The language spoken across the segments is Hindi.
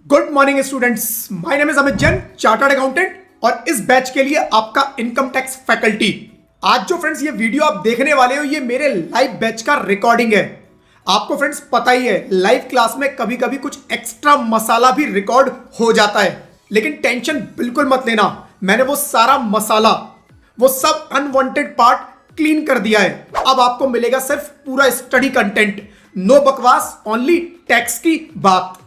Good morning students, my name is Amit Jain, chartered accountant और इस बैच के लिए आपका इनकम टैक्स फैकल्टी। आज जो फ्रेंड्स ये वीडियो आप देखने वाले हो, ये मेरे लाइव बैच का रिकॉर्डिंग है। आपको फ्रेंड्स पता ही है, लाइव क्लास में कभी कभी कुछ एक्स्ट्रा मसाला भी रिकॉर्ड हो जाता है, लेकिन टेंशन बिल्कुल मत लेना। मैंने वो सारा मसाला, वो सब अनवांटेड पार्ट क्लीन कर दिया है। अब आपको मिलेगा सिर्फ पूरा स्टडी कंटेंट, नो बकवास, ओनली टैक्स की बात।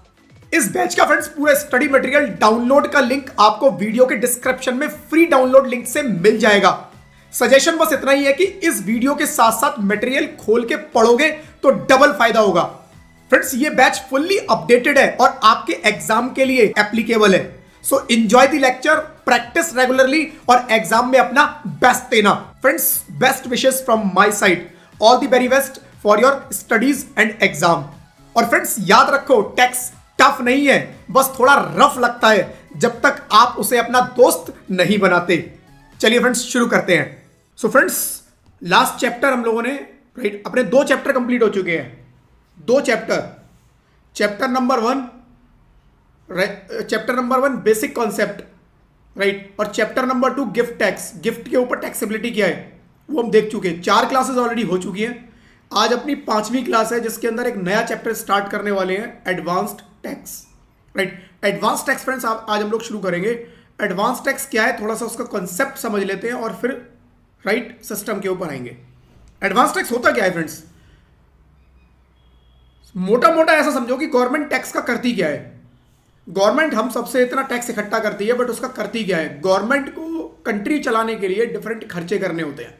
इस बैच का फ्रेंड्स पूरा स्टडी मटेरियल डाउनलोड का लिंक आपको वीडियो के डिस्क्रिप्शन में फ्री डाउनलोड लिंक से मिल जाएगा। सजेशन बस इतना ही है कि इस वीडियो के साथ साथ मटेरियल खोल के पढ़ोगे तो डबल फायदा होगा। फ्रेंड्स ये बैच फुल्ली अपडेटेड है और आपके एग्जाम के लिए एप्लीकेबल है। So enjoy the lecture, practice regularly और एग्जाम में अपना बेस्ट देना। Friends best wishes from my side, all the very best for your studies and exam. और फ्रेंड्स याद रखो, टैक्स टफ नहीं है, बस थोड़ा रफ लगता है जब तक आप उसे अपना दोस्त नहीं बनाते। चलिए फ्रेंड्स शुरू करते हैं। सो फ्रेंड्स लास्ट चैप्टर हम लोगों ने अपने 2 चैप्टर कंप्लीट हो चुके हैं। 2 chapter number 1 basic concept, right, और chapter number 2 gift tax, gift के ऊपर टैक्सेबिलिटी क्या है वो हम देख चुके हैं। 4 क्लासेस ऑलरेडी हो चुकी हैं। आज अपनी 5वीं क्लास है जिसके अंदर एक नया चैप्टर स्टार्ट करने वाले हैं, advanced tax, right. Advance tax friends आज हम लोग शुरू करेंगे। एडवांस टैक्स क्या है, थोड़ा सा उसका कॉन्सेप्ट समझ लेते हैं और फिर राइट सिस्टम के ऊपर आएंगे। एडवांस टैक्स होता क्या है फ्रेंड्स? मोटा मोटा ऐसा समझो कि गवर्नमेंट टैक्स का करती क्या है। गवर्नमेंट हम सबसे इतना टैक्स इकट्ठा करती है, बट उसका करती क्या है? गवर्नमेंट को कंट्री चलाने के लिए डिफरेंट खर्चे करने होते हैं,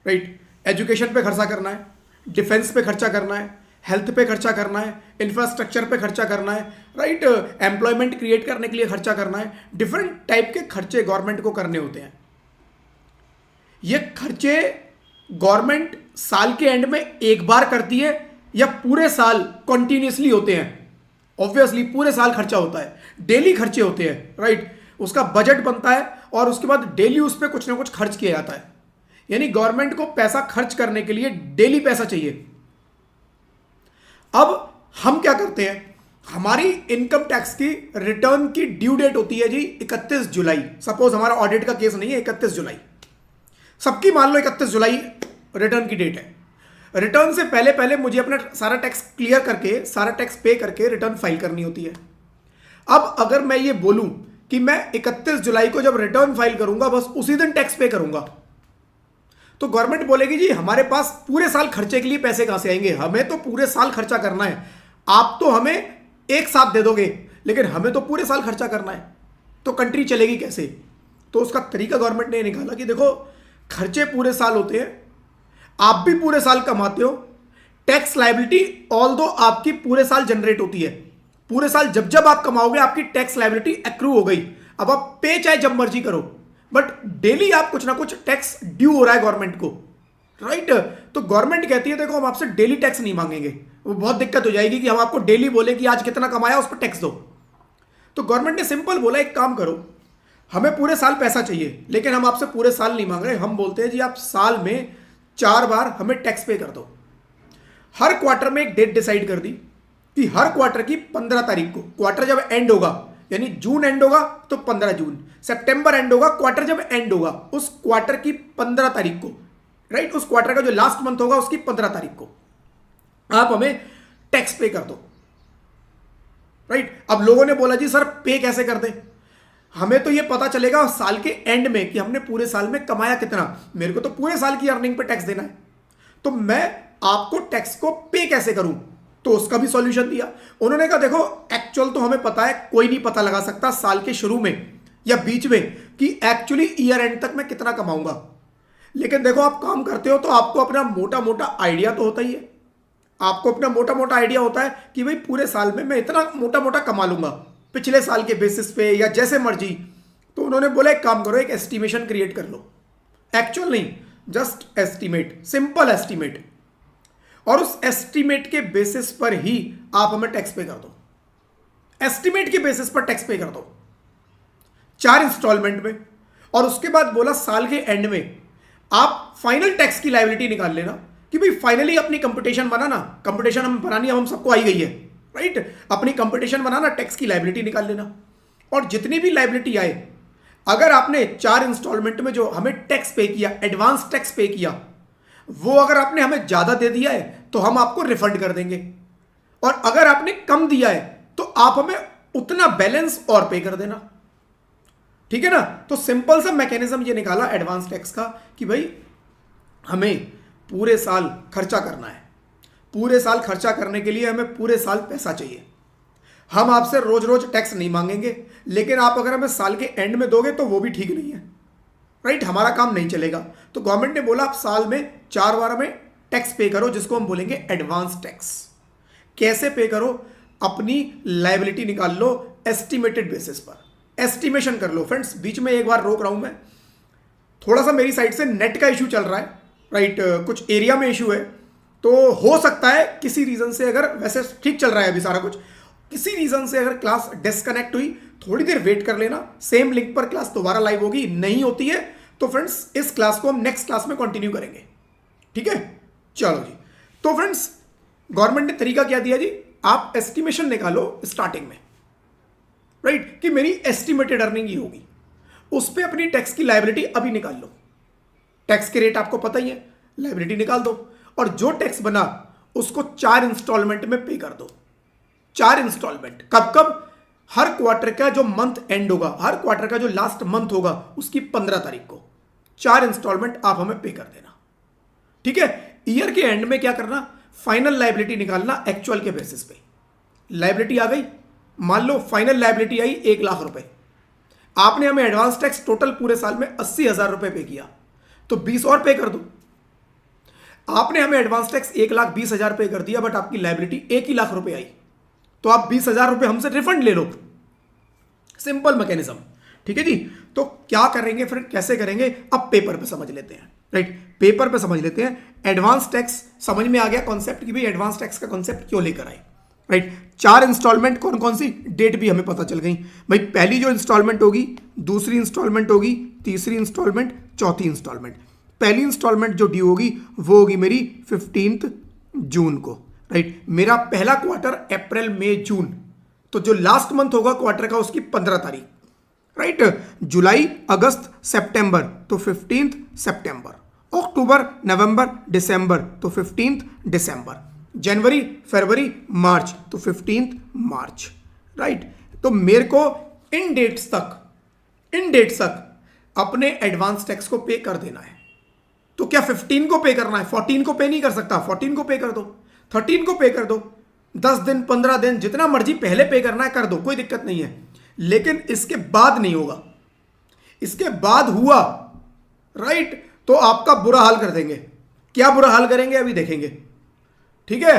राइट। एजुकेशन पे खर्चा करना है, डिफेंस पे खर्चा करना है, हेल्थ पे खर्चा करना है, इंफ्रास्ट्रक्चर पे खर्चा करना है, राइट, एम्प्लॉयमेंट क्रिएट करने के लिए खर्चा करना है। डिफरेंट टाइप के खर्चे गवर्नमेंट को करने होते हैं। ये खर्चे गवर्नमेंट साल के एंड में एक बार करती है या पूरे साल कंटिन्यूसली होते हैं? ऑब्वियसली पूरे साल खर्चा होता है, डेली खर्चे होते हैं, राइट। उसका बजट बनता है और उसके बाद डेली उस पर कुछ ना कुछ खर्च किया जाता है। यानी गवर्नमेंट को पैसा खर्च करने के लिए डेली पैसा चाहिए। अब हम क्या करते हैं, हमारी इनकम टैक्स की रिटर्न की ड्यू डेट होती है जी 31 जुलाई। सपोज हमारा ऑडिट का केस नहीं है, 31 जुलाई सबकी मान लो 31 जुलाई रिटर्न की डेट है। रिटर्न से पहले पहले मुझे अपना सारा टैक्स क्लियर करके, सारा टैक्स पे करके रिटर्न फाइल करनी होती है। अब अगर मैं ये बोलूं कि मैं 31 जुलाई को जब रिटर्न फाइल करूंगा बस उसी दिन टैक्स पे करूंगा, तो गवर्नमेंट बोलेगी जी हमारे पास पूरे साल खर्चे के लिए पैसे कहां से आएंगे, हमें तो पूरे साल खर्चा करना है। आप तो हमें एक साथ दे दोगे लेकिन हमें तो पूरे साल खर्चा करना है, तो कंट्री चलेगी कैसे? तो उसका तरीका गवर्नमेंट ने निकाला कि देखो खर्चे पूरे साल होते हैं, आप भी पूरे साल कमाते हो, टैक्स लायबिलिटी ऑल दो आपकी पूरे साल जनरेट होती है। पूरे साल जब जब आप कमाओगे आपकी टैक्स लायबिलिटी एक्रू हो गई। अब आप पे चाहे जब मर्जी करो, बट डेली आप कुछ ना कुछ टैक्स ड्यू हो रहा है गवर्नमेंट को, राइट। तो गवर्नमेंट कहती है देखो हम आपसे डेली टैक्स नहीं मांगेंगे, वो बहुत दिक्कत हो जाएगी कि हम आपको डेली बोले कि आज कितना कमाया उस पर टैक्स दो। तो गवर्नमेंट ने सिंपल बोला एक काम करो, हमें पूरे साल पैसा चाहिए लेकिन हम आपसे पूरे साल नहीं मांग रहे, हम बोलते हैं जी आप साल में 4 बार हमें टैक्स पे कर दो। हर क्वार्टर में एक डेट डिसाइड कर दी कि हर क्वार्टर की 15 तारीख को, क्वार्टर जब एंड होगा यानी जून एंड होगा तो 15 जून, सितंबर एंड होगा, क्वार्टर जब एंड होगा उस क्वार्टर की 15 तारीख को, राइट, उस क्वार्टर का जो लास्ट मंथ होगा उसकी 15 तारीख को आप हमें टैक्स पे कर दो, राइट। अब लोगों ने बोला जी सर पे कैसे कर दें, हमें तो ये पता चलेगा साल के एंड में कि हमने पूरे साल में कमाया कितना, मेरे को तो पूरे साल की अर्निंग पे टैक्स देना है, तो मैं आपको टैक्स को पे कैसे करूं? तो उसका भी सॉल्यूशन दिया उन्होंने। कहा देखो एक्चुअल तो हमें पता है, कोई नहीं पता लगा सकता साल के शुरू में या बीच में कि एक्चुअली ईयर एंड तक मैं कितना कमाऊंगा, लेकिन देखो आप काम करते हो तो आपको अपना मोटा मोटा आइडिया तो होता ही है। आपको अपना मोटा मोटा आइडिया होता है कि भाई पूरे साल में मैं इतना मोटा मोटा कमा लूंगा पिछले साल के बेसिस पे या जैसे मर्जी। तो उन्होंने बोला एक काम करो, एक एस्टिमेशन क्रिएट कर लो, एक्चुअल नहीं, जस्ट एस्टिमेट, सिंपल एस्टिमेट, और उस एस्टिमेट के बेसिस पर ही आप हमें टैक्स पे कर दो। एस्टिमेट के बेसिस पर टैक्स पे कर दो 4 इंस्टॉलमेंट में, और उसके बाद बोला साल के एंड में आप फाइनल टैक्स की लायबिलिटी निकाल लेना कि भाई फाइनली अपनी कंपटीशन बनाना, कंपटीशन हम बनानी हम सबको आई गई है, राइट। अपनी कंपटीशन बनाना, टैक्स की लायबिलिटी निकाल लेना, और जितनी भी लायबिलिटी आए, अगर आपने 4 इंस्टॉलमेंट में जो हमें टैक्स पे किया, एडवांस टैक्स पे किया, वो अगर आपने हमें ज्यादा दे दिया है तो हम आपको रिफंड कर देंगे, और अगर आपने कम दिया है तो आप हमें उतना बैलेंस और पे कर देना। ठीक है ना। तो सिंपल सा मैकेनिज्म ये निकाला एडवांस टैक्स का कि भाई हमें पूरे साल खर्चा करना है, पूरे साल खर्चा करने के लिए हमें पूरे साल पैसा चाहिए। हम आपसे रोज रोज टैक्स नहीं मांगेंगे, लेकिन आप अगर हमें साल के एंड में दोगे तो वो भी ठीक नहीं है, राइट। हमारा काम नहीं चलेगा। तो गवर्नमेंट ने बोला आप साल में 4 बार हमें टैक्स पे करो, जिसको हम बोलेंगे एडवांस टैक्स। कैसे पे करो? अपनी लायबिलिटी निकाल लो एस्टिमेटेड बेसिस पर, एस्टिमेशन कर लो। फ्रेंड्स बीच में एक बार रोक रहा हूं मैं, थोड़ा सा मेरी साइड से नेट का इशू चल रहा है, राइट। कुछ एरिया में इशू है, तो हो सकता है किसी रीजन से, अगर वैसे ठीक चल रहा है अभी सारा कुछ, किसी रीजन से अगर क्लास डिस्कनेक्ट हुई, थोड़ी देर वेट कर लेना, सेम लिंक पर क्लास दोबारा लाइव होगी। नहीं होती है तो फ्रेंड्स इस क्लास को हम नेक्स्ट क्लास में कंटिन्यू करेंगे, ठीक है। चलो जी। तो फ्रेंड्स गवर्नमेंट ने तरीका क्या दिया जी, आप एस्टिमेशन निकालो स्टार्टिंग में, राइट, कि मेरी एस्टिमेटेड अर्निंग ही होगी, उस पर अपनी टैक्स की लायबिलिटी अभी निकाल लो। टैक्स के रेट आपको पता ही है, लायबिलिटी निकाल दो, और जो टैक्स बना उसको 4 इंस्टॉलमेंट में पे कर दो। 4 इंस्टॉलमेंट कब कब? हर क्वार्टर का जो मंथ एंड होगा, हर क्वार्टर का जो लास्ट मंथ होगा, उसकी 15 तारीख को 4 इंस्टॉलमेंट आप हमें पे कर देना, ठीक है। ईयर के एंड में क्या करना? फाइनल लायबिलिटी निकालना एक्चुअल के बेसिस पे। लायबिलिटी आ गई, मान लो फाइनल लायबिलिटी आई 1 लाख रुपए, आपने हमें एडवांस टैक्स टोटल पूरे साल में 80,000 रुपए पे किया, तो 20 और पे कर दो। आपने हमें एडवांस टैक्स 1,20,000 पे कर दिया, बट आपकी लायबिलिटी 1 ही लाख रुपए आई, तो आप 20,000 रुपए हमसे रिफंड ले लो। सिंपल मैकेनिज्म, ठीक है जी। तो क्या करेंगे फिर, कैसे करेंगे? अब पेपर पे समझ लेते हैं, राइट। पेपर पे समझ लेते हैं। एडवांस टैक्स समझ में आ गया कॉन्सेप्ट, कि भाई एडवांस टैक्स का कॉन्सेप्ट क्यों लेकर आए, राइट। 4 इंस्टॉलमेंट कौन कौन सी, डेट भी हमें पता चल गई भाई। पहली जो इंस्टॉलमेंट होगी, दूसरी इंस्टॉलमेंट होगी, तीसरी इंस्टॉलमेंट, चौथी इंस्टॉलमेंट। पहली इंस्टॉलमेंट जो ड्यू होगी वो होगी मेरी 15 जून को, राइट। मेरा पहला क्वार्टर अप्रैल मई जून, तो जो लास्ट मंथ होगा क्वार्टर का उसकी 15 तारीख, राइट। जुलाई अगस्त सितंबर तो 15 सितंबर, अक्टूबर नवंबर दिसंबर तो 15 दिसंबर, जनवरी फरवरी मार्च तो 15 मार्च, राइट। तो मेरे को इन डेट्स तक अपने एडवांस टैक्स को पे कर देना है। तो क्या 15 को पे करना है? 14 को पे नहीं कर सकता, 14 को पे कर दो, 13 को पे कर दो, 10 दिन 15 दिन जितना मर्जी पहले पे करना है कर दो, कोई दिक्कत नहीं है। लेकिन इसके बाद नहीं होगा, इसके बाद हुआ, राइट, तो आपका बुरा हाल कर देंगे। क्या बुरा हाल करेंगे अभी देखेंगे, ठीक है।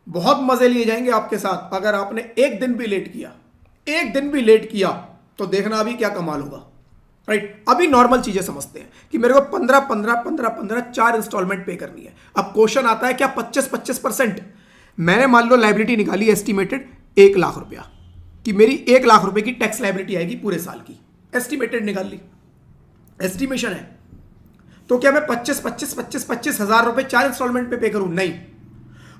बहुत मजे लिए जाएंगे आपके साथ। अगर आपने एक दिन भी लेट किया तो देखना अभी क्या कमाल होगा, राइट। अभी नॉर्मल चीजें समझते हैं कि मेरे को 15 4 इंस्टॉलमेंट पे करनी है। अब क्वेश्चन आता है क्या 25%? मैंने मान लो लायबिलिटी निकाली एस्टिमेटेड 1 लाख रुपया, कि मेरी 1 लाख रुपए की टैक्स लायबिलिटी आएगी पूरे साल की, एस्टिमेटेड निकाल ली, एस्टिमेशन है। तो क्या मैं 25,000 रुपए 4 इंस्टॉलमेंट पे करूं? नहीं।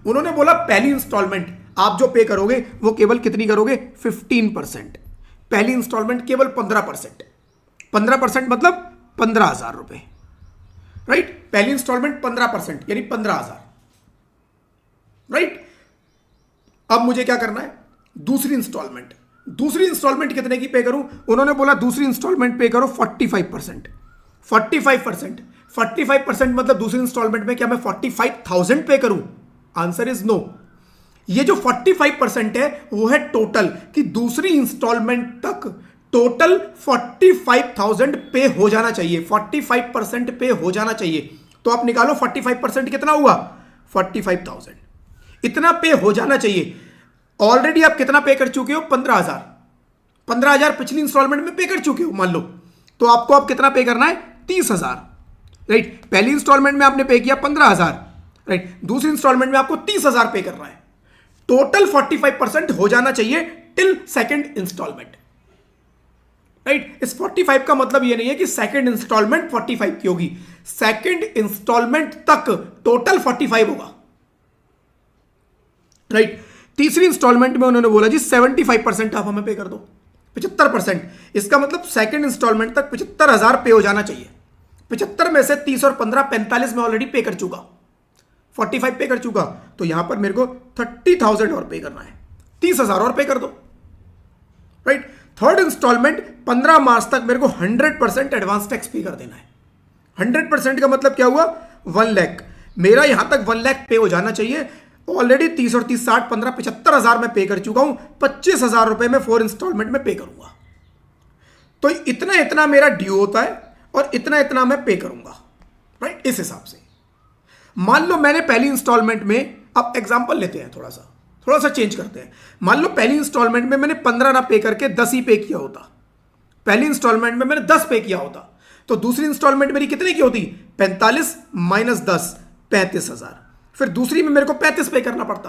उन्होंने बोला पहली इंस्टॉलमेंट आप जो पे करोगे वो केवल कितनी करोगे? 15%। पहली इंस्टॉलमेंट केवल 15%। 15% मतलब 15,000 रुपए, राइट। पहली इंस्टॉलमेंट 15% यानी 15,000, राइट। अब मुझे क्या करना है? दूसरी इंस्टॉलमेंट कितने की पे करूं? उन्होंने बोला दूसरी इंस्टॉलमेंट पे करो 45%। 45% मतलब दूसरी इंस्टॉलमेंट में क्या मैं 45,000 पे करूं? Answer is no. ये जो 45% है वो है टोटल, कि दूसरी इंस्टॉलमेंट तक टोटल 45,000 पे हो जाना चाहिए, 45% पे हो जाना चाहिए। तो आप निकालो 45% कितना हुआ? 45,000 इतना पे हो जाना चाहिए। ऑलरेडी आप कितना पे कर चुके हो? 15,000। 15,000 पिछली इंस्टॉलमेंट में पे कर चुके हो मान लो, तो आपको अब कितना पे करना है? 30,000, राइट। पहली इंस्टॉलमेंट में आपने पे किया 15,000, राइट। दूसरी इंस्टॉलमेंट में आपको 30,000 पे करना है। टोटल 45% हो जाना चाहिए टिल सेकंड इंस्टॉलमेंट, राइट। इस 45 का मतलब ये नहीं है कि सेकंड इंस्टॉलमेंट 45 की होगी, सेकंड इंस्टॉलमेंट तक टोटल 45 होगा, राइट। तीसरी इंस्टॉलमेंट में उन्होंने बोला जी 75% आप हमें पे कर दो, 75%। इसका मतलब सेकंड इंस्टॉलमेंट तक 75,000 पे हो जाना चाहिए। 75 में से 30 और 15 45 में ऑलरेडी पे कर चुका, 45 पे कर चुका, तो यहां पर मेरे को 30,000 और पे करना है, 30,000 और पे कर दो, राइट। थर्ड इंस्टॉलमेंट 15 मार्च तक मेरे को 100% एडवांस टैक्स पे कर देना है। 100% का मतलब क्या हुआ, 1 लाख। मेरा यहां तक 1 लाख पे हो जाना चाहिए। ऑलरेडी 30 और 30 60 15 75,000 में पे कर चुका हूं, 25,000 रुपए में 4 इंस्टॉलमेंट में पे करूंगा। तो इतना इतना मेरा ड्यू होता है और इतना इतना मैं पे करूंगा, राइट। इस हिसाब से मान लो मैंने पहली इंस्टॉलमेंट में, अब एग्जांपल लेते हैं, थोड़ा सा चेंज करते हैं। मान लो पहली इंस्टॉलमेंट में मैंने 15 ना पे करके 10 ही पे किया होता, पहली इंस्टॉलमेंट में मैंने 10 पे किया होता, तो दूसरी इंस्टॉलमेंट मेरी कितने की होती, 45 माइनस 10 35,000। फिर दूसरी में मेरे को 35 पे करना पड़ता,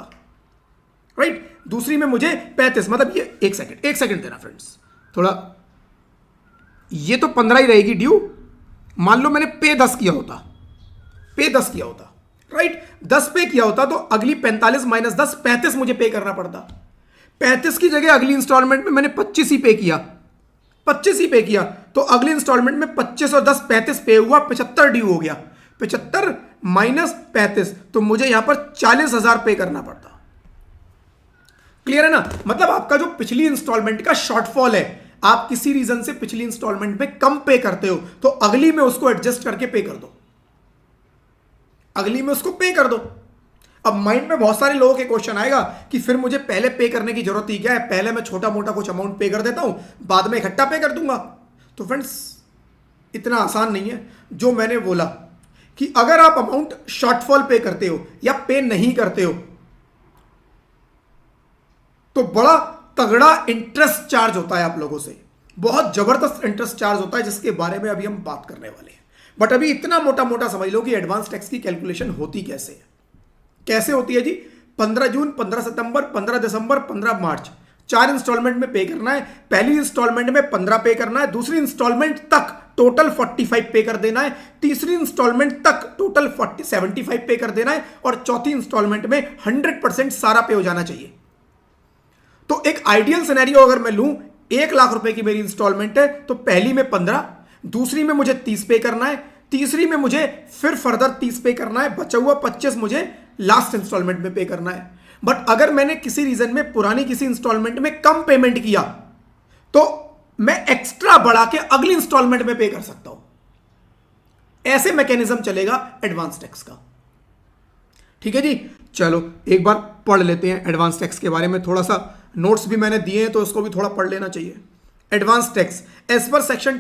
राइट। दूसरी में मुझे 35, मतलब ये एक सेकंड देना फ्रेंड्स, थोड़ा, ये तो 15 ही रहेगी ड्यू। मान लो मैंने पे 10 किया होता, राइट, 10 पे किया होता तो अगली 45 माइनस 10 35 मुझे पे करना पड़ता। 35 की जगह अगली इंस्टॉलमेंट में मैंने 25 ही पे किया, तो अगली इंस्टॉलमेंट में 25 और 10 35 पे हुआ, 75 ड्यू हो गया। 75 माइनस 35, तो मुझे यहां पर 40,000 पे करना पड़ता। क्लियर है ना। मतलब आपका जो पिछली इंस्टॉलमेंट का शॉर्टफॉल है, आप किसी रीजन से पिछली इंस्टॉलमेंट में कम पे करते हो तो अगली में उसको एडजस्ट करके पे कर दो, अगली में उसको पे कर दो। अब माइंड में बहुत सारे लोगों के क्वेश्चन आएगा कि फिर मुझे पहले पे करने की जरूरत ही क्या है, पहले मैं छोटा मोटा कुछ अमाउंट पे कर देता हूं, बाद में इकट्ठा पे कर दूंगा। तो फ्रेंड्स इतना आसान नहीं है। जो मैंने बोला कि अगर आप अमाउंट शॉर्टफॉल पे करते हो या पे नहीं करते हो तो बड़ा तगड़ा इंटरेस्ट चार्ज होता है आप लोगों से, बहुत जबरदस्त इंटरेस्ट चार्ज होता है, जिसके बारे में अभी हम बात करने वाले हैं। बट अभी इतना मोटा मोटा समझ लो कि एडवांस टैक्स की कैलकुलेशन होती कैसे है। कैसे होती है जी, 15 जून 15 सितंबर 15 दिसंबर 15 मार्च 4 इंस्टॉलमेंट में पे करना है। पहली इंस्टॉलमेंट में 15 पे करना है, दूसरी इंस्टॉलमेंट तक टोटल 45 पे कर देना है, तीसरी इंस्टॉलमेंट तक टोटल 75 पे कर देना है, और चौथी इंस्टॉलमेंट में 100% सारा पे हो जाना चाहिए। तो एक आइडियल सिनेरियो अगर मैं लूं, 1 लाख रुपए की मेरी इंस्टॉलमेंट है, तो पहली में 15, दूसरी में मुझे 30 पे करना है, तीसरी में मुझे फिर फर्दर 30 पे करना है, बचा हुआ 25 मुझे लास्ट इंस्टॉलमेंट में पे करना है। बट अगर मैंने किसी रीजन में पुरानी किसी इंस्टॉलमेंट में कम पेमेंट किया तो मैं एक्स्ट्रा बढ़ा के अगली इंस्टॉलमेंट में पे कर सकता हूं। ऐसे मैकेनिज्म चलेगा एडवांस टैक्स का। ठीक है जी, चलो एक बार पढ़ लेते हैं एडवांस टैक्स के बारे में। थोड़ा सा नोट्स भी मैंने दिए हैं तो इसको भी थोड़ा पढ़ लेना चाहिए। Advance tax as per section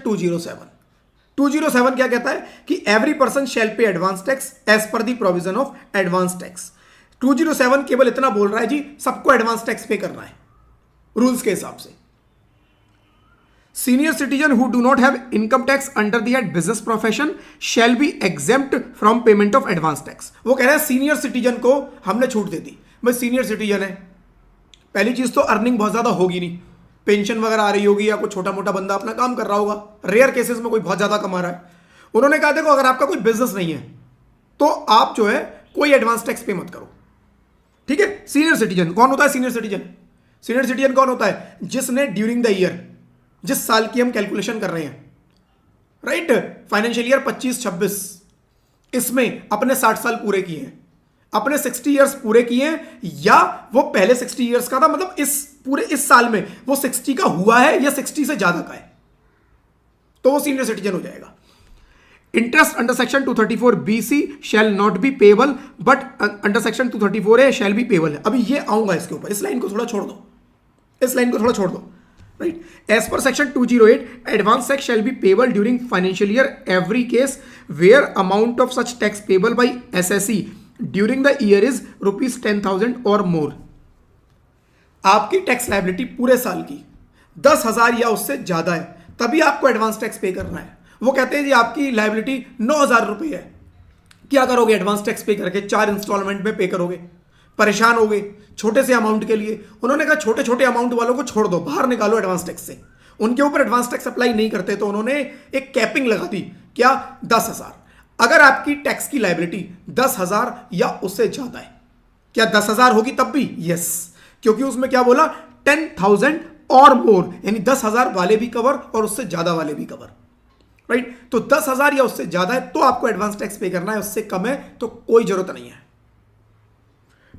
207 क्या कहता है कि every person shall pay advance tax as per the provision of advance tax. 207 केवल इतना बोल रहा है जी, सबको एडवांस टैक्स पे करना है रूल्स के हिसाब से। Senior citizen who do not have income tax under the head business profession shell be exempt from payment of advance tax. वो कह रहे हैं सीनियर सिटीजन को हमने छूट दे दी। भाई सीनियर सिटीजन है, पहली चीज तो अर्निंग बहुत ज्यादा होगी नहीं, पेंशन वगैरह आ रही होगी या कोई छोटा मोटा बंदा अपना काम कर रहा होगा, रेयर केसेस में कोई बहुत ज्यादा कमा रहा है। उन्होंने कहा देखो अगर आपका कोई बिजनेस नहीं है तो आप जो है कोई एडवांस टैक्स पे मत करो। ठीक है। सीनियर सिटीजन कौन होता है? सीनियर सिटीजन कौन होता है? जिसने ड्यूरिंग द ईयर, जिस साल की हम कैलकुलेशन कर रहे हैं, राइट, फाइनेंशियल ईयर 25-26, इसमें अपने 60 साल पूरे किए हैं, अपने 60 इयर्स पूरे किए हैं, या वो पहले 60 इयर्स का था, मतलब इस साल में वो 60 का हुआ है या 60 से ज्यादा का है, तो वो सीनियर सिटीजन हो जाएगा। Interest under section 234BC shall not be payable but under section 234A shell be payable है। अभी ये आऊंगा इसके ऊपर, इस लाइन को थोड़ा छोड़ दो, right. As per section 208 advance tax shall be payable during financial year every case where amount of such tax payable by SSE during the year is ₹10,000 और मोर। आपकी टैक्स लायबिलिटी पूरे साल की 10,000 या उससे ज्यादा है, तभी आपको एडवांस टैक्स पे करना है। वो कहते हैं जी आपकी लायबिलिटी 9,000 रुपये है, क्या करोगे? एडवांस टैक्स पे करके 4 इंस्टॉलमेंट में पे करोगे, परेशान हो गए छोटे से अमाउंट के लिए। उन्होंने कहा छोटे छोटे अमाउंट वालों को छोड़ दो, बाहर निकालो एडवांस टैक्स से। उनके ऊपर एडवांस टैक्स अप्लाई नहीं करते तो उन्होंने एक कैपिंग लगा दी, क्या? 10,000। अगर आपकी टैक्स की लायबिलिटी 10,000 या उससे ज्यादा है, क्या 10,000 होगी तब भी? यस। क्योंकि उसमें क्या बोला, 10,000 और मोर, यानी 10,000 वाले भी कवर और उससे ज्यादा वाले भी कवर, राइट। तो 10,000 या उससे ज्यादा है तो आपको एडवांस टैक्स पे करना है, उससे कम है तो कोई जरूरत नहीं है,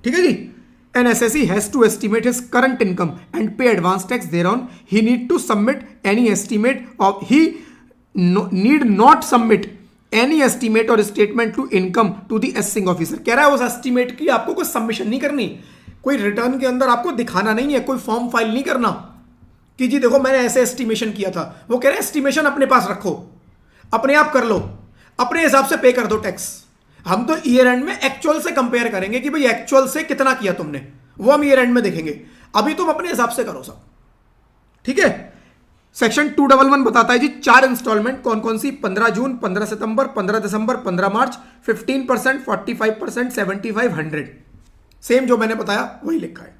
ठीक है जी। An assessee has to estimate his current income and pay advance tax thereon. He need to submit any estimate of he need not submit any estimate or statement to income to the assessing officer. कह रहा है उस एस्टिमेट की आपको कोई सबमिशन नहीं करनी, कोई रिटर्न के अंदर आपको दिखाना नहीं है, कोई फॉर्म फाइल नहीं करना कि जी देखो मैंने ऐसे एस्टिमेशन किया था। वो कह रहे हैं एस्टिमेशन अपने पास रखो, अपने आप कर लो, अपने हिसाब से पे कर दो टैक्स। हम तो ईयर एंड में एक्चुअल से कंपेयर करेंगे कि भाई एक्चुअल से कितना किया तुमने, वो हम ईयर एंड में देखेंगे, अभी तुम अपने हिसाब से करो सब, ठीक है। सेक्शन 211 बताता है जी 4 इंस्टॉलमेंट कौन कौन सी, 15 जून, 15 सितंबर, 15 दिसंबर, 15 मार्च, 15%, 45%, 75, 100, सेम जो मैंने बताया वही लिखा है।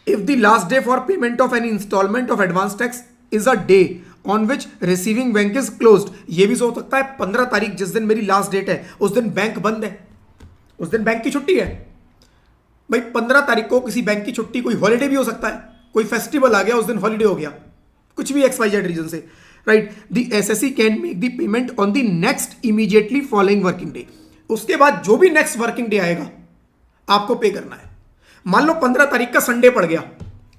If the last day for payment of any installment of advance tax is a day on which receiving bank is closed, ये भी हो सकता है 15 तारीख जिस दिन मेरी लास्ट डेट है उस दिन बैंक बंद है, उस दिन बैंक की छुट्टी है। भाई 15 तारीख को किसी बैंक की छुट्टी, कोई हॉलीडे भी हो सकता है, कोई फेस्टिवल आ गया उस दिन हॉलीडे हो गया, कुछ भी XYZ रीजन से, right. The assessee can make the payment on the next immediately following working day, उसके बाद जो भी नेक्स्ट वर्किंग डे आएगा आपको पे करना है। मान लो 15 तारीख का संडे पड़ गया,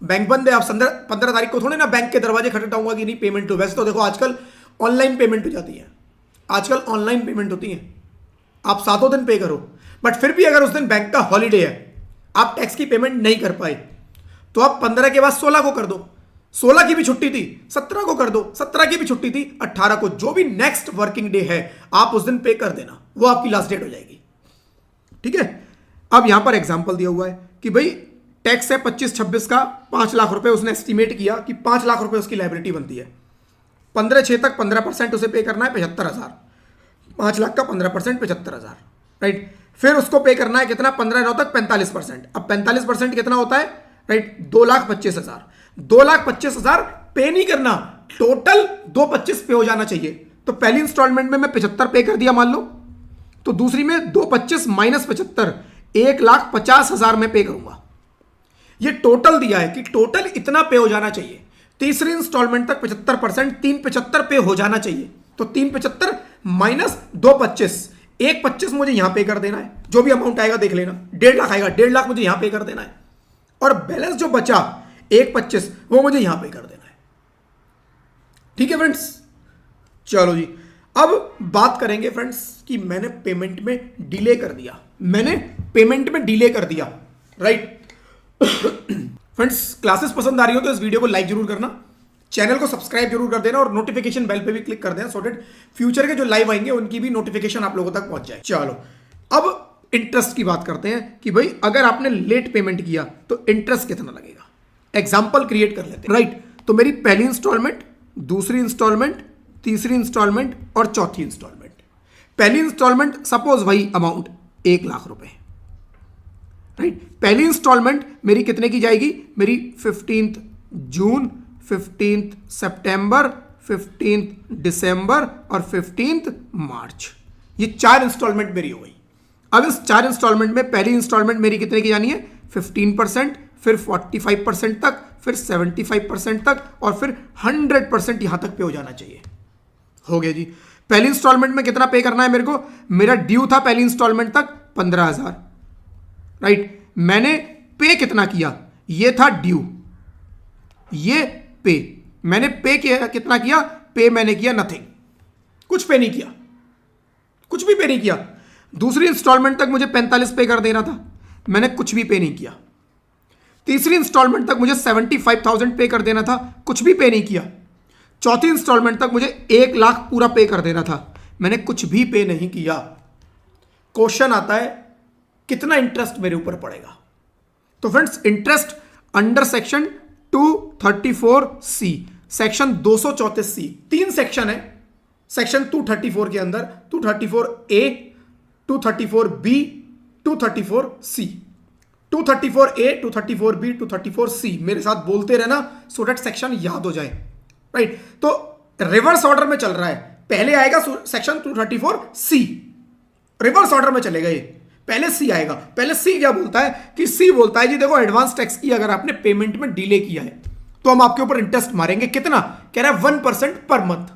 बैंक बंद है, आप 15 तारीख को थोड़े ना बैंक के दरवाजे खटखटाऊंगा कि नहीं पेमेंट हो। वैसे तो देखो आजकल ऑनलाइन पेमेंट हो जाती है, आजकल ऑनलाइन पेमेंट होती है, आप 7 दिन पे करो, बट फिर भी अगर उस दिन बैंक का हॉलीडे है, आप टैक्स की पेमेंट नहीं कर पाए, तो आप 15 के बाद 16 को कर दो, 16 की भी छुट्टी थी 17 को कर दो, 17 की भी छुट्टी थी 18 को, जो भी नेक्स्ट वर्किंग डे है आप उस दिन पे कर देना, वो आपकी लास्ट डेट हो जाएगी, ठीक है। अब यहां पर एग्जांपल दिया हुआ है कि भाई टैक्स है 25-26 का 5 लाख रुपए, उसने एस्टिमेट किया कि 5 लाख रुपए उसकी लायबिलिटी बनती है, 15/6 तक 15% उसे पे करना है 75,000, 5 लाख का 15% 75,000, राइट। फिर उसको पे करना है कितना, 15/9 तक 45%। अब 45% कितना होता है, राइट, 2,25,000। 2,25,000 पे नहीं करना, टोटल 225 पे हो जाना चाहिए। तो पहली इंस्टॉलमेंट में मैं 75 पे कर दिया मान लो, तो दूसरी में 225 माइनस 75, 1,50,000 में पे करूंगा। ये टोटल दिया है कि टोटल इतना पे हो जाना चाहिए। तीसरी इंस्टॉलमेंट तक 75%, 375 पे हो जाना चाहिए। तो 375 माइनस 225, 125 मुझे यहां पे कर देना है, जो भी अमाउंट आएगा देख लेना, 1.5 लाख आएगा, 1.5 लाख मुझे यहां पे कर देना है, और बैलेंस जो बचा 125 वो मुझे यहां पे कर देना है, ठीक है फ्रेंड्स। चलो जी, अब बात करेंगे फ्रेंड्स कि मैंने पेमेंट में डिले कर दिया, मैंने पेमेंट में डिले कर दिया, राइट। फ्रेंड्स क्लासेस पसंद आ रही हो तो इस वीडियो को लाइक जरूर करना, चैनल को सब्सक्राइब जरूर कर देना और नोटिफिकेशन बेल पे भी क्लिक कर देना, सो दैट फ्यूचर के जो लाइव आएंगे उनकी भी नोटिफिकेशन आप लोगों तक पहुंच जाए। चलो अब इंटरेस्ट की बात करते हैं कि भाई अगर आपने लेट पेमेंट किया तो इंटरेस्ट कितना लगेगा। एग्जाम्पल क्रिएट कर लेते हैं, राइट। तो मेरी पहली इंस्टॉलमेंट, दूसरी इंस्टॉलमेंट, तीसरी इंस्टॉलमेंट और चौथी इंस्टॉलमेंट। पहली इंस्टॉलमेंट सपोज वही अमाउंट 1 लाख रुपए, राइट। पहली इंस्टॉलमेंट मेरी कितने की जाएगी, मेरी 15 जून, 15 सितंबर, 15 दिसंबर और 15 मार्च, ये 4 इंस्टॉलमेंट मेरी हो गई। अब इस 4 इंस्टॉलमेंट में पहली इंस्टॉलमेंट मेरी कितने की जानी है, 15%, फिर 45% तक, फिर 75% तक और फिर 100% यहां तक पे हो जाना चाहिए। हो गया जी। पहली इंस्टॉलमेंट में कितना पे करना है मेरे को, मेरा ड्यू था पहली इंस्टॉलमेंट तक 15,000, राइट। मैंने पे कितना किया, ये था ड्यू, ये पे, मैंने पे किया कितना किया, पे मैंने किया नथिंग, कुछ पे नहीं किया, कुछ भी पे नहीं किया। दूसरी इंस्टॉलमेंट तक मुझे 45 पे कर देना था, मैंने कुछ भी पे नहीं किया। तीसरी इंस्टॉलमेंट तक मुझे 75,000 पे कर देना था, कुछ भी पे नहीं किया। चौथी इंस्टॉलमेंट तक मुझे 1 लाख पूरा पे कर देना था, मैंने कुछ भी पे नहीं किया। क्वेश्चन आता है कितना इंटरेस्ट मेरे ऊपर पड़ेगा। तो friends interest under section 234C, section 234C, 3 section है सेक्शन 234 के अंदर, 234A, 234B, 234C, 234A, 234B, 234C, मेरे साथ बोलते रहना सो दैट सेक्शन याद हो जाए, राइट। तो रिवर्स ऑर्डर में चल रहा है, पहले आएगा सेक्शन 234C, रिवर्स ऑर्डर में चलेगा ये, पहले सी आएगा। पहले सी क्या बोलता है कि सी बोलता है जी देखो एडवांस टैक्स की अगर आपने पेमेंट में डिले किया है तो हम आपके ऊपर इंटरेस्ट मारेंगे। कितना कह रहा है 1% पर मंथ,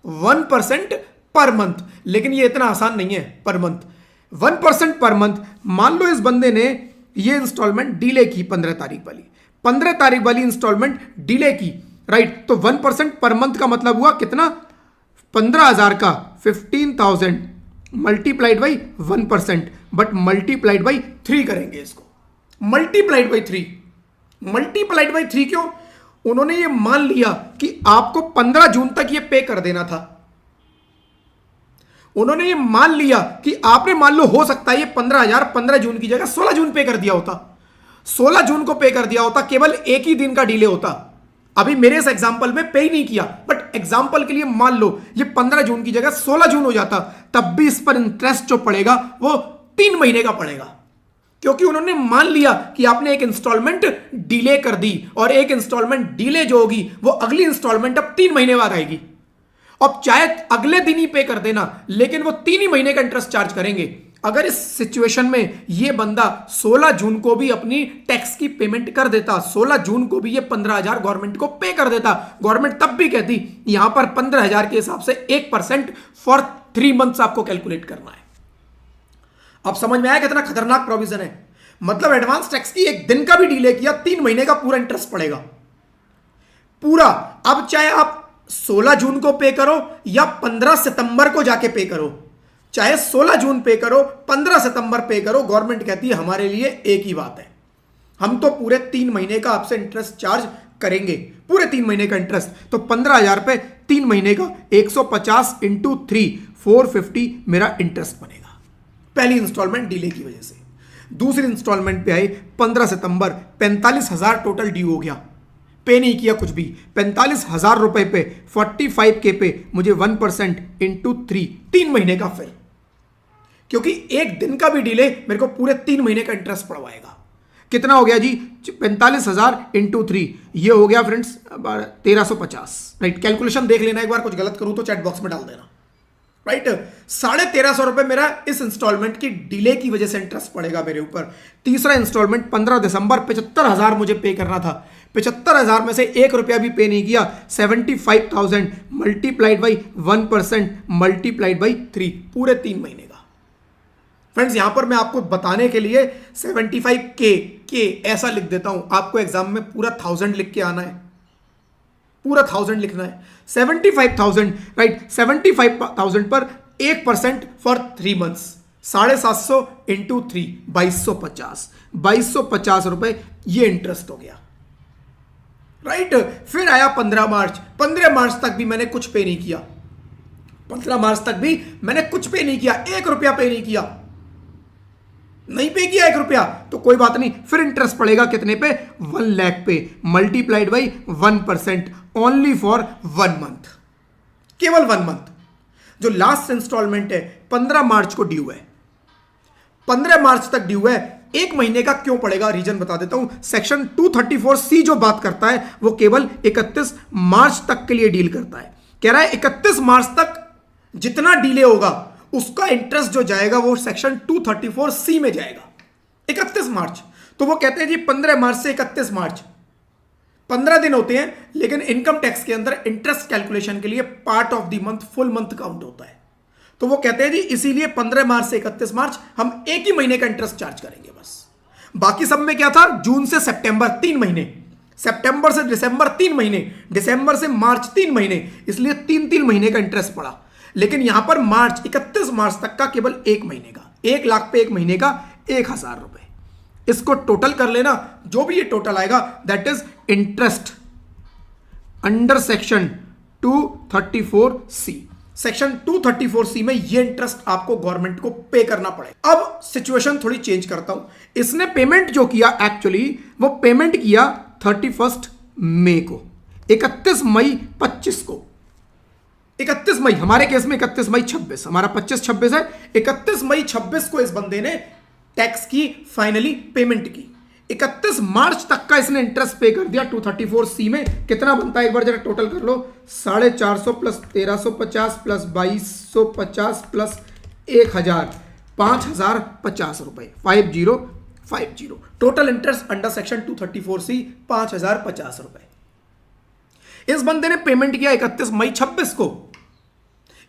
1% पर मंथ। लेकिन ये इतना आसान नहीं है पर मंथ, 1% पर मंथ। मान लो इस बंदे ने ये इंस्टॉलमेंट डिले की 15 तारीख वाली, 15 तारीख वाली इंस्टॉलमेंट डिले की, राइट। तो 1% पर मंथ का मतलब हुआ कितना, 15,000 का 15,000 multiplied by 1%, but multiplied by 3 करेंगे इसको, मल्टीप्लाइड बाई 3। मल्टीप्लाइड बाई 3 क्यों, उन्होंने ये मान लिया कि आपको 15 जून तक ये पे कर देना था। उन्होंने ये मान लिया कि आपने, मान लो हो सकता है ये 15,000 15 जून की जगह 16 जून पे कर दिया होता, 16 जून को पे कर दिया होता, केवल एक ही दिन का डिले होता। अभी मेरे इस एग्जांपल में पे ही नहीं किया, बट एग्जांपल के लिए मान लो ये 15 जून की जगह 16 जून हो जाता, तब भी इस पर इंटरेस्ट जो पड़ेगा वो 3 महीने का पड़ेगा, क्योंकि उन्होंने मान लिया कि आपने एक इंस्टॉलमेंट डिले कर दी और एक इंस्टॉलमेंट डिले जो होगी वो अगली इंस्टॉलमेंट अब 3 महीने बाद आएगी। अब चाहे अगले दिन ही पे कर देना, लेकिन वो 3 ही महीने का इंटरेस्ट चार्ज करेंगे। अगर इस सिचुएशन में ये बंदा 16 जून को भी अपनी टैक्स की पेमेंट कर देता, 16 जून को भी ये 15,000 गवर्नमेंट को पे कर देता, गवर्नमेंट तब भी कहती यहां पर 15,000 के हिसाब से 1% फॉर 3 मंथ्स आपको कैलकुलेट करना है। अब समझ में आया कितना खतरनाक प्रोविजन है। मतलब एडवांस टैक्स की एक दिन का भी डिले किया 3 महीने का पूरा इंटरेस्ट पड़ेगा पूरा। अब चाहे आप 16 जून को पे करो या 15 सितंबर को जाके पे करो, चाहे 16 जून पे करो 15 सितंबर पे करो, गवर्नमेंट कहती है हमारे लिए एक ही बात है, हम तो पूरे 3 महीने का आपसे इंटरेस्ट चार्ज करेंगे, पूरे 3 महीने का इंटरेस्ट। तो 15,000 पे 3 महीने का 150 इंटू 3 450 मेरा इंटरेस्ट बनेगा पहली इंस्टॉलमेंट डिले की वजह से। दूसरी इंस्टॉलमेंट पे आई 15 सितंबर, 45,000 टोटल ड्यू हो गया, पे नहीं किया कुछ भी, 45,000 रुपए पे 45K पे मुझे 1% इंटू 3 महीने का फिर, क्योंकि एक दिन का भी डिले मेरे को पूरे 3 महीने का इंटरेस्ट पड़वाएगा। कितना हो गया जी, 45,000 इंटू 3, ये हो गया फ्रेंड्स 1350, राइट। कैलकुलेशन देख लेना एक बार, कुछ गलत करूं तो चैट बॉक्स में डाल देना, राइट। 1350 रुपए मेरा इस इंस्टॉलमेंट की डिले की वजह से इंटरेस्ट पड़ेगा मेरे ऊपर। तीसरा इंस्टॉलमेंट 15 दिसंबर, 75,000 मुझे पे करना था, 75,000 में से 1 रुपया भी पे नहीं किया, 75,000 मल्टीप्लाइड बाई 1% मल्टीप्लाइड बाई 3, पूरे 3 महीने का। फ्रेंड्स यहां पर मैं आपको बताने के लिए 75K ऐसा लिख देता हूं, आपको एग्जाम में पूरा 1000 लिख के आना है, पूरा 1000 लिखना है। 75,000, राइट, 75,000 पर 1% फॉर 3 मंथ्स, 750 इंटू 3 2250 रुपए ये इंटरेस्ट हो गया, राइट। फिर आया 15 मार्च, 15 मार्च तक भी मैंने कुछ पे नहीं किया, 15 मार्च तक भी मैंने कुछ पे नहीं किया, 1 रुपया पे नहीं किया, नहीं पे किया 1 रुपया, तो कोई बात नहीं, फिर इंटरेस्ट पड़ेगा कितने पे, 1 लाख पे, multiplied by 1% only for 1 month, केवल 1 मंथ। जो लास्ट इंस्टॉलमेंट है 15 मार्च को ड्यू है, 15 मार्च तक ड्यू है, 1 महीने का क्यों पड़ेगा, रीजन बता देता हूं। सेक्शन 234C जो बात करता है वो केवल 31 मार्च तक के लिए डील करता है। कह रहा है 31 मार्च तक जितना डिले होगा उसका इंटरेस्ट जो जाएगा वो सेक्शन 234C में जाएगा, 31 मार्च। तो वो कहते हैं जी 15 मार्च से 31 मार्च 15 दिन होते हैं, लेकिन इनकम टैक्स के अंदर इंटरेस्ट कैलकुलेशन के लिए part of the month, full month count होता है। तो वो कहते हैं जी इसीलिए 15 मार्च से 31 मार्च हम एक ही महीने का इंटरेस्ट चार्ज करेंगे बस। बाकी सब में क्या था, जून से सितंबर 3 महीने, सितंबर से दिसंबर 3 महीने, दिसंबर से मार्च 3 महीने, इसलिए 3 महीने का इंटरेस्ट पड़ा। लेकिन यहां पर मार्च 31 मार्च तक का केवल 1 महीने का, 1 लाख पे 1 महीने का 1,000 रुपए। इसको टोटल कर लेना, जो भी ये टोटल आएगा that is interest under section 234C। Section 234C में ये इंटरेस्ट आपको गवर्नमेंट को पे करना पड़ेगा। अब सिचुएशन थोड़ी चेंज करता हूं, इसने पेमेंट जो किया एक्चुअली वो पेमेंट किया 31 मई को, 31 मई 25 को, 31 मई हमारे केस में 31 मई 26, हमारा 25-26 है, 31 मई 26 को इस बंदे ने टैक्स की फाइनली पेमेंट की। 31 मार्च तक का इसने इंटरेस्ट पे कर दिया 234C में। कितना बनता है एक बार जरा टोटल कर लो, 450 प्लस 1350 प्लस 2250 प्लस 1000 5,050 रुपए, 5050। Total interest under section 234C 5,050 रुपए। इस बंदे ने पेमेंट किया 31 मई 26 को,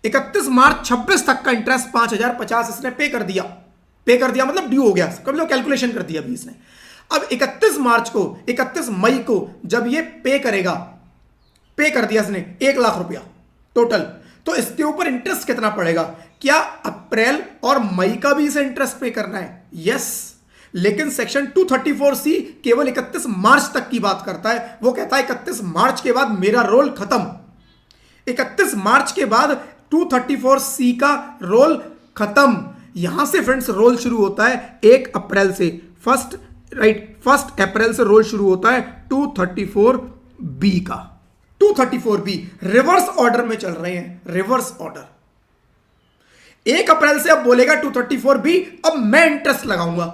31 मार्च 26 तक का इंटरेस्ट 5,050 इसने पे कर दिया। पे कर दिया मतलब ड्यू हो गया, कब लो कैलकुलेशन कर दिया अभी इसने। अब 31 मार्च को, 31 मई को जब ये पे करेगा, पे कर दिया इसने 1 लाख रुपया टोटल, तो इसके ऊपर इंटरेस्ट कितना पड़ेगा? क्या अप्रैल और मई का भी इसे इंटरेस्ट पे करना है? यस, लेकिन सेक्शन 234C केवल 31 मार्च तक की बात करता है। वो कहता है 31 मार्च के बाद मेरा रोल खत्म। 31 मार्च के बाद 234C का रोल खत्म। यहां से फ्रेंड्स रोल शुरू होता है 1 अप्रैल से, 1 अप्रैल से रोल शुरू होता है 234B का। 234B रिवर्स ऑर्डर में चल रहे हैं, रिवर्स ऑर्डर। 1 अप्रैल से अब बोलेगा 234B, अब मैं इंटरेस्ट लगाऊंगा।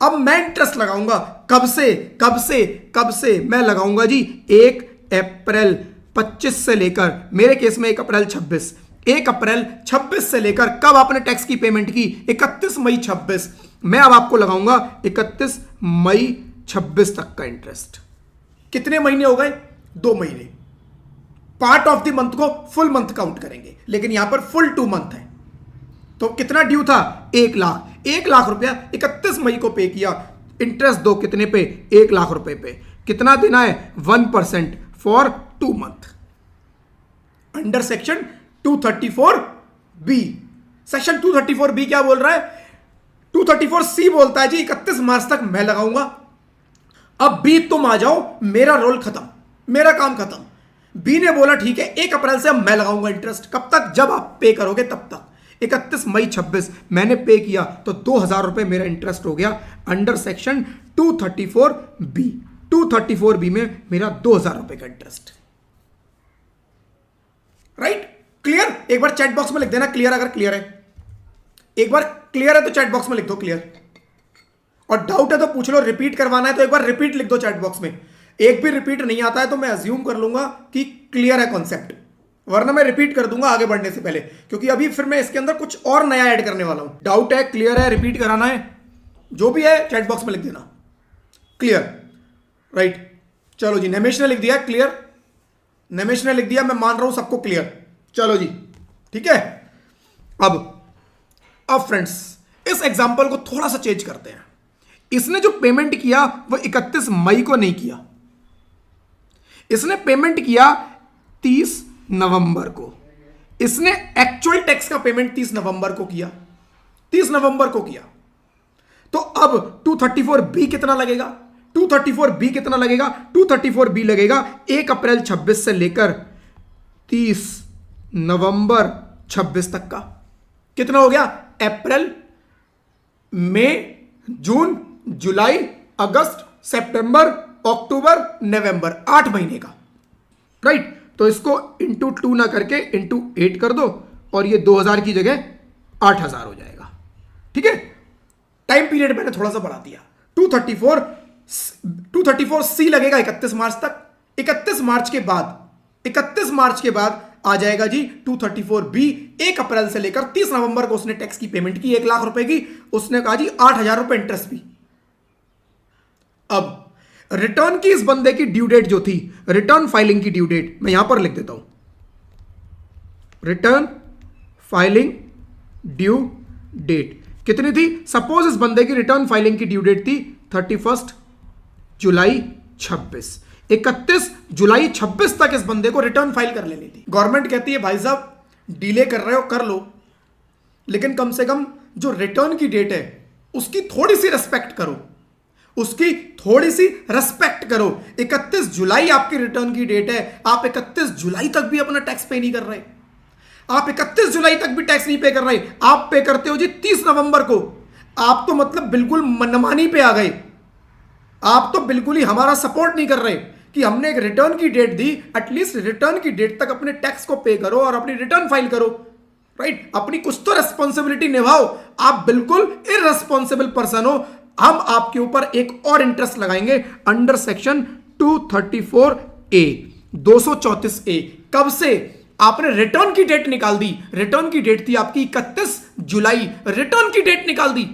अब मैं इंटरेस्ट लगाऊंगा कब से? कब से? कब से मैं लगाऊंगा जी? 1 अप्रैल 25 से लेकर, मेरे केस में 1 अप्रैल 26, 1 अप्रैल 26 से लेकर कब आपने टैक्स की पेमेंट की? 31 मई 26। मैं अब आपको लगाऊंगा 31 मई 26 तक का इंटरेस्ट। कितने महीने हो गए? 2 महीने। पार्ट ऑफ द मंथ को फुल मंथ काउंट करेंगे, लेकिन यहां पर फुल 2 मंथ है। तो कितना ड्यू था? 1 लाख। 1 लाख रुपया 31 मई को पे किया। इंटरेस्ट दो कितने पे? 1 लाख रुपए पे। कितना देना है? 1% for 2 month under section 234B। Section 234B क्या बोल रहा है? 234C बोलता है जी 31 मार्च तक मैं लगाऊंगा। अब बी तुम आ जाओ, मेरा रोल खत्म, मेरा काम खत्म। बी ने बोला ठीक है 1 अप्रैल से अब मैं लगाऊंगा इंटरेस्ट। कब तक? जब आप पे करोगे तब तक। 31 मई 26 मैंने पे किया तो 2,000 रुपए मेरा इंटरेस्ट हो गया अंडर सेक्शन 234B। 234B में मेरा 2,000 रुपए का इंटरेस्ट। राइट? क्लियर? एक बार चैट बॉक्स में लिख देना क्लियर अगर क्लियर है। एक बार क्लियर है तो चैट बॉक्स में लिख दो क्लियर, और डाउट है तो पूछ लो। रिपीट करवाना है तो एक बार रिपीट लिख दो चैट बॉक्स में। एक भी रिपीट नहीं आता है तो मैं अज्यूम कर लूंगा कि क्लियर है कॉन्सेप्ट, वरना मैं रिपीट कर दूंगा आगे बढ़ने से पहले, क्योंकि अभी फिर मैं इसके अंदर कुछ और नया ऐड करने वाला हूं। डाउट है, क्लियर है, रिपीट कराना है, जो भी है चैट बॉक्स में लिख देना क्लियर। राइट, चलो जी, नमेश ने लिख दिया क्लियर, नमेश ने लिख दिया, मैं मान रहा हूं सबको क्लियर। चलो जी ठीक है। अब फ्रेंड्स इस एग्जांपल को थोड़ा सा चेंज करते हैं। इसने जो पेमेंट किया वो 31 मई को नहीं किया, इसने पेमेंट किया 30 नवंबर को। इसने एक्चुअल टैक्स का पेमेंट 30 नवंबर को किया, 30 नवंबर को किया। तो अब 234B कितना लगेगा? 234B कितना लगेगा? 234B लगेगा 1 अप्रैल 26 से लेकर 30 नवंबर 26 तक का। कितना हो गया? अप्रैल, मई, जून, जुलाई, अगस्त, सितंबर, अक्टूबर, नवंबर, 8 महीने का। राइट? तो इसको इंटू 2 ना करके इंटू 8 कर दो और ये 2000 की जगह 8000 हो जाएगा। ठीक है, टाइम पीरियड मैंने थोड़ा सा बढ़ा दिया। 234C लगेगा 31 मार्च तक। 31 मार्च के बाद आ जाएगा जी 234B। 1 अप्रैल से लेकर 30 नवंबर को उसने टैक्स की पेमेंट की 1 लाख रुपए की। उसने कहा जी 8000 रुपए इंटरेस्ट भी। अब रिटर्न की इस बंदे की ड्यू डेट जो थी, रिटर्न फाइलिंग की ड्यू डेट मैं यहां पर लिख देता हूं। रिटर्न फाइलिंग ड्यू डेट कितनी थी? सपोज इस बंदे की रिटर्न फाइलिंग की ड्यू डेट थी 31 जुलाई 26। 31 जुलाई 26 तक इस बंदे को रिटर्न फाइल कर लेनी थी। गवर्नमेंट कहती है भाई साहब डिले कर रहे हो कर लो, लेकिन कम से कम जो रिटर्न की डेट है उसकी थोड़ी सी रेस्पेक्ट करो, उसकी थोड़ी सी रेस्पेक्ट करो। 31 जुलाई आपकी रिटर्न की डेट है, आप 31 जुलाई तक भी अपना टैक्स पे नहीं कर रहे, आप 31 जुलाई तक भी टैक्स नहीं पे कर रहे, आप पे करते हो जी 30 नवंबर को। आप तो मतलब बिल्कुल मनमानी पे आ गए, आप तो बिल्कुल ही हमारा सपोर्ट नहीं कर रहे कि हमने एक रिटर्न की डेट दी, एटलीस्ट रिटर्न की डेट तक अपने टैक्स को पे करो और अपनी रिटर्न फाइल करो। राइट? अपनी कुछ तो रेस्पॉन्सिबिलिटी निभाओ। आप बिल्कुल इररेस्पॉन्सिबल पर्सन हो। हम आपके ऊपर एक और इंटरेस्ट लगाएंगे अंडर सेक्शन 234A, 234A। कब से? आपने रिटर्न की डेट निकाल दी। रिटर्न की डेट थी आपकी 31 जुलाई, रिटर्न की डेट निकाल दी।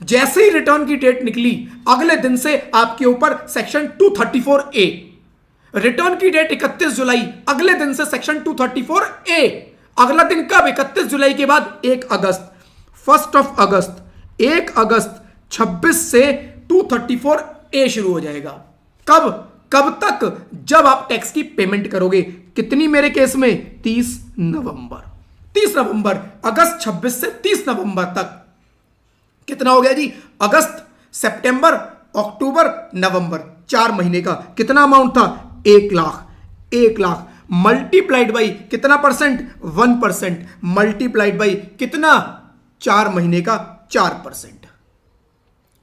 जैसे ही रिटर्न की डेट निकली अगले दिन से आपके ऊपर सेक्शन 234A, रिटर्न की डेट 31 जुलाई, अगले दिन से सेक्शन 234A, अगला दिन कब? 31 जुलाई के बाद 1 अगस्त, 1 अगस्त, 1 अगस्त 26 से 234A शुरू हो जाएगा। कब? कब तक? जब आप टैक्स की पेमेंट करोगे। कितनी मेरे केस में? 30 नवंबर। 30 नवंबर, अगस्त 26 से 30 नवंबर तक कितना हो गया जी? अगस्त, सितंबर, अक्टूबर, नवंबर, 4 महीने का कितना अमाउंट था? 1 लाख। 1 लाख मल्टीप्लाइड बाई कितना परसेंट? 1%, मल्टीप्लाइड बाई कितना? 4 महीने का 4%।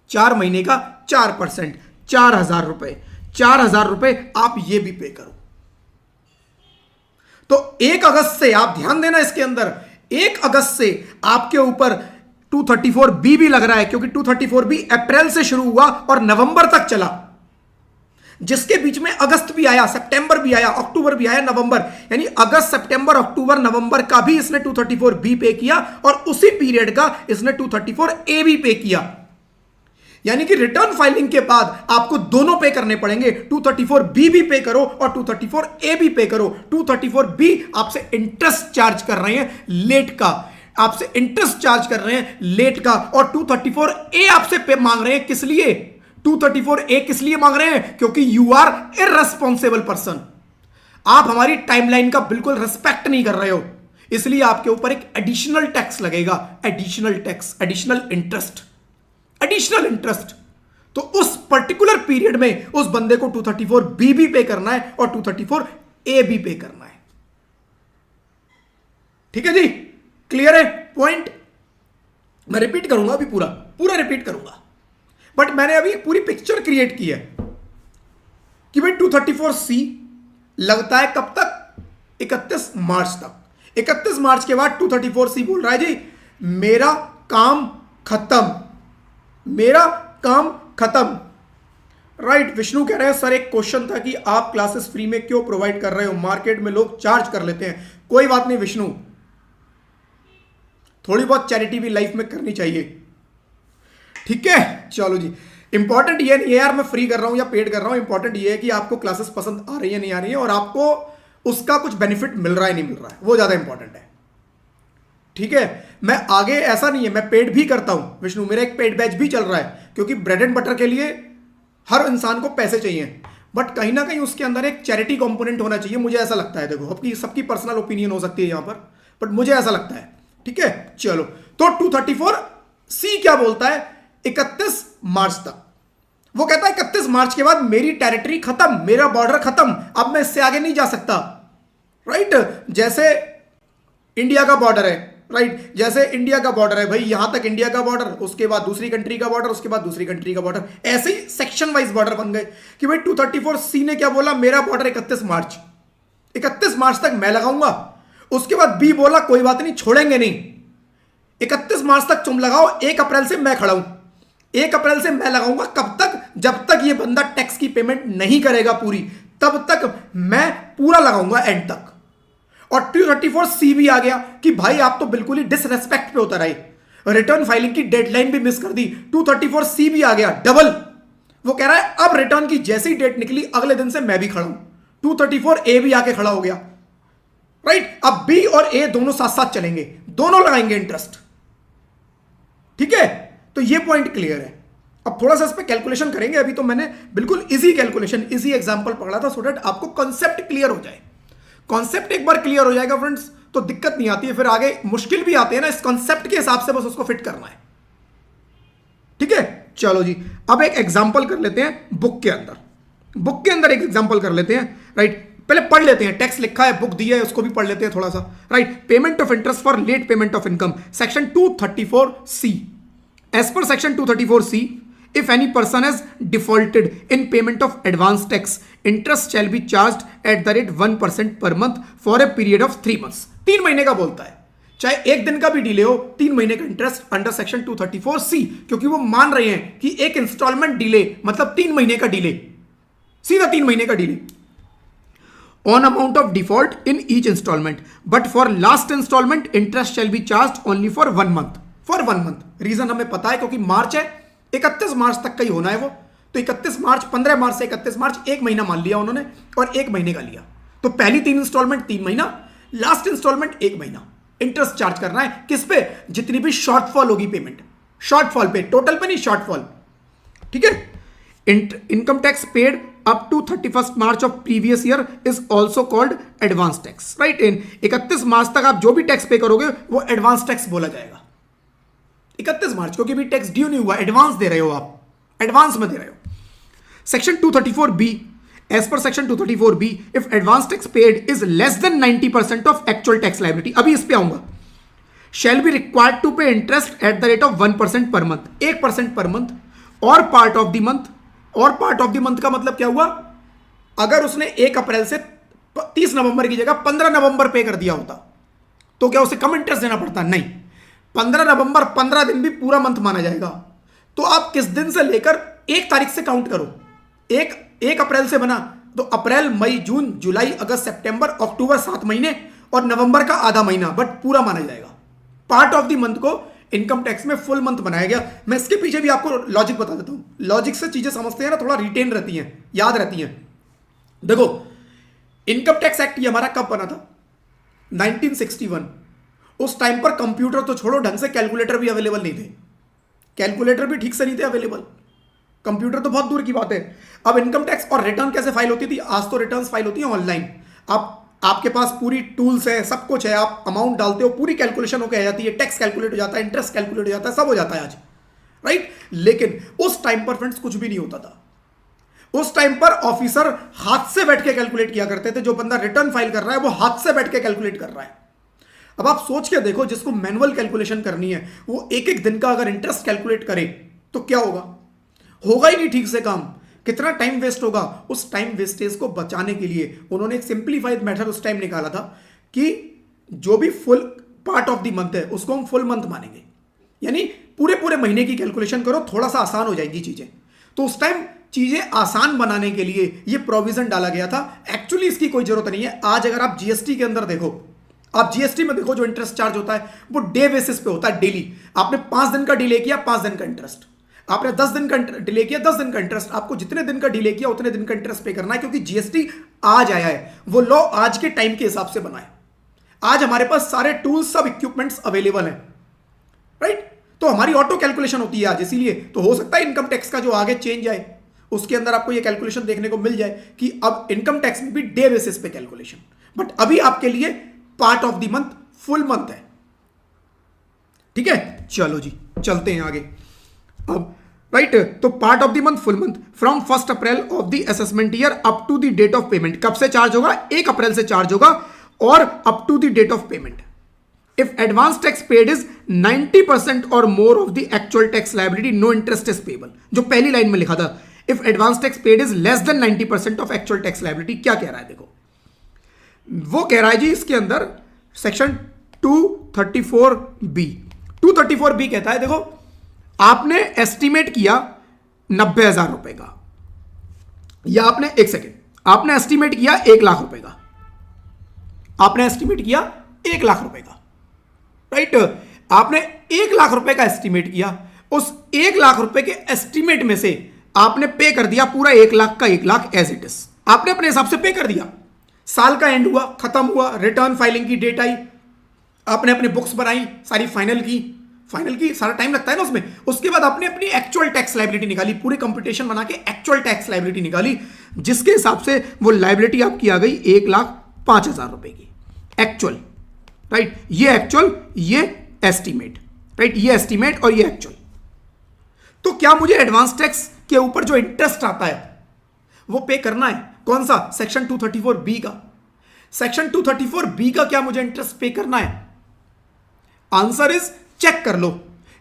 4 महीने का 4%, 4,000 रुपए। 4,000 रुपए आप ये भी पे करो। तो 1 अगस्त से आप ध्यान देना, इसके अंदर 1 अगस्त से आपके ऊपर 234B भी लग रहा है, क्योंकि 234B अप्रैल से शुरू हुआ और नवंबर तक चला, जिसके बीच में अगस्त भी आया, सितंबर भी आया, अक्टूबर भी आया, नवंबर, यानी अगस्त, सितंबर, अक्टूबर, नवंबर का भी इसने 234B पे किया और उसी पीरियड का इसने 234A भी पे किया। यानी कि रिटर्न फाइलिंग के बाद आपको दोनों पे करने पड़ेंगे। 234B भी पे करो और 234A भी पे करो। 234B आपसे इंटरेस्ट चार्ज कर रहे हैं लेट का, आपसे इंटरेस्ट चार्ज कर रहे हैं लेट का, और 234A आपसे पे मांग रहे हैं। किस लिए? 234A किस लिए मांग रहे हैं? क्योंकि यू आर इररेस्पॉन्सिबल पर्सन, आप हमारी टाइमलाइन का बिल्कुल रिस्पेक्ट नहीं कर रहे हो, इसलिए आपके ऊपर एक एडिशनल टैक्स लगेगा। Additional tax, additional interest, additional interest. तो उस पर्टिकुलर पीरियड में उस बंदे को 234B भी पे करना है और 234A भी पे करना है। ठीक है जी, क्लियर है पॉइंट? मैं रिपीट करूंगा अभी, पूरा पूरा रिपीट करूंगा, बट मैंने अभी एक पूरी पिक्चर क्रिएट की है कि भाई 234C लगता है कब तक? 31 मार्च तक। 31 मार्च के बाद 234C बोल रहा है जी मेरा काम खत्म, मेरा काम खत्म। राइट, विष्णु कह रहे हैं सर एक क्वेश्चन था कि आप क्लासेस फ्री में क्यों प्रोवाइड कर रहे हो, मार्केट में लोग चार्ज कर लेते हैं। कोई बात नहीं विष्णु, थोड़ी बहुत चैरिटी भी लाइफ में करनी चाहिए। ठीक है, चलो जी। इंपॉर्टेंट ये नहीं है यार मैं फ्री कर रहा हूं या पेड कर रहा हूं, इंपॉर्टेंट ये है कि आपको क्लासेस पसंद आ रही है नहीं आ रही है और आपको उसका कुछ बेनिफिट मिल रहा है नहीं मिल रहा है, वो ज्यादा इंपॉर्टेंट है। ठीक है, मैं आगे ऐसा नहीं है, मैं पेड भी करता हूं विष्णु, मेरा एक पेड बैच भी चल रहा है, क्योंकि ब्रेड एंड बटर के लिए हर इंसान को पैसे चाहिए, बट कहीं ना कहीं उसके अंदर एक चैरिटी कंपोनेंट होना चाहिए, मुझे ऐसा लगता है। देखो आपकी सबकी पर्सनल ओपिनियन हो सकती है यहां पर, बट मुझे ऐसा लगता है। ठीक है, चलो तो 234C क्या बोलता है? 31 मार्च तक। वो कहता है 31 मार्च के बाद मेरी टेरिटरी खत्म, मेरा बॉर्डर खत्म, अब मैं इससे आगे नहीं जा सकता। राइट, जैसे इंडिया का बॉर्डर है, राइट, जैसे इंडिया का बॉर्डर है भाई, यहां तक इंडिया का बॉर्डर, उसके बाद दूसरी कंट्री का बॉर्डर, उसके बाद दूसरी कंट्री का बॉर्डर, ऐसे ही सेक्शन वाइज बॉर्डर बन गए कि भाई 234C ने क्या बोला? मेरा बॉर्डर 31 मार्च, 31 मार्च तक मैं लगाऊंगा। उसके बाद बी बोला कोई बात नहीं, छोड़ेंगे नहीं, 31 मार्च तक तुम लगाओ, 1 अप्रैल से मैं खड़ा हूं, 1 अप्रैल से मैं लगाऊंगा। कब तक? जब तक ये बंदा टैक्स की पेमेंट नहीं करेगा पूरी, तब तक मैं पूरा लगाऊंगा एंड तक। और 234C भी आ गया कि भाई आप तो बिल्कुल ही डिसरेस्पेक्ट पे उतर आए, रिटर्न फाइलिंग की डेडलाइन भी मिस कर दी। 234C भी आ गया डबल, वो कह रहा है अब रिटर्न की जैसी डेट निकली अगले दिन से मैं भी खड़ा हूं। 234A भी आके खड़ा हो गया। राइट, अब B और A दोनों साथ साथ चलेंगे, दोनों लगाएंगे इंटरेस्ट। ठीक है, तो ये पॉइंट क्लियर है। अब थोड़ा सा इस पे कैलकुलेशन करेंगे, अभी तो मैंने बिल्कुल इजी कैलकुलेशन, इजी एग्जांपल पकड़ा था, सो दैट आपको कॉन्सेप्ट क्लियर हो जाए। कॉन्सेप्ट एक बार क्लियर हो जाएगा फ्रेंड्स तो दिक्कत नहीं आती है, फिर आगे मुश्किल भी आती है ना, इस कॉन्सेप्ट के हिसाब से बस उसको फिट करना है। ठीक है, चलो जी, अब एक एग्जांपल कर लेते हैं बुक के अंदर। बुक के अंदर एक एग्जांपल कर लेते हैं। राइट, पहले पढ़ लेते हैं, टैक्स लिखा है, बुक दी है, उसको भी पढ़ लेते हैं थोड़ा सा। Right, payment of interest for late payment of income, section 234C। As per section 234C, if any person has defaulted in payment of advance tax, interest shall be charged at the rate 1% per month for a period of 3 months। 3 महीने का बोलता है, चाहे 1 दिन का भी डिले हो, 3 महीने का इंटरेस्ट अंडर सेक्शन 234C, क्योंकि वो मान रहे हैं कि एक इंस्टॉलमेंट डिले मतलब 3 महीने का डिले, सीधा 3 महीने का delay. On amount of default in each installment, but for last installment interest shall be charge only for 1 month. For 1 month reason हमें पता है क्योंकि मार्च है, 31 मार्च तक का ही होना है वो, तो 31 मार्च 15 मार्च से 31 मार्च 1 महीना मान लिया उन्होंने और 1 महीने का लिया, तो पहली 3 इंस्टॉलमेंट 3 महीना, लास्ट इंस्टॉलमेंट 1 महीना इंटरेस्ट चार्ज करना है। किस पे? जितनी भी शॉर्टफॉल होगी पेमेंट, शॉर्टफॉल पे, टोटल पे नहीं, शॉर्टफॉल। ठीक है। Income tax paid up to 31 March of previous year is also called advance tax, right. इन 31 मार्च तक आप जो भी टैक्स पे करोगे वो एडवांस टैक्स बोला जाएगा। 31 मार्च क्योंकि भी टैक्स ड्यू नहीं हुआ, एडवांस दे रहे हो आप, एडवांस में दे रहे हो। Section 234B, as per section 234B, if advance tax paid is less than 90% of actual tax liability, अभी इस पे आऊंगा, shall be required to pay interest at the rate of 1% per month, 1% per month, और पार्ट ऑफ द मंथ। और पार्ट ऑफ द मंथ का मतलब क्या हुआ? अगर उसने 1 अप्रैल से 30 नवंबर की जगह 15 नवंबर पे कर दिया होता तो क्या उसे कम इंटरेस्ट देना पड़ता? नहीं, 15 नवंबर 15 दिन भी पूरा मंथ माना जाएगा। तो आप किस दिन से लेकर 1 तारीख से काउंट करो, 1 अप्रैल से बना तो अप्रैल, मई, जून, जुलाई, अगस्त, सितंबर, अक्टूबर 7 महीने और नवंबर का आधा महीना, बट पूरा माना जाएगा। पार्ट ऑफ द मंथ को इनकम टैक्स में फुल मंथ बनाया गया। मैं इसके पीछे भी आपको लॉजिक बता देता हूं, लॉजिक से चीजें समझते हैं ना, थोड़ा रिटेन रहती हैं, याद रहती हैं। देखो, इनकम टैक्स एक्ट ये हमारा कब बना था? 1961। उस टाइम पर कंप्यूटर तो छोड़ो, ढंग से कैलकुलेटर भी अवेलेबल नहीं थे, कैलकुलेटर भी ठीक से नहीं थे अवेलेबल, कंप्यूटर तो बहुत दूर की बात है। अब इनकम टैक्स और रिटर्न कैसे फाइल होती थी? आज तो रिटर्न फाइल होती है ऑनलाइन, आपके पास पूरी टूल्स है, सब कुछ है, आप अमाउंट डालते हो, पूरी कैलकुलेशन होकर आ जाती है, टैक्स कैलकुलेट हो जाता है, इंटरेस्ट कैलकुलेट हो जाता है, सब हो जाता है आज, राइट। लेकिन उस टाइम पर फ्रेंड्स कुछ भी नहीं होता था। उस टाइम पर ऑफिसर हाथ से बैठ के कैलकुलेट किया करते थे, जो बंदा रिटर्न फाइल कर रहा है वो हाथ से बैठ के कैलकुलेट कर रहा है। अब आप सोच के देखो, जिसको मैनुअल कैलकुलेशन करनी है वो एक एक दिन का अगर इंटरेस्ट कैलकुलेट करे तो क्या होगा? होगा ही नहीं ठीक से काम, कितना टाइम वेस्ट होगा। उस टाइम वेस्टेज को बचाने के लिए उन्होंने एक सिंप्लीफाइड मेथड उस टाइम निकाला था कि जो भी full part of the month है उसको हम फुल मंथ मानेंगे, यानी पूरे पूरे महीने की कैलकुलेशन करो, थोड़ा सा आसान हो जाएगी चीजें। तो उस टाइम चीजें आसान बनाने के लिए यह प्रोविजन डाला गया था। एक्चुअली इसकी कोई जरूरत नहीं है। आज अगर आप जीएसटी के अंदर देखो, आप जीएसटी में देखो, जो इंटरेस्ट चार्ज होता है वो डे बेसिस पे होता है, डेली। आपने 5 दिन का डिले किया, 5 दिन का इंटरेस्ट, आपने 10 दिन का डिले किया, 10 दिन का इंटरेस्ट। आपको जितने दिन का डिले किया उतने दिन का इंटरेस्ट पे करना है, क्योंकि जीएसटी आज आया है, वो लॉ आज के टाइम के हिसाब से बना है। आज हमारे पास सारे टूल्स, सब इक्विपमेंट्स अवेलेबल हैं, राइट। तो हमारी ऑटो कैलकुलेशन होती है आज, इसीलिए तो हो सकता है इनकम टैक्स का जो आगे चेंज आए उसके अंदर आपको ये कैलकुलेशन देखने को मिल जाए कि अब इनकम टैक्स में भी डे बेसिस पे कैलकुलेशन, बट अभी आपके लिए part of the month full month है। ठीक है, चलो जी चलते हैं आगे। अब राइट, तो part of the month full month from 1 April of the assessment year up to the date of payment. कब से चार्ज होगा? 1 अप्रैल से चार्ज होगा और up to the date of payment. If advance tax paid is 90% और more of the actual tax liability, no interest is payable. जो पहली लाइन में लिखा था, if advance tax paid is less than 90% of actual tax liability, क्या कह रहा है? देखो, वो कह रहा है जी इसके अंदर सेक्शन 234B, 234B कहता है, देखो आपने एस्टिमेट किया 90,000 रुपए का, या आपने, एक सेकेंड, आपने एस्टिमेट किया 1 लाख रुपए का, आपने एस्टिमेट किया 1 लाख रुपए का, राइट। आपने 1 लाख रुपए का एस्टिमेट किया, उस 1 लाख रुपए के एस्टिमेट में से आपने पे कर दिया पूरा 1 लाख का 1 लाख एज इट इज, आपने अपने हिसाब से पे कर दिया। साल का एंड हुआ, खत्म हुआ, रिटर्न फाइलिंग की डेट आई, आपने अपने बुक्स बनाई, सारी फाइनल की सारा टाइम लगता है ना उसमें। उसके बाद आपने अपनी एक्चुअल टैक्स लायबिलिटी निकाली, पूरी कंप्यूटेशन बना के एक्चुअल टैक्स लायबिलिटी निकाली, जिसके हिसाब से वो लायबिलिटी आपकी आ गई 1,05,000 रुपए की एक्चुअल, राइट। ये एक्चुअल, ये एस्टीमेट, राइट, ये एस्टीमेट और ये एक्चुअल। तो क्या मुझे एडवांस टैक्स के ऊपर जो इंटरेस्ट आता है वो पे करना है? कौन सा? सेक्शन 234B का। सेक्शन 234B का क्या मुझे इंटरेस्ट पे करना है? आंसर इज, चेक कर लो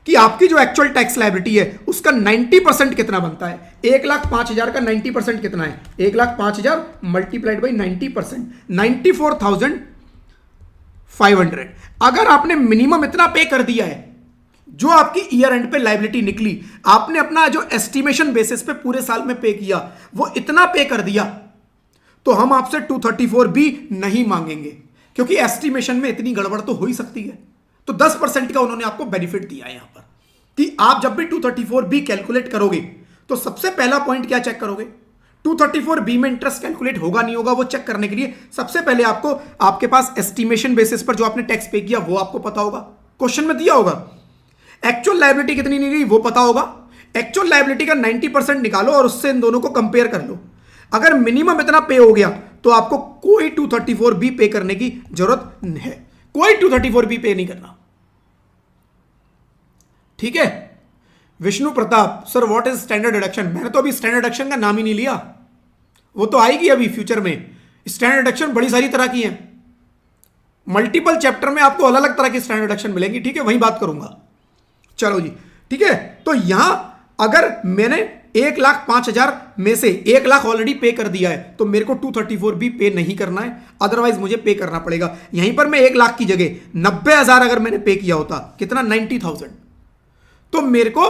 कि आपकी जो एक्चुअल टैक्स लायबिलिटी है उसका 90% कितना बनता है। 1,05,000 का 90% कितना है? 1,05,000 मल्टीप्लाइड बाई 90%, 94,500। अगर आपने मिनिमम इतना पे कर दिया है, जो आपकी ईयर एंड पे लायबिलिटी निकली, आपने अपना जो एस्टिमेशन बेसिस पे पूरे साल में पे किया वो इतना पे कर दिया, तो हम आपसे 234 भी नहीं मांगेंगे, क्योंकि एस्टिमेशन में इतनी गड़बड़ तो हो ही सकती है। तो 10% का उन्होंने आपको बेनिफिट दिया है यहां पर कि आप जब भी 234 भी कैलकुलेट करोगे तो सबसे पहला पॉइंट क्या चेक करोगे, 234 बी में इंटरेस्ट कैलकुलेट होगा नहीं होगा, वो चेक करने के लिए सबसे पहले आपको आपके पास एस्टिमेशन बेसिस पर जो आपने टैक्स पे किया वो आपको पता होगा, क्वेश्चन में दिया होगा। एक्चुअल लायबिलिटी कितनी निकली वो पता होगा, एक्चुअल लायबिलिटी का 90% निकालो और उससे इन दोनों को कंपेयर कर लो। अगर मिनिमम इतना पे हो गया तो आपको कोई 234 बी पे करने की जरूरत है, कोई 234 बी पे नहीं करना। ठीक है। Vishnu Pratap sir what is standard deduction? मैंने तो अभी स्टैंडर्ड डिडक्शन का नाम ही नहीं लिया, वो तो आएगी अभी फ्यूचर में। स्टैंडर्ड डिडक्शन बड़ी सारी तरह की है, मल्टीपल चैप्टर में आपको अलग अलग तरह की स्टैंडर्ड डिडक्शन मिलेंगी। ठीक है, वही बात करूंगा। चलो जी, ठीक है। तो यहां अगर मैंने 1,05,000 में से 1 लाख ऑलरेडी पे कर दिया है तो मेरे को 234 भी पे नहीं करना है, अदरवाइज मुझे पे करना पड़ेगा। यहीं पर मैं 1 लाख की जगह 90,000 अगर मैंने पे किया होता, कितना 90,000, तो मेरे को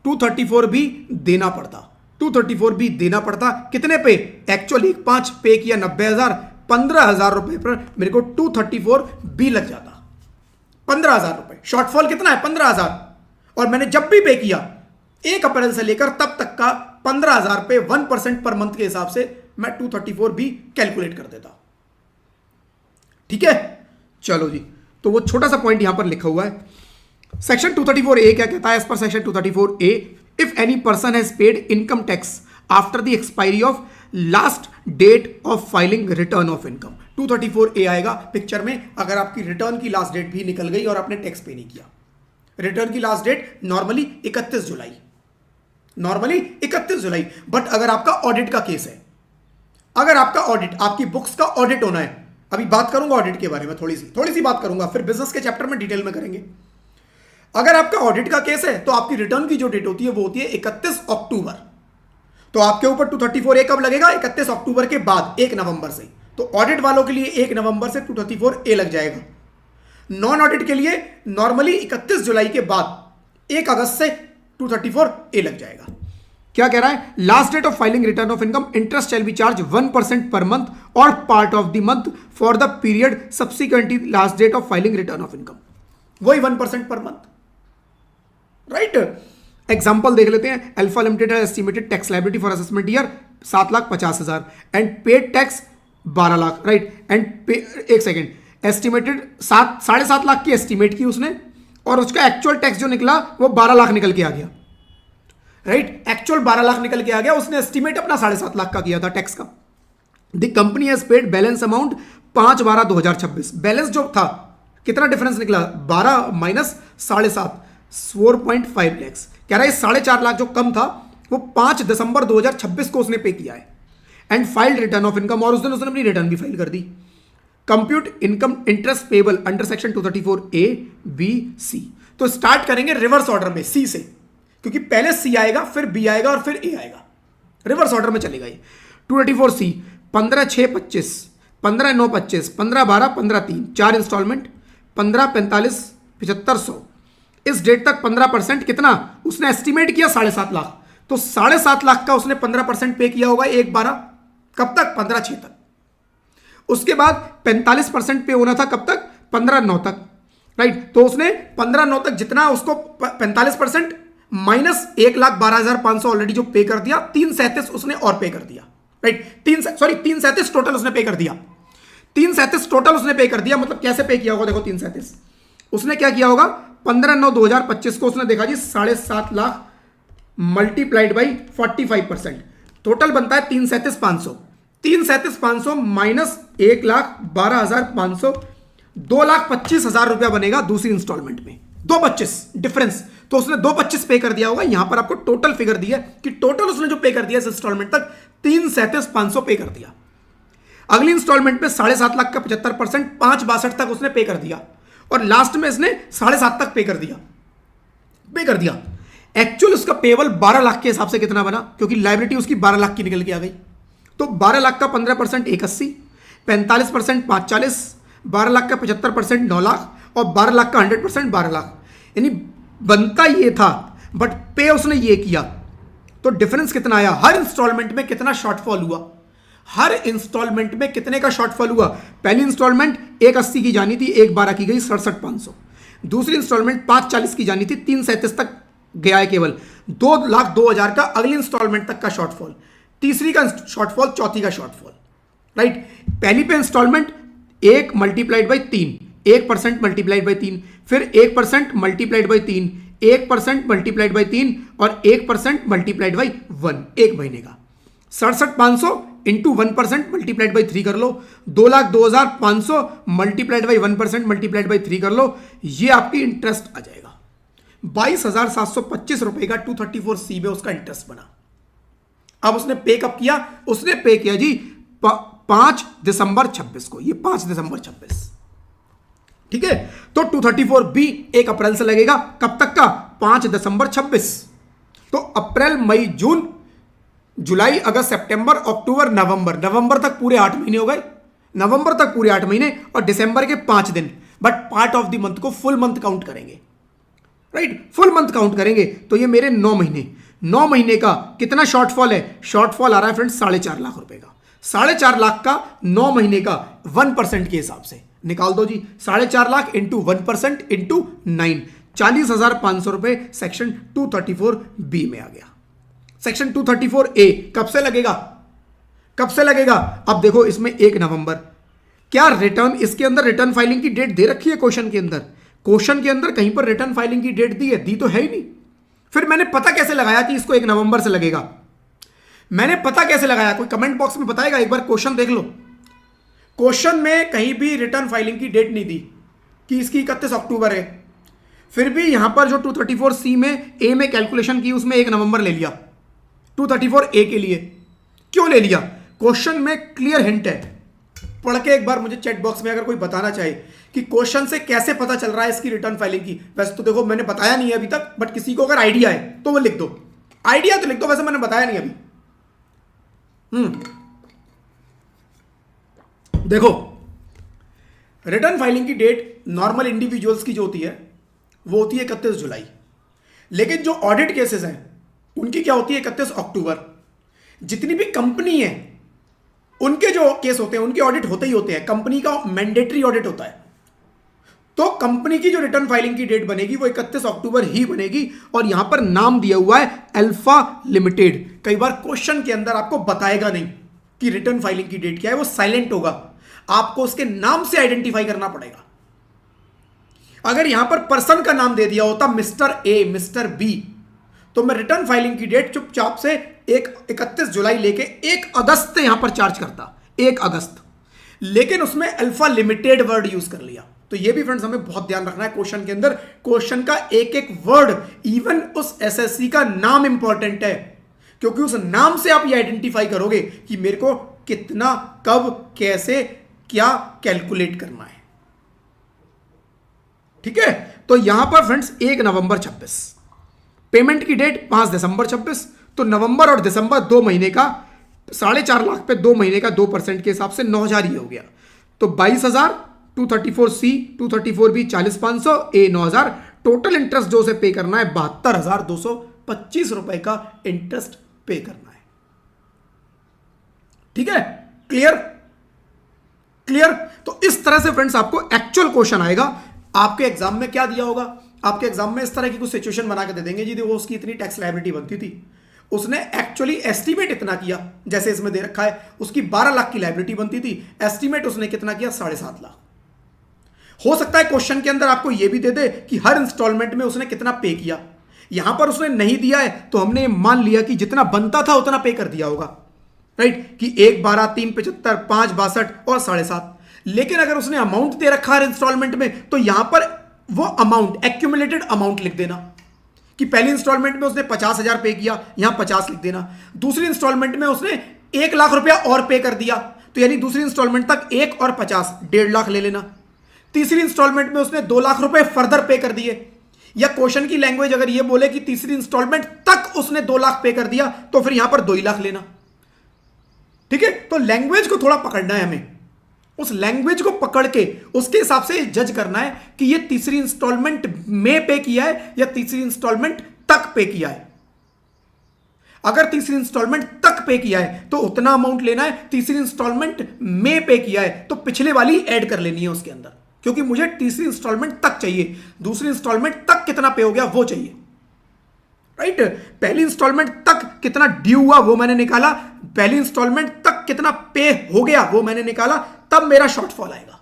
234 भी देना पड़ता, 234 भी देना पड़ता। कितने पे? एक्चुअली 5 पे किया 90,000, 15,000 रुपए पर मेरे को 234 भी लग जाता। 15,000 रुपए शॉर्टफॉल कितना है? 15,000। और मैंने जब भी पे किया 1 अप्रैल से लेकर तब तक का 15,000 पे 1% पर मंथ के हिसाब से मैं 234 भी कैलकुलेट कर देता। ठीक है, चलो जी। तो वो छोटा सा पॉइंट यहां पर लिखा हुआ है। सेक्शन 234A क्या कहता है? As per section 234A, if any person has paid income tax after the expiry of last date of filing return of income, 234A आएगा पिक्चर में। अगर आपकी रिटर्न की लास्ट डेट भी निकल गई और आपने टैक्स पे नहीं किया, रिटर्न की लास्ट डेट नॉर्मली 31 जुलाई, नॉर्मली 31 जुलाई। बट अगर आपका ऑडिट का केस है, अगर आपका ऑडिट, आपकी बुक्स का ऑडिट होना है, अभी बात करूंगा ऑडिट के बारे में, थोड़ी सी बात करूंगा, फिर बिजनेस के चैप्टर में डिटेल में करेंगे। अगर आपका ऑडिट का केस है तो आपकी रिटर्न की जो डेट होती है वो होती है 31 अक्टूबर। तो आपके ऊपर 234A कब लगेगा? 31 अक्टूबर के बाद, 1 नवंबर से। तो ऑडिट वालों के लिए 1 नवंबर से 234A लग जाएगा। नॉन ऑडिट के लिए नॉर्मली 31 जुलाई के बाद 1 अगस्त से 234A लग जाएगा। क्या कह रहा है? Last date of filing return of income, interest shall be charge 1% per month और part of the month for the period subsequently last date of filing return of income, वही 1% पर मंथ। राइट, एग्जाम्पल देख लेते हैं। Alpha limited estimated tax liability for assessment year 7,50,000 and paid tax 12 lakh. Right, and एक सेकेंड, एस्टिमेटेड 7.5 लाख की एस्टिमेट की उसने और उसका एक्चुअल टैक्स जो निकला वो 12 लाख निकल के आ गया। राइट, एक्चुअल 12 लाख निकल के आ गया, उसने एस्टिमेट अपना 7.5 लाख का किया था टैक्स का। The company has paid balance amount 5/12/2026। Balance जो था कितना डिफरेंस निकला? 12 माइनस 7.5, 4.5 लैक्स। कह रहा है 4.5 लाख जो कम था वो 5 दिसंबर 2026 को उसने पे किया है। And filed return of income, और उस दिन उसने अपनी रिटर्न भी फाइल कर दी। Compute income interest payable under section 234A B C। तो स्टार्ट करेंगे रिवर्स ऑर्डर में, सी से, क्योंकि पहले सी आएगा फिर बी आएगा और फिर ए आएगा, रिवर्स ऑर्डर में चलेगा ये। 234C 15/6/25, 15/9/25, 15/12, 15/3, 4 instalment, 15/45, 7500। इस डेट तक 15% कितना उसने एस्टिमेट किया? 7.5 लाख। तो 7.5 लाख का उसने 15% पे किया होगा 1/12, कब तक? 15/6 तक। उसके बाद 45% पे होना था कब तक? 15/9 तक। राइट, तो उसने 15/9 तक जितना उसको 45% माइनस 1,12,500 ऑलरेडी जो पे कर दिया, 337 उसने और पे कर दिया। राइट, 337 टोटल उसने पे कर दिया, 337 टोटल उसने पे कर दिया। मतलब कैसे पे किया होगा? देखो 337 उसने क्या किया होगा? 15/9/2025 को उसने देखा जी 7.5 लाख मल्टीप्लाइड बाई 45%, टोटल बनता है 337,500। 337,500 माइनस 1,12,500, 2,25,000 रुपया बनेगा दूसरी इंस्टॉलमेंट में। 225 डिफरेंस, तो उसने 225 पे कर दिया होगा। यहां पर आपको टोटल फिगर दी है कि टोटल उसने जो पे कर दिया इस इंस्टॉलमेंट तक 337,500 पे कर दिया। अगली इंस्टॉलमेंट पे 7.5 लाख का 75%, 5/62 तक उसने पे कर दिया और लास्ट में इसने 7.5 तक पे कर दिया। एक्चुअल उसका पेबल 12 लाख के हिसाब से कितना बना? क्योंकि लायबिलिटी उसकी 12 लाख की निकल के आ गई। तो 12 लाख का 15% 180, 45% 540, 12 लाख का 75% 9 लाख और 12 लाख का 100% 12 लाख। यानी बनता ये था बट पे उसने ये किया। तो डिफरेंस कितना आया? हर इंस्टॉलमेंट में कितना शॉर्टफॉल हुआ? हर इंस्टॉलमेंट में कितने का शॉर्टफॉल हुआ? पहली इंस्टॉलमेंट 180 की जानी थी, 112 की गई 67,500। दूसरी इंस्टॉलमेंट 540 की जानी थी, 337 तक गया है केवल, 2,02,000 का अगली इंस्टॉलमेंट तक का शॉर्टफॉल। तीसरी का शॉर्टफॉल, चौथी का शॉर्टफॉल, राइट। पहली पे installment 1 multiplied by 3, 1% multiplied by 3, फिर 1% मल्टीप्लाइड बाई 3, 1% मल्टीप्लाइड बाई 3 और 1% मल्टीप्लाइड बाई 1, एक महीने का। 67,500 इंटू 1% मल्टीप्लाइड बाई 3 कर लो, 2,02,500 मल्टीप्लाइड बाई 1% मल्टीप्लाइड बाई 3 कर लो, ये आपकी इंटरेस्ट आ जाएगा। 22,725 रुपए का 234C में उसका इंटरेस्ट बना। अब उसने पे कब किया? उसने पे किया जी 5 दिसंबर 26 को, ये 5 दिसंबर 26, ठीक है। तो 234B 1 अप्रैल से लगेगा, कब तक का? 5 दिसंबर 26। तो अप्रैल, मई, जून, जुलाई, अगस्त, सितंबर, अक्टूबर, नवंबर तक पूरे 8 महीने हो गए। नवंबर तक पूरे 8 महीने और दिसंबर के 5 दिन, but part of the month को फुल मंथ काउंट करेंगे, राइट, फुल मंथ काउंट करेंगे। तो ये मेरे 9 महीने, 9 महीने का कितना शॉर्टफॉल है? शॉर्टफॉल आ रहा है फ्रेंड्स 4.5 लाख रुपए का। 4.5 लाख का 9 महीने का 1% के हिसाब से निकाल दो जी। 4.5 लाख इंटू 1% इंटू 9, 40,500 रुपए सेक्शन 234B में आ गया। सेक्शन 234A कब से लगेगा? कब से लगेगा? अब देखो इसमें 1 नवंबर, क्या रिटर्न, इसके अंदर रिटर्न फाइलिंग की डेट दे रखी है क्वेश्चन के अंदर? क्वेश्चन के अंदर कहीं पर रिटर्न फाइलिंग की डेट दी है? दी तो है ही नहीं। फिर मैंने पता कैसे लगाया कि इसको 1 नवंबर से लगेगा? मैंने पता कैसे लगाया? कोई कमेंट बॉक्स में बताएगा? एक बार क्वेश्चन देख लो। क्वेश्चन में कहीं भी रिटर्न फाइलिंग की डेट नहीं दी कि इसकी 31 अक्टूबर है। फिर भी यहां पर जो 234C में ए में कैलकुलेशन की उसमें 1 नवंबर ले लिया 234A के लिए। क्यों ले लिया? क्वेश्चन में क्लियर हिंट है, पढ़ के एक बार मुझे चैट बॉक्स में अगर कोई बताना चाहे कि क्वेश्चन से कैसे पता चल रहा है इसकी रिटर्न फाइलिंग की। वैसे तो देखो मैंने बताया नहीं है अभी तक, बट किसी को अगर आइडिया है तो वो लिख दो, आइडिया तो लिख दो, वैसे मैंने बताया नहीं अभी। देखो रिटर्न फाइलिंग की डेट नॉर्मल इंडिविजुअल्स की जो होती है वो होती है 31 जुलाई, लेकिन जो ऑडिट केसेस हैं उनकी क्या होती है? 31 अक्टूबर। जितनी भी कंपनी है उनके जो केस होते हैं उनके ऑडिट होते ही होते हैं, कंपनी का मैंडेटरी ऑडिट होता है। तो कंपनी की जो रिटर्न फाइलिंग की डेट बनेगी वो 31 अक्टूबर ही बनेगी। और यहां पर नाम दिया हुआ है अल्फा लिमिटेड। कई बार क्वेश्चन के अंदर आपको बताएगा नहीं कि रिटर्न फाइलिंग की डेट क्या है, वो साइलेंट होगा, आपको उसके नाम से आइडेंटिफाई करना पड़ेगा। अगर यहां पर पर्सन का नाम दे दिया होता मिस्टर ए, मिस्टर बी, तो मैं रिटर्न फाइलिंग की डेट चुपचाप से 31 जुलाई लेके 1 अगस्त यहां पर चार्ज करता, 1 अगस्त। लेकिन उसमें अल्फा लिमिटेड वर्ड यूज कर लिया। तो ये भी फ्रेंड्स हमें बहुत ध्यान रखना है क्वेश्चन के अंदर, क्वेश्चन का एक एक वर्ड, इवन उस एसएससी का नाम इंपॉर्टेंट है, क्योंकि उस नाम से आप ये आइडेंटिफाई करोगे कि मेरे को कितना, कब, कैसे, क्या कैलकुलेट करना है। ठीक है, तो यहां पर फ्रेंड्स 1 नवंबर 26, पेमेंट की डेट 5 दिसंबर 26। तो नवंबर और दिसंबर 2 महीने का 4.5 लाख पे 2 महीने का 2% के हिसाब से 9,000 ही हो गया। तो 22,000, 234C, 234B 40,500, A 9,000। Total interest जो उसे पे करना है 72,225 रुपए का इंटरेस्ट पे करना है। ठीक है, क्लियर? क्लियर? तो इस तरह से फ्रेंड्स आपको एक्चुअल क्वेश्चन आएगा। आपके एग्जाम में क्या दिया होगा? आपके एग्जाम में इस तरह की कुछ सिचुएशन बना के दे देंगे जी, देखो उसकी इतनी टैक्स लायबिलिटी बनती थी, उसने एक्चुअली एस्टीमेट इतना किया, जैसे इसमें दे रखा है उसकी 12 लाख की लायबिलिटी बनती थी, एस्टीमेट उसने कितना किया? 7.5 लाख। हो सकता है क्वेश्चन के अंदर आपको यह भी दे दे कि हर इंस्टॉलमेंट में उसने कितना पे किया। यहां पर उसने नहीं दिया है तो हमने मान लिया कि जितना बनता था उतना पे कर दिया होगा, राइट, कि 1, 12, 3, 75, 5, 62 और 7.5। लेकिन अगर उसने अमाउंट दे रखा है इंस्टॉलमेंट में, तो यहां पर वो अमाउंट, एक्यूमुलेटेड अमाउंट लिख देना कि पहली इंस्टॉलमेंट में उसने 50,000 पे किया, यहां 50 लिख देना। दूसरी इंस्टॉलमेंट में उसने 1 लाख रुपया और पे कर दिया, तो यानी दूसरी इंस्टॉलमेंट तक 1 और 50, 1.5 लाख ले लेना। तीसरी इंस्टॉलमेंट में उसने 2 लाख रुपए फर्दर पे कर दिए, या क्वेश्चन की लैंग्वेज अगर ये बोले कि तीसरी इंस्टॉलमेंट तक उसने 2 लाख पे कर दिया, तो फिर यहां पर 2 ही लाख लेना। ठीक है, तो लैंग्वेज को थोड़ा पकड़ना है हमें, उस लैंग्वेज को पकड़ के उसके हिसाब से जज करना है कि ये तीसरी इंस्टॉलमेंट में पे किया है या तीसरी इंस्टॉलमेंट तक पे किया है। अगर तीसरी इंस्टॉलमेंट तक पे किया है तो उतना अमाउंट लेना है, तीसरी इंस्टॉलमेंट में पे किया है तो पिछले वाली ऐड कर लेनी है उसके अंदर, क्योंकि मुझे तीसरी इंस्टॉलमेंट तक चाहिए, दूसरी इंस्टॉलमेंट तक कितना पे हो गया वो चाहिए, राइट। पहली इंस्टॉलमेंट तक कितना ड्यू हुआ वो मैंने निकाला, पहली इंस्टॉलमेंट तक कितना पे हो गया वो मैंने निकाला, तब मेरा शॉर्टफॉल आएगा।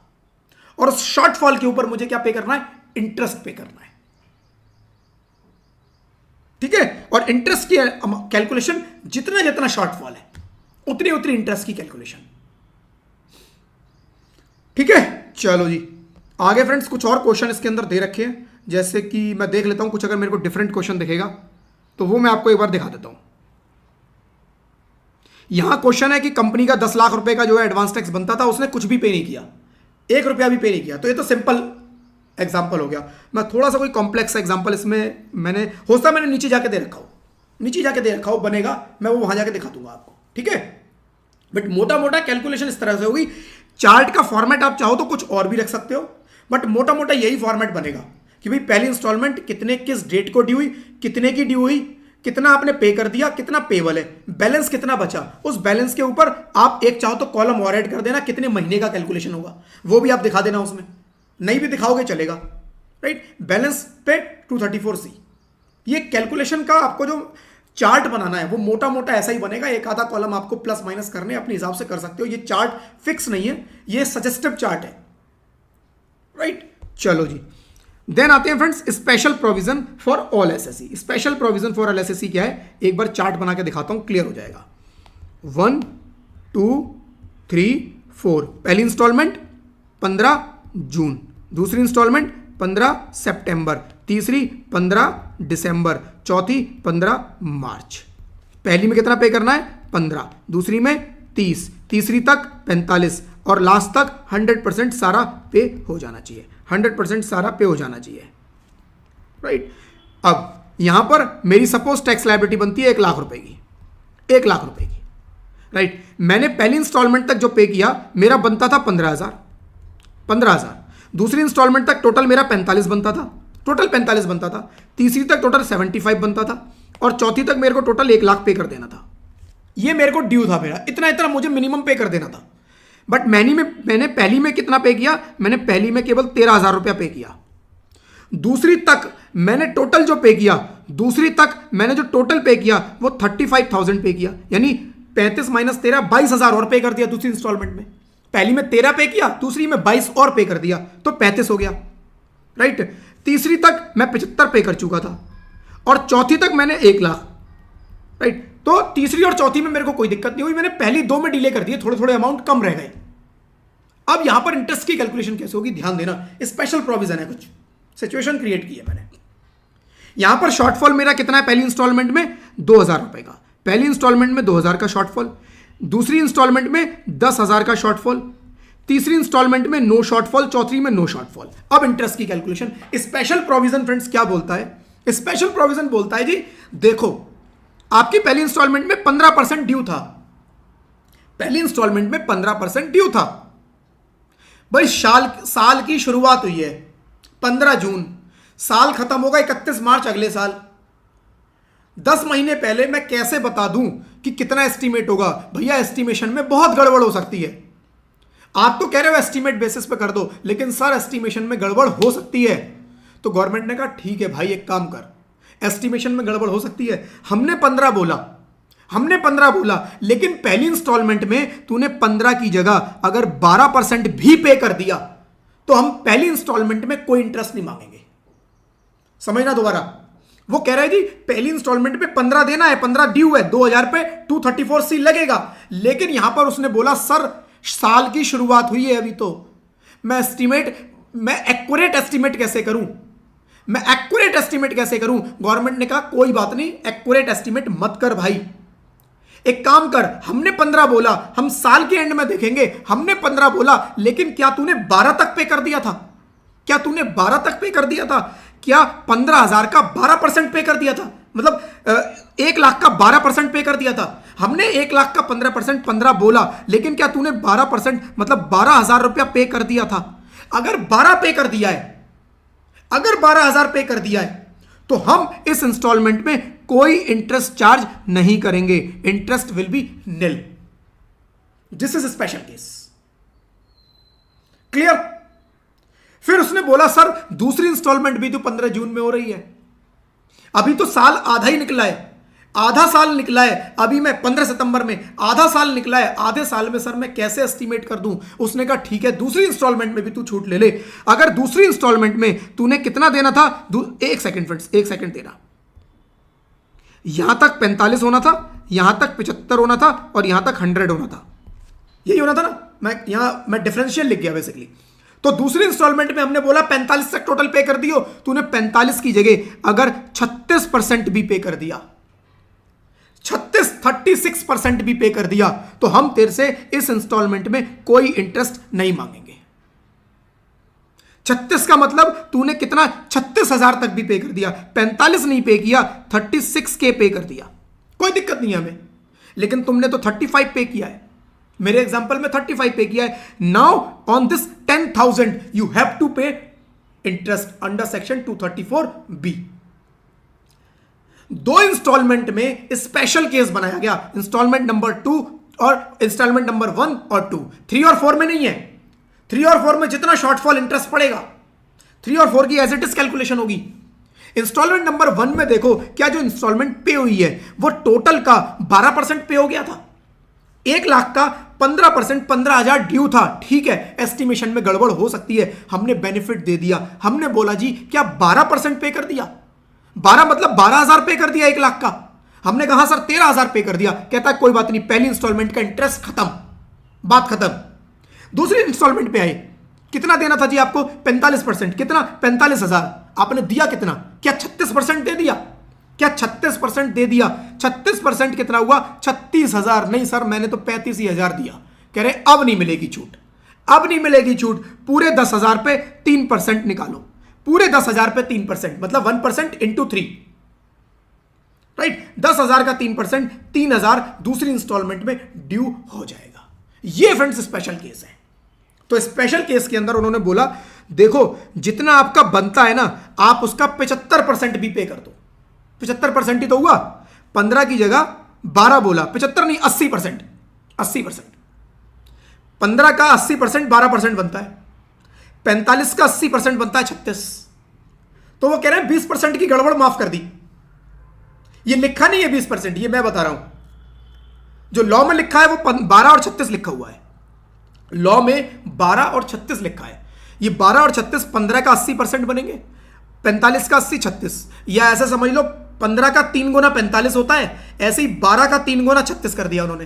और उस शॉर्टफॉल के ऊपर मुझे क्या पे करना है, इंटरेस्ट पे करना है, ठीक है। और इंटरेस्ट की कैलकुलेशन जितना जितना शॉर्टफॉल है उतनी उतनी इंटरेस्ट की कैलकुलेशन, ठीक है। चलो जी आगे फ्रेंड्स, कुछ और क्वेश्चन इसके अंदर दे रखे हैं, जैसे कि मैं देख लेता हूं, कुछ अगर मेरे को डिफरेंट क्वेश्चन दिखेगा तो वो मैं आपको एक बार दिखा देता हूं। यहां क्वेश्चन है कि कंपनी का 10 लाख रुपए का जो है एडवांस टैक्स बनता था, उसने कुछ भी पे नहीं किया, 1 रुपया भी पे नहीं किया। तो ये तो सिंपल एग्जाम्पल हो गया। मैं थोड़ा सा कोई कॉम्प्लेक्स एग्जाम्पल इसमें मैंने नीचे जाके दे रखा हो, नीचे जाके दे रखा हो, बनेगा, मैं वो वहां जाके दिखा दूंगा आपको, ठीक है। बट मोटा मोटा कैलकुलेशन इस तरह से होगी। चार्ट का फॉर्मेट आप चाहो तो कुछ और भी रख सकते हो, बट मोटा मोटा यही फॉर्मेट बनेगा कि भाई पहली इंस्टॉलमेंट कितने किस डेट को ड्यू हुई, कितने की ड्यू हुई, कितना आपने पे कर दिया, कितना पेबल है, बैलेंस कितना बचा, उस बैलेंस के ऊपर आप एक चाहो तो कॉलम और ऐड कर देना, कितने महीने का कैलकुलेशन होगा वो भी आप दिखा देना, उसमें नहीं भी दिखाओगे चलेगा, राइट। बैलेंस पे 234C। ये कैलकुलेशन का आपको जो चार्ट बनाना है वो मोटा मोटा ऐसा ही बनेगा, एक आधा कॉलम आपको प्लस माइनस करने अपने हिसाब से कर सकते हो। ये चार्ट फिक्स नहीं है, ये सजेस्टिव चार्ट है, राइट। चलो जी, देन आते हैं friends special provision for all SSC. Special provision for all SSC क्या है, एक बार चार्ट बना के दिखाता हूं, क्लियर हो जाएगा। 1 2 3 4, पहली इंस्टॉलमेंट 15 जून, दूसरी इंस्टॉलमेंट 15 सितंबर, तीसरी 15 दिसंबर, चौथी 15 मार्च। पहली में कितना पे करना है 15, दूसरी में 30, तीसरी तक 45 और लास्ट तक 100% सारा पे हो जाना चाहिए, 100% सारा पे हो जाना चाहिए, राइट। अब यहां पर मेरी सपोज टैक्स लायबिलिटी बनती है 1 लाख रुपए की, 1 लाख रुपए की, राइट। मैंने पहली इंस्टॉलमेंट तक जो पे किया मेरा बनता था 15,000, दूसरी इंस्टॉलमेंट तक टोटल मेरा 45 बनता था, टोटल 45 बनता था, तीसरी तक टोटल 75 बनता था और चौथी तक मेरे को टोटल 1 लाख पे कर देना था। ये मेरे को ड्यू था, मेरा इतना इतना मुझे मिनिमम पे कर देना था। बट मैंने पहली में कितना पे किया, मैंने पहली में केवल 13,000 रुपया पे किया। दूसरी तक मैंने टोटल जो पे किया, दूसरी तक मैंने जो टोटल पे किया वो 35,000 पे किया, यानी 35 माइनस 13 22,000 और पे कर दिया दूसरी इंस्टॉलमेंट में। पहली में 13 पे किया, दूसरी में 22 और पे कर दिया तो 35 हो गया, राइट। तीसरी तक मैं 75 पे कर चुका था और चौथी तक मैंने 1 लाख, राइट। तो तीसरी और चौथी में मेरे को कोई दिक्कत नहीं हुई, मैंने पहली दो में डिले कर दिए, थोड़े थोड़े अमाउंट कम रह गए। अब यहां पर इंटरेस्ट की कैलकुलेशन कैसे होगी, ध्यान देना, स्पेशल प्रोविजन है, कुछ सिचुएशन क्रिएट की है मैंने। यहां पर शॉर्टफॉल मेरा कितना है, पहली इंस्टॉलमेंट में 2,000 रुपए का, पहली इंस्टॉलमेंट में 2,000 का शॉर्टफॉल, दूसरी इंस्टॉलमेंट में 10,000 का शॉर्टफॉल, तीसरी इंस्टॉलमेंट में नो शॉर्टफॉल, चौथी में नो शॉर्टफॉल। अब इंटरेस्ट की कैलकुलेशन। स्पेशल प्रोविजन फ्रेंड्स क्या बोलता है, स्पेशल प्रोविजन बोलता है जी देखो आपकी पहली इंस्टॉलमेंट में 15% ड्यू था, पहली इंस्टॉलमेंट में 15% ड्यू था। भाई साल की शुरुआत हुई है 15 जून, साल खत्म होगा 31 मार्च अगले साल। 10 महीने पहले मैं कैसे बता दूं कि कितना एस्टीमेट होगा? भैया एस्टीमेशन में बहुत गड़बड़ हो सकती है। आप तो कह रहे हो एस्टीमेट बेसिस पे कर दो, लेकिन सर एस्टीमेशन में गड़बड़ हो सकती है। तो गवर्नमेंट ने कहा ठीक है भाई, एक काम कर, एस्टीमेशन में गड़बड़ हो सकती है। हमने 15 बोला, लेकिन पहली इंस्टॉलमेंट में तूने 15 की जगह अगर 12% भी पे कर दिया तो हम पहली इंस्टॉलमेंट में कोई इंटरेस्ट नहीं मांगेंगे। समझना दोबारा, वो कह रहा है जी पहली इंस्टॉलमेंट पे 15 देना है, 15 ड्यू है, 2,000 पे 234C लगेगा। लेकिन यहां पर उसने बोला सर साल की शुरुआत हुई है अभी, तो मैं एक्यूरेट एस्टीमेट कैसे करूं? गवर्नमेंट ने कहा कोई बात नहीं, एक्यूरेट एस्टीमेट मत कर भाई, एक काम कर, हमने 15 बोला, हम साल के एंड में देखेंगे, हमने 15 बोला, लेकिन क्या तूने 12 तक पे कर दिया था? क्या 15,000 का 12% पे कर दिया था? मतलब 1 लाख का 12% पे कर दिया था। हमने 1 लाख का 15% 15 बोला, लेकिन क्या तूने 12% मतलब 12,000 रुपया पे कर दिया था? अगर 12,000 पे कर दिया है तो हम इस इंस्टॉलमेंट में कोई इंटरेस्ट चार्ज नहीं करेंगे, interest will be nil. This is special case. Clear? फिर उसने बोला सर दूसरी इंस्टॉलमेंट भी तो 15 जून में हो रही है, अभी तो साल आधा ही निकला है, आधा साल निकला है, अभी मैं 15 सितंबर में आधा साल निकला है, आधे साल में सर मैं कैसे एस्टिमेट कर दूं? उसने कहा ठीक है दूसरी इंस्टॉलमेंट में भी तू छूट ले ले। अगर दूसरी इंस्टॉलमेंट में तूने कितना देना था, एक सेकंड फ्रेंड्स, एक सेकंड देना, यहां तक 45 होना था, यहां तक 75 होना था और यहां तक 100 होना था, यही होना था ना। मैं डिफरेंशियल लिख गया बेसिकली। तो दूसरी इंस्टॉलमेंट में हमने बोला 45 तक टोटल पे कर दियो, तूने 45 की जगह अगर 36% भी पे कर दिया, 36% भी पे कर दिया, तो हम तेरे से इस इंस्टॉलमेंट में कोई इंटरेस्ट नहीं मांगेंगे। 36 का मतलब तूने कितना, 36,000 तक भी पे कर दिया, 45 नहीं पे किया, 36K पे कर दिया, कोई दिक्कत नहीं है हमें। लेकिन तुमने तो 35 पे किया है, मेरे एग्जांपल में 35 पे किया है। Now on this 10,000 you have to pay interest under section 234B। दो इंस्टॉलमेंट में स्पेशल केस बनाया गया, इंस्टॉलमेंट नंबर 2 और इंस्टॉलमेंट नंबर 1 और 2। 3 और 4 में नहीं है। 3 और 4 में जितना शॉर्टफॉल इंटरेस्ट पड़ेगा 3 और 4 की एज इट इज कैलकुलेशन होगी। इंस्टॉलमेंट नंबर 1 में देखो क्या जो इंस्टॉलमेंट पे हुई है वो टोटल का 12% पे हो गया था, 1 लाख का 15%, 15,000 ड्यू था। ठीक है, एस्टिमेशन में गड़बड़ हो सकती है, हमने बेनिफिट दे दिया। हमने बोला जी क्या 12% पे कर दिया, 12 मतलब 12,000 पे कर दिया 1 लाख का। हमने कहा सर 13,000 पे कर दिया। कहता है कोई बात नहीं, पहली इंस्टॉलमेंट का इंटरेस्ट खत्म, बात खत्म। दूसरी इंस्टॉलमेंट पे आए, कितना देना था जी आपको, 45%। कितना, 45,000। आपने दिया कितना, क्या 36% दे दिया, क्या 36% दे दिया? 36% कितना हुआ, 36,000। नहीं सर मैंने तो 35,000 दिया। कह रहे अब नहीं मिलेगी छूट, अब नहीं मिलेगी छूट, पूरे 10,000 पे 3% निकालो, पूरे 10,000 पे 3% मतलब 1% इंटू 3, राइट। 10,000 का 3%, 3,000 दूसरी इंस्टॉलमेंट में ड्यू हो जाएगा। ये फ्रेंड्स स्पेशल केस है। तो स्पेशल केस के अंदर उन्होंने बोला देखो जितना आपका बनता है ना, आप उसका 75% भी पे कर दो। 75% ही तो हुआ, 15 की जगह 12 बोला, 75 नहीं 80%, 80%। 15 का 80% 12% बनता है, 45 का 80% बनता है 36। तो वो कह रहे हैं 20% की गड़बड़ माफ कर दी। ये लिखा नहीं है 20%, ये मैं बता रहा हूं। जो लॉ में लिखा है वो 12 और 36 लिखा हुआ है, लॉ में 12 और 36 लिखा है। ये 12 और 36, 15 का 80% बनेंगे, 45 का 80, 36। या ऐसा समझ लो 15 का 3 गुना 45 होता है, ऐसे ही 12 का 3 गुना 36 कर दिया उन्होंने।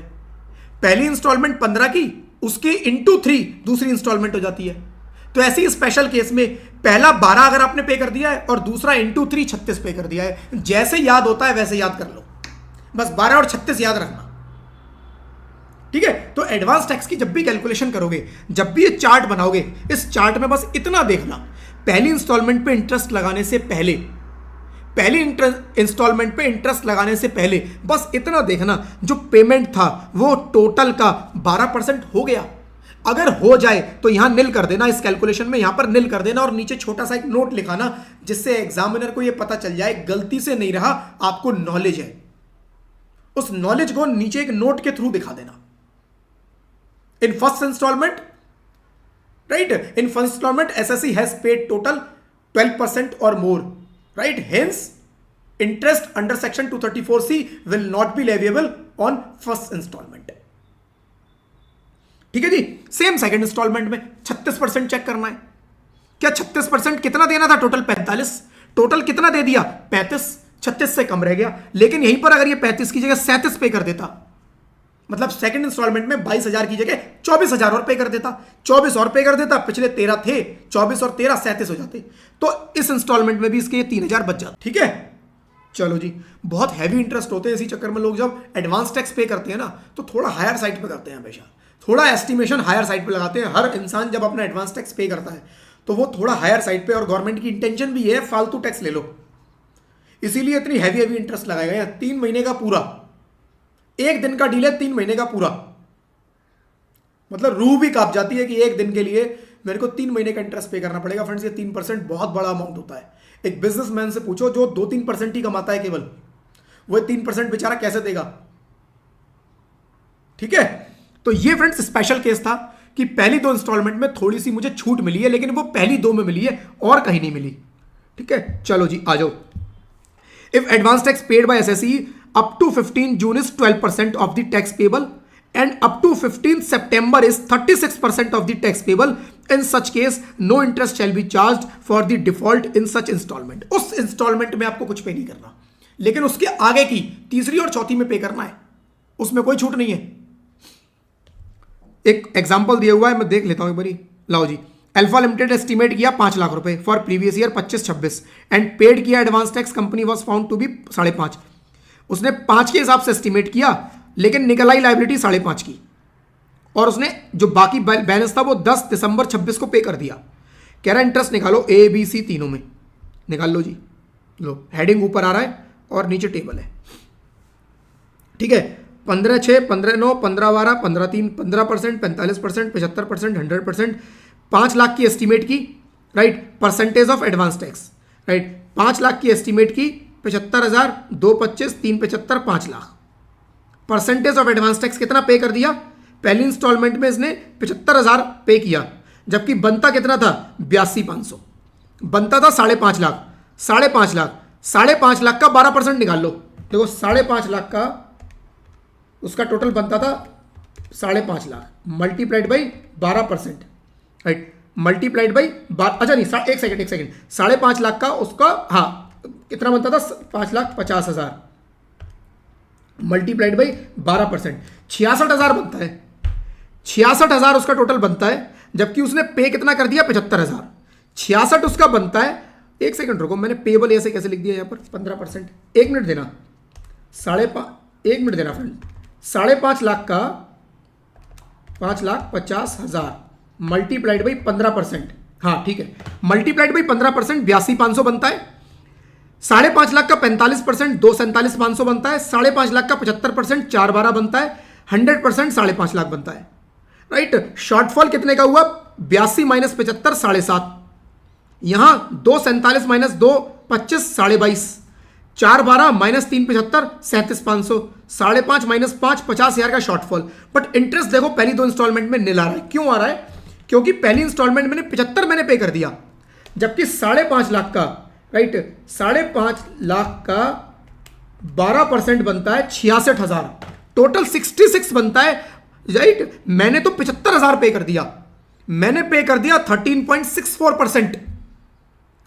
पहली इंस्टॉलमेंट 15 की, उसकी इंटू 3 दूसरी इंस्टॉलमेंट हो जाती है। तो ऐसी स्पेशल केस में पहला 12 अगर आपने पे कर दिया है और दूसरा इंटू 3 36 पे कर दिया है, जैसे याद होता है वैसे याद कर लो, बस 12 और 36 याद रखना, ठीक है। तो एडवांस टैक्स की जब भी कैलकुलेशन करोगे, जब भी ये चार्ट बनाओगे, इस चार्ट में बस इतना देखना, पहली इंस्टॉलमेंट पे इंटरेस्ट लगाने से पहले, पहली इंस्टॉलमेंट पे इंटरेस्ट लगाने से पहले बस इतना देखना जो पेमेंट था वो टोटल का 12% हो गया। अगर हो जाए तो यहां निल कर देना, इस कैलकुलेशन में यहां पर निल कर देना और नीचे छोटा सा एक नोट लिखाना, जिससे एग्जामिनर को यह पता चल जाए गलती से नहीं रहा, आपको नॉलेज है। उस नॉलेज को नीचे एक नोट के थ्रू दिखा देना। In first installment, right, in first installment SSE has paid total 12% or more, right, hence interest under section 234C will not be leviable on first installment। ठीक है जी। सेम सेकंड इंस्टॉलमेंट में 36% चेक करना है। क्या 36% कितना देना था, टोटल 45, टोटल कितना दे दिया 35, 36 से कम रह गया। लेकिन यहीं पर अगर ये 35 की जगह 37 पे कर देता, मतलब सेकंड इंस्टॉलमेंट में 22,000 की जगह 24,000 और पे कर देता, 24 और पे कर देता, पिछले 13 थे, 24 और 13 37 हो जाते, तो इस इंस्टॉलमेंट में भी इसके 3,000 बच जाते। ठीक है, चलो जी। बहुत हैवी इंटरेस्ट होते हैं, इसी चक्कर में लोग जब एडवांस टैक्स पे करते हैं ना, तो थोड़ा हायर साइड पे करते हैं, हमेशा थोड़ा एस्टिमेशन हायर साइड पे लगाते हैं। हर इंसान जब अपना एडवांस टैक्स पे करता है तो वो थोड़ा हायर साइड पे, और गवर्नमेंट की इंटेंशन भी है फालतू टैक्स ले लो, इसीलिए इतनी हैवी इंटरेस्ट लगाएगा। यहाँ 3 महीने का पूरा, 1 दिन का डील है, 3 महीने का पूरा, मतलब रूह भी कांप जाती है कि 1 दिन के लिए मेरे को 3 महीने का इंटरेस्ट पे करना पड़ेगा। फ्रेंड्स, ये 3% बहुत बड़ा अमाउंट होता है। एक बिजनेसमैन से पूछो जो 2-3% ही कमाता है केवल, वो 3% बेचारा कैसे देगा? ठीक है, तो ये फ्रेंड्स स्पेशल केस था कि पहली 2 इंस्टॉलमेंट में थोड़ी सी मुझे छूट मिली है, लेकिन वो पहली 2 में मिली है और कहीं नहीं मिली। ठीक है, चलो जी आ जाओ। If advance tax paid by SSE up to 15 June is 12% of the tax payable and up to 15 September is 36% of the tax payable. In such case, no interest shall be charged for the default in such installment. उस इंस्टॉलमेंट में आपको कुछ पे नहीं करना, लेकिन उसके आगे की तीसरी और चौथी में पे करना है, उसमें कोई छूट नहीं है। एक एग्जांपल दिया हुआ है, मैं देख लेता हूं एक बारी। लाओ जी, अल्फा लिमिटेड एस्टिमेट किया 5 लाख रुपए for previous year 25-26 and paid किया advance tax, company was found to be 5.5। उसने 5 के हिसाब से एस्टिमेट किया, लेकिन निकल आई लाइबिलिटी 5.5 की, और उसने जो बाकी बैलेंस था वो 10 दिसंबर 26 को पे कर दिया। कह रहा है इंटरेस्ट निकालो ए बी सी तीनों में, निकाल लो जी। लो, हेडिंग ऊपर आ रहा है और नीचे टेबल है। ठीक है, 15/6, 15/9, 15/12, 15/3, 15%, 45%, 75%, 100%। 5 लाख की एस्टिमेट की, right, percentage of advance tax, right, 5 lakh की एस्टिमेट की, 75,000, 2/25, 3/75, 5 lakh. Percentage of advance tax कितना पे कर दिया? पहली इंस्टॉलमेंट में इसने 75,000 पे किया, जबकि बनता कितना था? 82,500 बनता था। 5.5 लाख, 5.5 लाख, 5.5 लाख का 12% निकाल लो। देखो 5.5 लाख का उसका टोटल बनता था 5.5 lakh, multiplied by 12%, right, multiplied by, अच्छा नहीं, एक सेकेंड, 5.5 लाख का उसका, हाँ, कितना बनता था? 5,50,000 मल्टीप्लाइड बाई 12%, 66,000 बनता है। 66,000 उसका टोटल बनता है, जबकि उसने पे कितना कर दिया? 75,000। 66 उसका बनता है। एक सेकंड रुको, मैंने पेबल ऐसे कैसे लिख दिया यहाँ पर? 15%। 1 मिनट देना, 1 मिनट देना फ्रेंड। 5.5 लाख का 5,50,000 मल्टीप्लाइड बाई 15%, हाँ ठीक है, मल्टीप्लाइड बाई 15%, 82,500 बनता है। 5.5 लाख का 45%, 2,47,500 बनता है। 5.5 लाख का 75%, 4,12 बनता है। 100% 5.5 लाख बनता है, राइट। शॉर्टफॉल कितने का हुआ? 82 माइनस 75, 7.5। यहां 2,47 माइनस 2, 25, 22.5। 4,12 माइनस 3,75, 37,500। 5.5 माइनस 5, 50,000 का शॉर्टफॉल। बट इंटरेस्ट देखो पहली 2 इंस्टॉलमेंट में निल आ रहा है। क्यों आ रहा है? क्योंकि पहली इंस्टॉलमेंट मैंने 75 मैंने पे कर दिया, जबकि 5.5 लाख का, राइट, 5.5 लाख का 12% बनता है 66,000, टोटल 66 बनता है, राइट। मैंने तो 75,000 पे कर दिया, मैंने पे कर दिया 13.64%,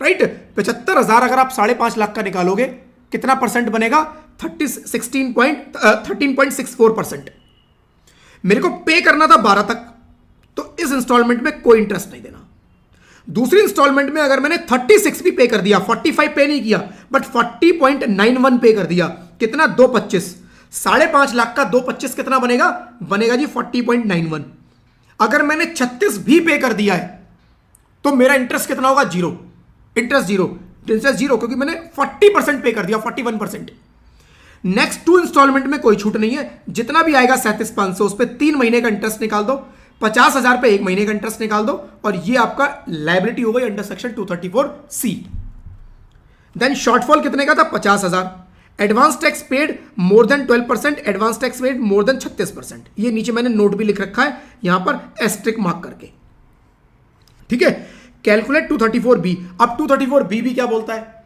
राइट। 75,000 अगर आप 5.5 लाख का निकालोगे कितना परसेंट बनेगा? 13.64%। मेरे को पे करना था 12 तक, तो इस इंस्टॉलमेंट में कोई इंटरेस्ट नहीं देना। दूसरी इंस्टॉलमेंट में अगर मैंने 36 भी पे कर दिया, 45 पे नहीं किया, बट 40.91 पे कर दिया, कितना? 2.25। 5.5 लाख का 2.25 कितना बनेगा? बनेगा जी 40.91। अगर मैंने 36 भी पे कर दिया है तो मेरा इंटरेस्ट कितना होगा? 0। इंटरेस्ट जीरो, क्योंकि मैंने 40% पे कर दिया, 41%। नेक्स्ट 2 इंस्टॉलमेंट में कोई छूट नहीं है, जितना भी आएगा 37,500 उस पर 3 महीने का इंटरेस्ट निकाल दो, 50,000 पे 1 महीने का इंटरेस्ट निकाल दो, और ये आपका लायबिलिटी हो गई under section 234C। Then shortfall कितने का था? 50,000। Advance tax paid more than 12%, advance tax paid more than 36%। ये नीचे मैंने नोट भी लिख रखा है यहां पर एस्ट्रिक मार्क करके, ठीक है। Calculate 234B। अब 234B भी क्या बोलता है?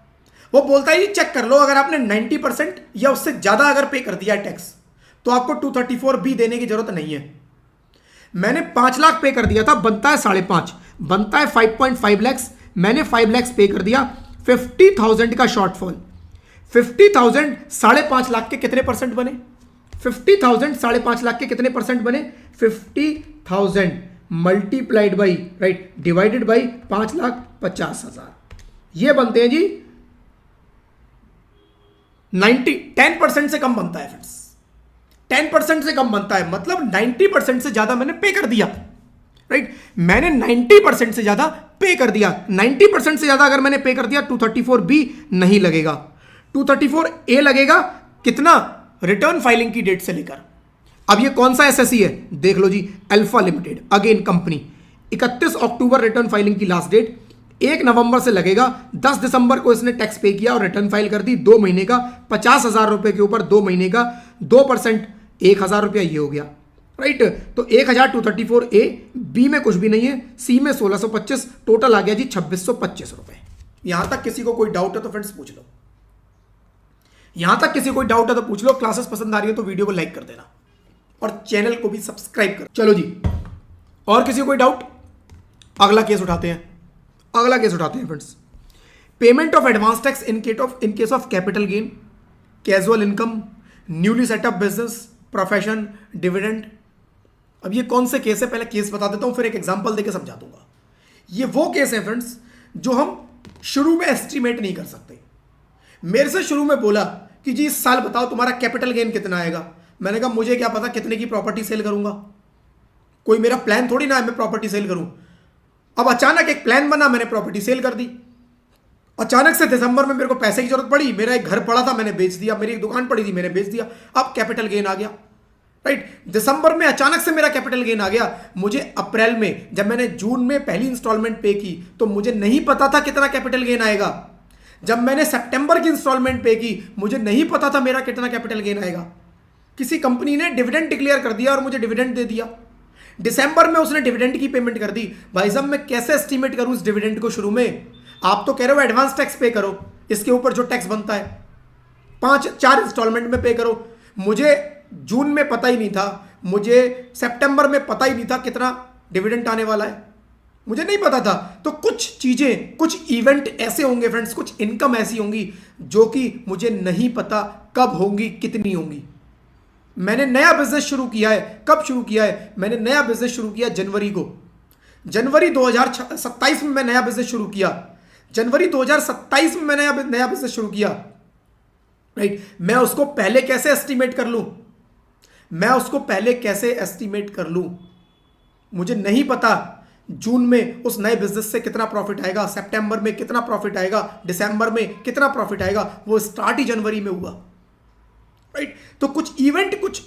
वो बोलता है ये चेक कर लो, अगर आपने 90% या उससे ज्यादा अगर पे कर दिया है टैक्स, तो आपको 234B देने की जरूरत नहीं है। मैंने 5 लाख पे कर दिया था, बनता है 5.5, बनता है 5.5 लाख, मैंने 5 लाख पे कर दिया, 50,000 का शॉर्टफॉल। 50,000 5.5 लाख के कितने परसेंट बने? 50,000 5.5 लाख के कितने परसेंट बने? 50,000 multiplied by, right, divided by 5,50,000, ये बनते हैं जी 10% से कम बनता है फ्रेंड्स। 10% से कम बनता है, मतलब 90% से ज्यादा मैंने पे कर दिया, राइट। मैंने 90% से ज्यादा पे कर दिया। 90% से ज्यादा अगर मैंने पे कर दिया, 234B नहीं लगेगा, 234A लगेगा। कितना? रिटर्न फाइलिंग की डेट से लेकर। अब ये कौन सा एसएसई है? देख लो जी, अल्फा लिमिटेड, अगेन कंपनी, 31 अक्टूबर रिटर्न फाइलिंग की लास्ट डेट, 1 नवंबर से लगेगा। 10 दिसंबर को इसने टैक्स पे किया और रिटर्न फाइल कर दी 2 महीने का 50,000 रुपए के ऊपर 2 महीने का 2%, 1,000 रुपया ये हो गया, राइट। तो 1,234 ए, बी में कुछ भी नहीं है, सी में 1,625, टोटल आ गया जी 2,625 रुपए। यहां तक किसी को कोई डाउट है तो फ्रेंड्स पूछ लो, यहां तक किसी को कोई डाउट है तो पूछ लो। क्लासेस पसंद आ रही है तो वीडियो को लाइक कर देना और चैनल को भी सब्सक्राइब कर। चलो जी, और किसी को कोई डाउट? अगला केस उठाते हैं, अगला केस उठाते हैं friends. Payment of advance tax in case of capital gain, casual income, newly setup business, profession, dividend. अब ये कौन से केस है, पहले केस बता देता हूं, फिर एक एग्जांपल देके समझा दूंगा। ये वो केस है फ्रेंड्स जो हम शुरू में एस्टिमेट नहीं कर सकते। मेरे से शुरू में बोला कि जी इस साल बताओ तुम्हारा कैपिटल गेन कितना आएगा। मैंने कहा मुझे क्या पता कितने की प्रॉपर्टी सेल करूंगा, कोई मेरा प्लान थोड़ी ना है मैं प्रॉपर्टी सेल करूं। अब अचानक एक प्लान बना, मैंने प्रॉपर्टी सेल कर दी। अचानक से दिसंबर में मेरे को पैसे की जरूरत पड़ी, मेरा एक घर पड़ा था मैंने बेच दिया, मेरी एक दुकान पड़ी थी मैंने बेच दिया, अब कैपिटल गेन आ गया, राइट। दिसंबर में अचानक से मेरा कैपिटल गेन आ गया। मुझे अप्रैल में, जब मैंने जून में पहली इंस्टॉलमेंट पे की तो मुझे नहीं पता था कितना कैपिटल गेन आएगा। जब मैंने सितंबर की इंस्टॉलमेंट पे की मुझे नहीं पता था मेरा कितना कैपिटल गेन आएगा। किसी कंपनी ने डिविडेंड डिक्लेयर कर दिया और मुझे डिविडेंड दे दिया। दिसंबर में उसने डिविडेंड की पेमेंट कर दी। भाई साहब मैं कैसे एस्टिमेट करूं इस डिविडेंड को? शुरू में आप तो कह रहे हो एडवांस टैक्स पे करो, इसके ऊपर जो टैक्स बनता है 4 इंस्टॉलमेंट में पे करो। मुझे जून में पता ही नहीं था, मुझे सितंबर में पता ही नहीं था कितना डिविडेंड आने वाला है, मुझे नहीं पता था। तो कुछ चीजें, कुछ इवेंट ऐसे होंगे फ्रेंड्स, कुछ इनकम ऐसी होंगी जो कि मुझे नहीं पता कब होंगी, कितनी होंगी। मैंने नया बिजनेस शुरू किया है, कब शुरू किया है? मैंने नया बिजनेस शुरू किया जनवरी को, जनवरी 2027 में मैं नया बिजनेस शुरू किया, जनवरी 2027 में मैं नया बिजनेस शुरू किया, राइट। मैं उसको पहले कैसे एस्टिमेट कर लूं? मैं उसको पहले कैसे एस्टिमेट कर लूं? मुझे नहीं पता जून में उस नए बिजनेस से कितना प्रॉफिट आएगा, सितंबर में कितना प्रॉफिट आएगा, दिसंबर में कितना प्रॉफिट आएगा। वो स्टार्ट ही जनवरी में हुआ, राइट। तो कुछ इवेंट, कुछ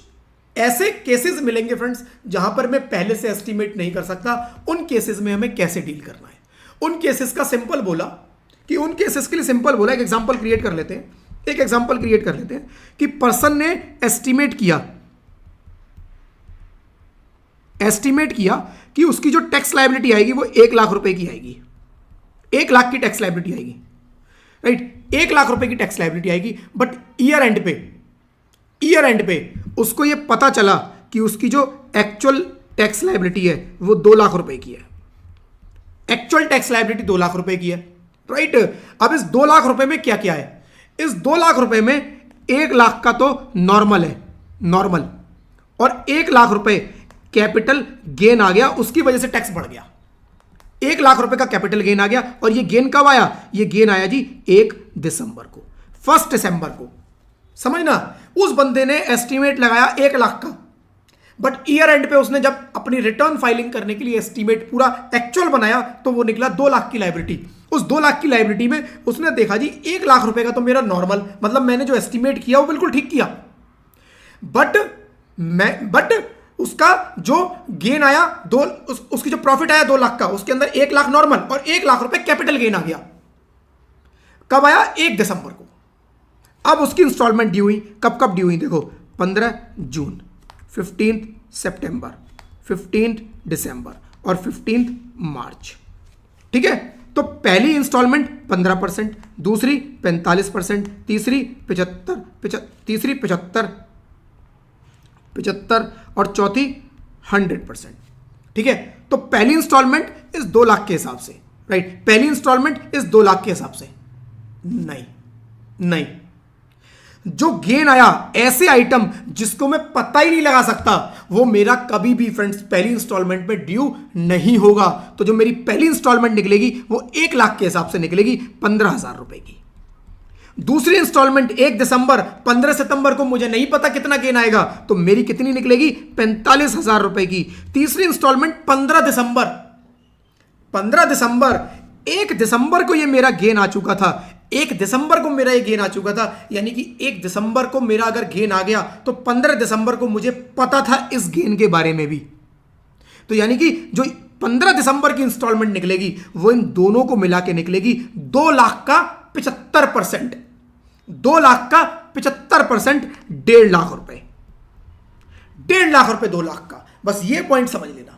ऐसे केसेस मिलेंगे फ्रेंड्स जहां पर मैं पहले से एस्टिमेट नहीं कर सकता। उन केसेस में हमें कैसे डील करना है, उन केसेस का सिंपल बोला कि उन केसेस के लिए सिंपल बोला। एक एग्जांपल क्रिएट कर लेते हैं, एक एग्जांपल क्रिएट कर लेते हैं कि पर्सन ने एस्टिमेट किया कि उसकी जो टैक्स लायबिलिटी आएगी वो 1 लाख रुपए की आएगी, 1 लाख की टैक्स लायबिलिटी आएगी, राइट। 1 लाख रुपए की टैक्स लायबिलिटी आएगी। बट ईयर एंड पे उसको ये पता चला कि उसकी जो एक्चुअल टैक्स लायबिलिटी है वो 2 लाख रुपए की है। एक्चुअल टैक्स लायबिलिटी 2 लाख रुपए की है, राइट। अब इस 2 लाख रुपए में क्या क्या है? इस 2 लाख रुपए में 1 लाख का तो नॉर्मल है, नॉर्मल, और 1 लाख रुपए कैपिटल गेन आ गया, उसकी वजह से टैक्स बढ़ गया। 1 लाख रुपए का कैपिटल गेन आ गया। और ये गेन कब आया? ये गेन आया जी 1 दिसंबर को, 1 दिसंबर को। समझना, उस बंदे ने एस्टिमेट लगाया 1 लाख का, बट ईयर एंड पे उसने जब अपनी रिटर्न फाइलिंग करने के लिए एस्टिमेट पूरा एक्चुअल बनाया तो वो निकला 2 लाख की लायबिलिटी। उस 2 लाख की लायबिलिटी में उसने देखा जी 1 लाख रुपए का तो मेरा नॉर्मल, मतलब मैंने जो एस्टिमेट किया वो बिल्कुल ठीक किया, बट उसका जो गेन आया उसकी जो प्रॉफिट आया 2 लाख का, उसके अंदर 1 लाख नॉर्मल और 1 लाख रुपए कैपिटल गेन आ गया। कब आया? 1 दिसंबर को। अब उसकी इंस्टॉलमेंट ड्यू हुई, कब ड्यू हुई? देखो 15 जून, 15 सितंबर, 15 दिसंबर और 15 मार्च, ठीक है। तो पहली इंस्टॉलमेंट 15%, दूसरी 45%, तीसरी 75 और चौथी 100%, ठीक है। तो पहली इंस्टॉलमेंट इस 2 लाख के हिसाब से, राइट। पहली इंस्टॉलमेंट इस 2 लाख के हिसाब से नहीं। जो गेन आया, ऐसे आइटम जिसको मैं पता ही नहीं लगा सकता, वो मेरा कभी भी फ्रेंड्स पहली इंस्टॉलमेंट में ड्यू नहीं होगा। तो जो मेरी पहली इंस्टॉलमेंट निकलेगी वो 1 लाख के हिसाब से निकलेगी, 15,000 रुपए की। दूसरी इंस्टॉलमेंट 1 दिसंबर, 15 सितंबर को मुझे नहीं पता कितना गेन आएगा, तो मेरी कितनी निकलेगी? 45,000 रुपए की। तीसरी इंस्टॉलमेंट 15 दिसंबर, 1 दिसंबर को ये मेरा गेन आ चुका था, 1 दिसंबर को मेरा ये गेन आ चुका था, यानी कि 1 दिसंबर को मेरा अगर गेन आ गया तो 15 दिसंबर को मुझे पता था इस गेन के बारे में भी। तो यानी कि जो 15 दिसंबर की इंस्टॉलमेंट निकलेगी वो इन दोनों को मिला के निकलेगी 2,75%। 2,75%, 1.5 लाख रुपए। 1.5 लाख रुपए 2 लाख का। बस ये पॉइंट समझ लेना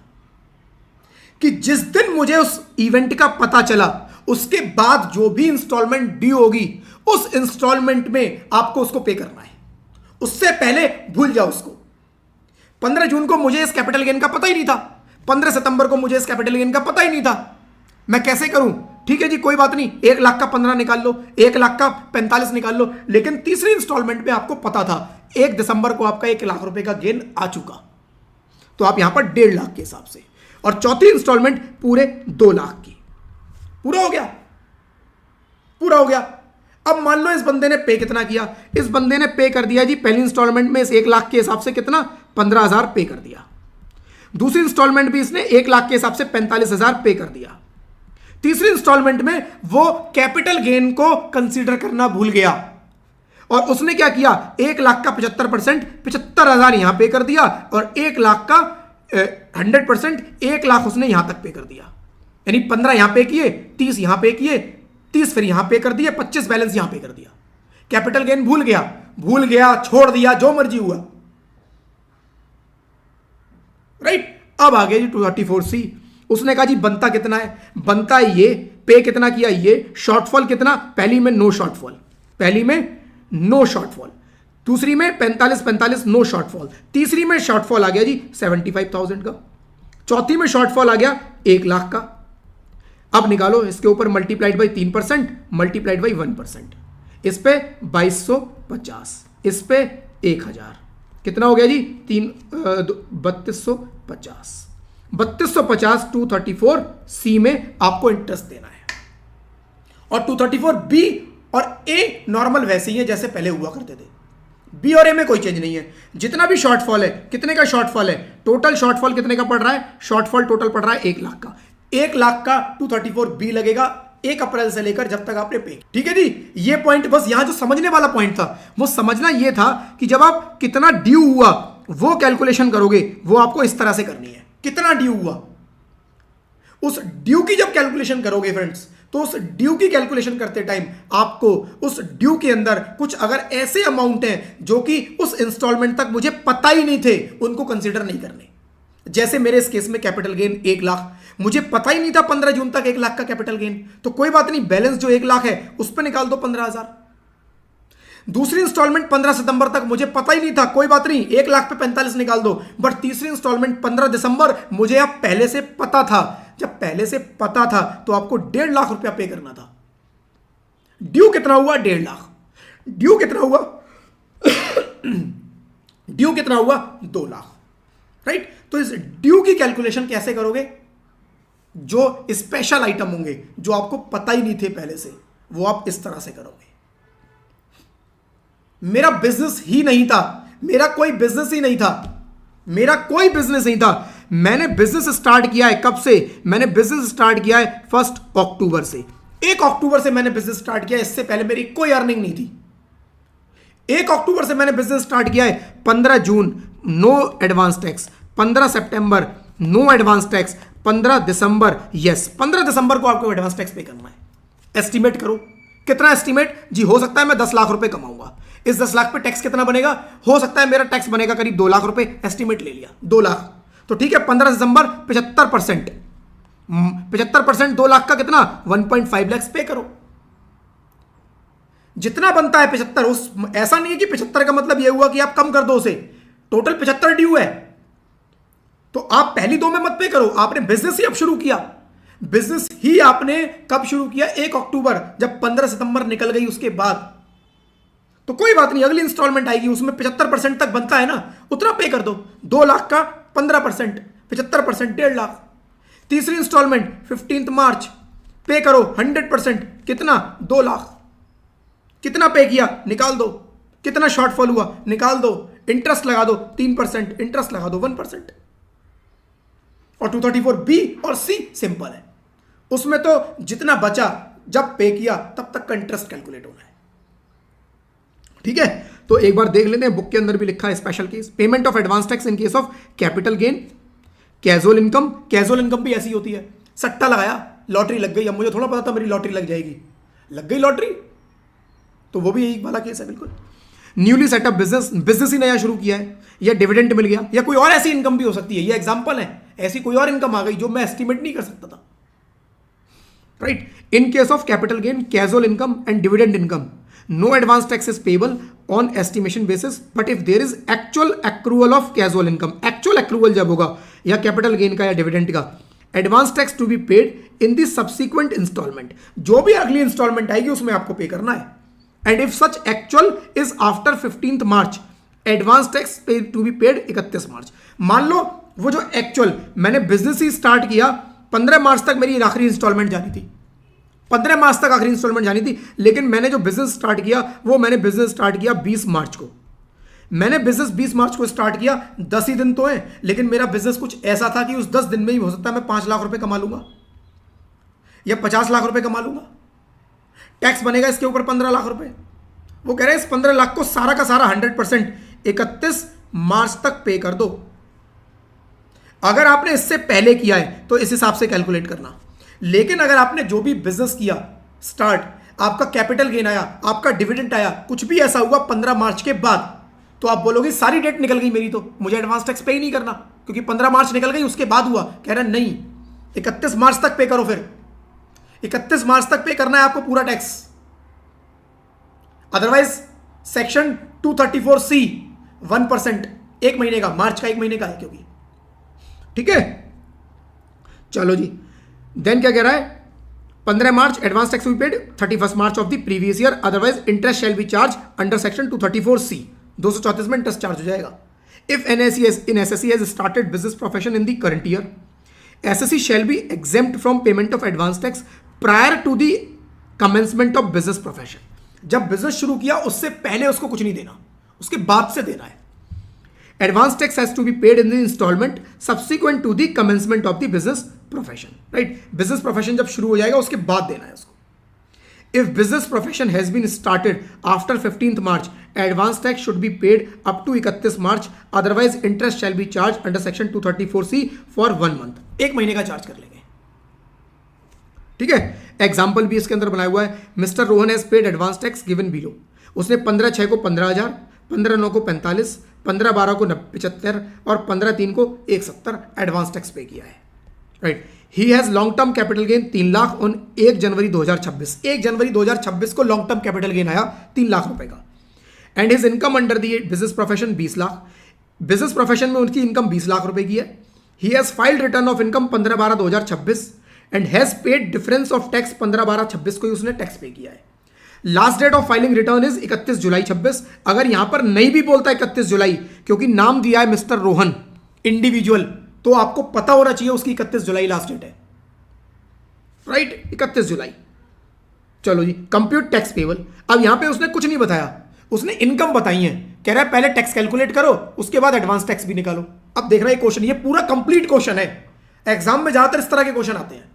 कि जिस दिन मुझे उस इवेंट का पता चला उसके बाद जो भी इंस्टॉलमेंट ड्यू होगी उस इंस्टॉलमेंट में आपको उसको पे करना है। उससे पहले भूल जाओ उसको। 15 जून को मुझे इस कैपिटल गेन का पता ही नहीं था, 15 सितंबर को मुझे इस कैपिटल गेन का पता ही नहीं था, मैं कैसे करूं? ठीक है जी, कोई बात नहीं, 1 लाख का 15 निकाल लो, 1 लाख का 45 निकाल लो, लेकिन तीसरी इंस्टॉलमेंट में आपको पता था 1 दिसंबर को आपका 1 लाख रुपए का गेन आ चुका, तो आप यहां पर 1.5 लाख के हिसाब से, और चौथी इंस्टॉलमेंट पूरे 2 लाख की। पूरा हो गया, पूरा हो गया। अब मान लो इस बंदे ने पे कितना किया, इस बंदे ने पे कर दिया जी पहली इंस्टॉलमेंट में इस 1 लाख के हिसाब से कितना, 15,000 पे कर दिया। दूसरी इंस्टॉलमेंट भी इसने 1 लाख के हिसाब से 45,000 पे कर दिया। तीसरी इंस्टॉलमेंट में वो कैपिटल गेन को कंसीडर करना भूल गया और उसने क्या किया, 1 लाख का 75%, 75,000 यहां पे कर दिया, और 1 लाख का 100%, 1 लाख उसने यहां तक पे कर दिया। यानी 15 यहां पे किए, 30 यहां पे किए, 30 फिर यहां पे कर दिए, 25 बैलेंस यहां पे कर दिया। कैपिटल गेन भूल गया, छोड़ दिया, जो मर्जी हुआ, राइट। अब आ गया जी 234C। उसने कहा जी बनता कितना है, बनता ये, पे कितना किया ये, शॉर्टफॉल कितना, पहली में नो शॉर्टफॉल, पहली में नो शॉर्टफॉल, दूसरी में 45 नो शॉर्टफॉल, तीसरी में शॉर्टफॉल आ गया जी 75,000 का, चौथी में शॉर्टफॉल आ गया 1 लाख का। अब निकालो इसके ऊपर मल्टीप्लाइड बाई 3%, मल्टीप्लाइड बाई 1%, इस पे 2250, इस पे 1000, कितना हो गया जी 3250। 3250 234C में आपको इंटरेस्ट देना है, और 234B और A नॉर्मल वैसे ही है जैसे पहले हुआ करते थे। B और A में कोई चेंज नहीं है। जितना भी शॉर्टफॉल है, कितने का शॉर्टफॉल है, टोटल शॉर्टफॉल कितने का पड़ रहा है, शॉर्टफॉल टोटल पड़ रहा है 1 लाख का। 1 लाख का 234B लगेगा 1 अप्रैल से लेकर जब तक आपने पे। ठीक है जी, ये पॉइंट बस यहां जो समझने वाला पॉइंट था वो समझना ये था कि जब आप कितना ड्यू हुआ वो कैलकुलेशन करोगे, वो आपको इस तरह से करनी है। कितना ड्यू हुआ, उस ड्यू की जब कैलकुलेशन करोगे फ्रेंड्स, तो उस ड्यू की कैलकुलेशन करते टाइम आपको उस ड्यू के अंदर कुछ अगर ऐसे अमाउंट हैं जो कि उस इंस्टॉलमेंट तक मुझे पता ही नहीं थे, उनको कंसीडर नहीं करने। जैसे मेरे इस केस में कैपिटल गेन 1 लाख, मुझे पता ही नहीं था 15 जून तक 1 लाख का कैपिटल गेन, तो कोई बात नहीं, बैलेंस जो 1 लाख है उस पर निकाल दो 15,000। दूसरी इंस्टॉलमेंट 15 सितंबर तक मुझे पता ही नहीं था, कोई बात नहीं, 1 लाख पे 45 निकाल दो। बट तीसरी इंस्टॉलमेंट 15 दिसंबर मुझे अब पहले से पता था। जब पहले से पता था तो आपको 1.5 लाख रुपया पे करना था। ड्यू कितना हुआ, 1.5 लाख। ड्यू कितना हुआ ड्यू कितना हुआ, 2 लाख, राइट। तो इस ड्यू की कैलकुलेशन कैसे करोगे, जो स्पेशल आइटम होंगे जो आपको पता ही नहीं थे पहले से, वो आप इस तरह से करोगे। मेरा बिजनेस ही नहीं था, मेरा कोई बिजनेस ही नहीं था, मेरा कोई बिजनेस नहीं था। मैंने बिजनेस स्टार्ट किया है कब से, मैंने बिजनेस स्टार्ट किया है 1 अक्टूबर से। 1 अक्टूबर से मैंने बिजनेस स्टार्ट किया है, इससे पहले मेरी कोई अर्निंग नहीं थी। 1 अक्टूबर से मैंने बिजनेस स्टार्ट किया है। 15 जून नो एडवांस टैक्स, 15 सितंबर नो एडवांस टैक्स, 15 दिसंबर यस, 15 दिसंबर को आपको एडवांस टैक्स पे करना है। एस्टिमेट करो कितना एस्टिमेट जी, हो सकता है मैं 10 लाख रुपए कमाऊंगा, इस 10 लाख पे टैक्स कितना बनेगा, हो सकता है मेरा टैक्स बनेगा करीब 2 लाख रुपए, एस्टिमेट ले लिया 2 लाख, तो ठीक है 15 दिसंबर 75%, 75% 2 लाख का कितना 1.5 लाख पे करो। जितना बनता है 75, उस ऐसा नहीं है कि 75 का मतलब यह हुआ कि आप कम कर दो उसे, टोटल 75 ड्यू है, तो आप पहली 2 में मत पे करो। आपने बिजनेस ही अब शुरू किया, बिजनेस ही आपने कब शुरू किया, 1 अक्टूबर, जब 15 सितंबर निकल गई उसके बाद, तो कोई बात नहीं, अगली इंस्टॉलमेंट आएगी उसमें 75% तक बनता है ना, उतना पे कर दो। 2 लाख का 15%, 75%, 1.5 लाख। तीसरी इंस्टॉलमेंट 15 मार्च पे करो 100%, कितना 2 लाख। कितना पे किया निकाल दो, कितना शॉर्टफॉल हुआ निकाल दो, इंटरेस्ट लगा दो 3%, इंटरेस्ट लगा दो 1%। और 234B और C सिंपल है, उसमें तो जितना बचा जब पे किया तब तक का इंटरेस्ट कैलकुलेट होना है। ठीक है, तो एक बार देख लेते हैं, बुक के अंदर भी लिखा है special case, payment of advance tax in case of capital gain, casual income भी ऐसी होती है, सट्टा लगाया, लॉटरी लग गई, अब मुझे थोड़ा पता था मेरी लॉटरी लग जाएगी, लग गई लॉटरी, तो वो भी एक वाला केस है बिल्कुल। न्यूली सेटअप बिजनेस ही नया शुरू किया है, या डिविडेंड मिल गया, या कोई और ऐसी इनकम भी हो सकती है, ये एग्जांपल है, ऐसी कोई और इनकम आ गई जो मैं एस्टिमेट नहीं कर सकता था, right. In case of capital gain, casual income and dividend income, no advance tax is payable on estimation basis, but if there is actual accrual of casual income, actual accrual जब होगा या कैपिटल गेन का या डिविडेंड का, advance tax to be paid in the subsequent installment, जो भी अगली इंस्टॉलमेंट आएगी उसमें आपको पे करना है। And if such actual is after 15th March, advance tax to be paid 31 March. मान लो वो जो एक्चुअल मैंने बिजनेस ही स्टार्ट किया 15 मार्च तक मेरी आखिरी इंस्टॉलमेंट जानी थी, 15 मार्च तक आखिरी इंस्टॉलमेंट जानी थी, लेकिन मैंने जो बिजनेस स्टार्ट किया वो मैंने बिजनेस स्टार्ट किया 20 मार्च को, मैंने बिजनेस 20 मार्च को स्टार्ट किया, 10 ही दिन तो है, लेकिन मेरा बिजनेस कुछ ऐसा था कि उस 10 दिन में ही हो सकता है मैं 5 लाख रुपए कमा लूंगा या 50 लाख रुपए कमा लूंगा। टैक्स बनेगा इसके ऊपर 15 लाख रुपए। वो कह रहे हैं इस 15 लाख को सारा का सारा 100% 31 मार्च तक पे कर दो। अगर आपने इससे पहले किया है तो इस हिसाब से कैलकुलेट करना, लेकिन अगर आपने जो भी बिजनेस किया स्टार्ट, आपका कैपिटल गेन आया, आपका डिविडेंड आया, कुछ भी ऐसा हुआ 15 मार्च के बाद, तो आप बोलोगे सारी डेट निकल गई मेरी, तो मुझे एडवांस टैक्स पे ही नहीं करना क्योंकि 15 मार्च निकल गई, उसके बाद हुआ। कह रहा नहीं, 31 मार्च तक पे करो, फिर 31 मार्च तक पे करना है आपको पूरा टैक्स, अदरवाइज सेक्शन 234C 1% 1 महीने का, मार्च का 1 महीने का है क्योंकि, ठीक है। चलो जी, देन क्या कह रहा है, 15 March advance tax will be paid 31 March of the previous year, otherwise interest shall be charge under section 234C, 234 में इंटरेस्ट चार्ज हो जाएगा। If assessee has started business profession in the current year, assessee shall be exempt from payment of advance tax prior to the commencement of business profession. जब बिजनेस शुरू किया उससे पहले उसको कुछ नहीं देना, उसके बाद से देना है। Advance tax has to be paid in the installment subsequent to the commencement of the business profession, right. Business profession जब शुरू हो जाएगा उसके बाद देना है उसको। If business profession has been started after 15th March, advance tax should be paid up to 31 March, otherwise interest shall be charge under section 234C for 1 month, 1 महीने का चार्ज कर लेंगे, ठीक है। एग्जाम्पल भी इसके अंदर बनाया हुआ है। Mister Rohan has paid advance tax given below, उसने 15/6 को 15,000, 15/9 को 45, 15/12 को 75 और 15/3 को 170 एडवांस टैक्स पे किया है, right. He has long term capital gain 3 lakh on 1 जनवरी 2026, 1 जनवरी 2026 को लॉन्ग टर्म कैपिटल गेन आया 3 लाख रुपए का। And his income under the business profession 20 lakh, business profession में उनकी इनकम 20 लाख रुपए की है। He has filed return of income 15/12/2026 and has paid difference of tax 15/12/26 को ही उसने टैक्स पे किया है। Last date of filing return is 31 July 26। अगर यहां पर नहीं भी बोलता 31 जुलाई क्योंकि नाम दिया है मिस्टर रोहन इंडिविजुअल, तो आपको पता होना चाहिए उसकी 31 जुलाई लास्ट डेट है, राइट, 31 जुलाई। चलो जी, कंप्यूट टैक्स पेबल। अब यहां पे उसने कुछ नहीं बताया, उसने इनकम बताई है। कह रहा है पहले टैक्स कैलकुलेट करो, उसके बाद एडवांस टैक्स भी निकालो। अब देख रहा है क्वेश्चन, ये पूरा कंप्लीट क्वेश्चन है। एग्जाम में ज्यादातर इस तरह के क्वेश्चन आते हैं,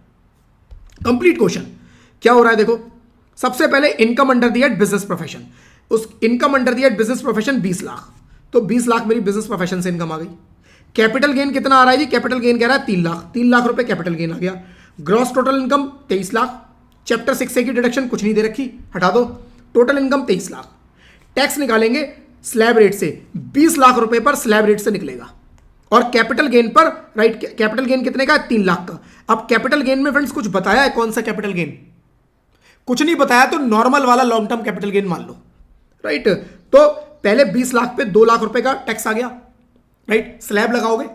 कंप्लीट क्वेश्चन। क्या हो रहा है देखो, सबसे पहले income under the head business profession, उस income under the head business profession 20 lakh, तो 20 लाख मेरी बिजनेस प्रोफेशन से इनकम आ गई। कैपिटल गेन कितना आ रहा है जी, कैपिटल गेन कह रहा है 3 लाख, 3 लाख रुपए कैपिटल गेन आ गया। Gross total income 23 lakh, chapter 6A की डिडक्शन कुछ नहीं दे रखी, हटा दो। Total income 23 lakh. टैक्स निकालेंगे स्लैब रेट से, 20 लाख रुपए पर स्लैब रेट से निकलेगा, और कैपिटल गेन पर, राइट, कैपिटल गेन कितने का है, 3 लाख का। अब कैपिटल गेन में फ्रेंड्स कुछ बताया है, कौन सा कैपिटल गेन, कुछ नहीं बताया, तो नॉर्मल वाला लॉन्ग टर्म कैपिटल गेन मान लो, राइट। तो पहले 20 लाख पे 2 लाख रुपए का टैक्स आ गया, राइट। स्लैब लगाओगे,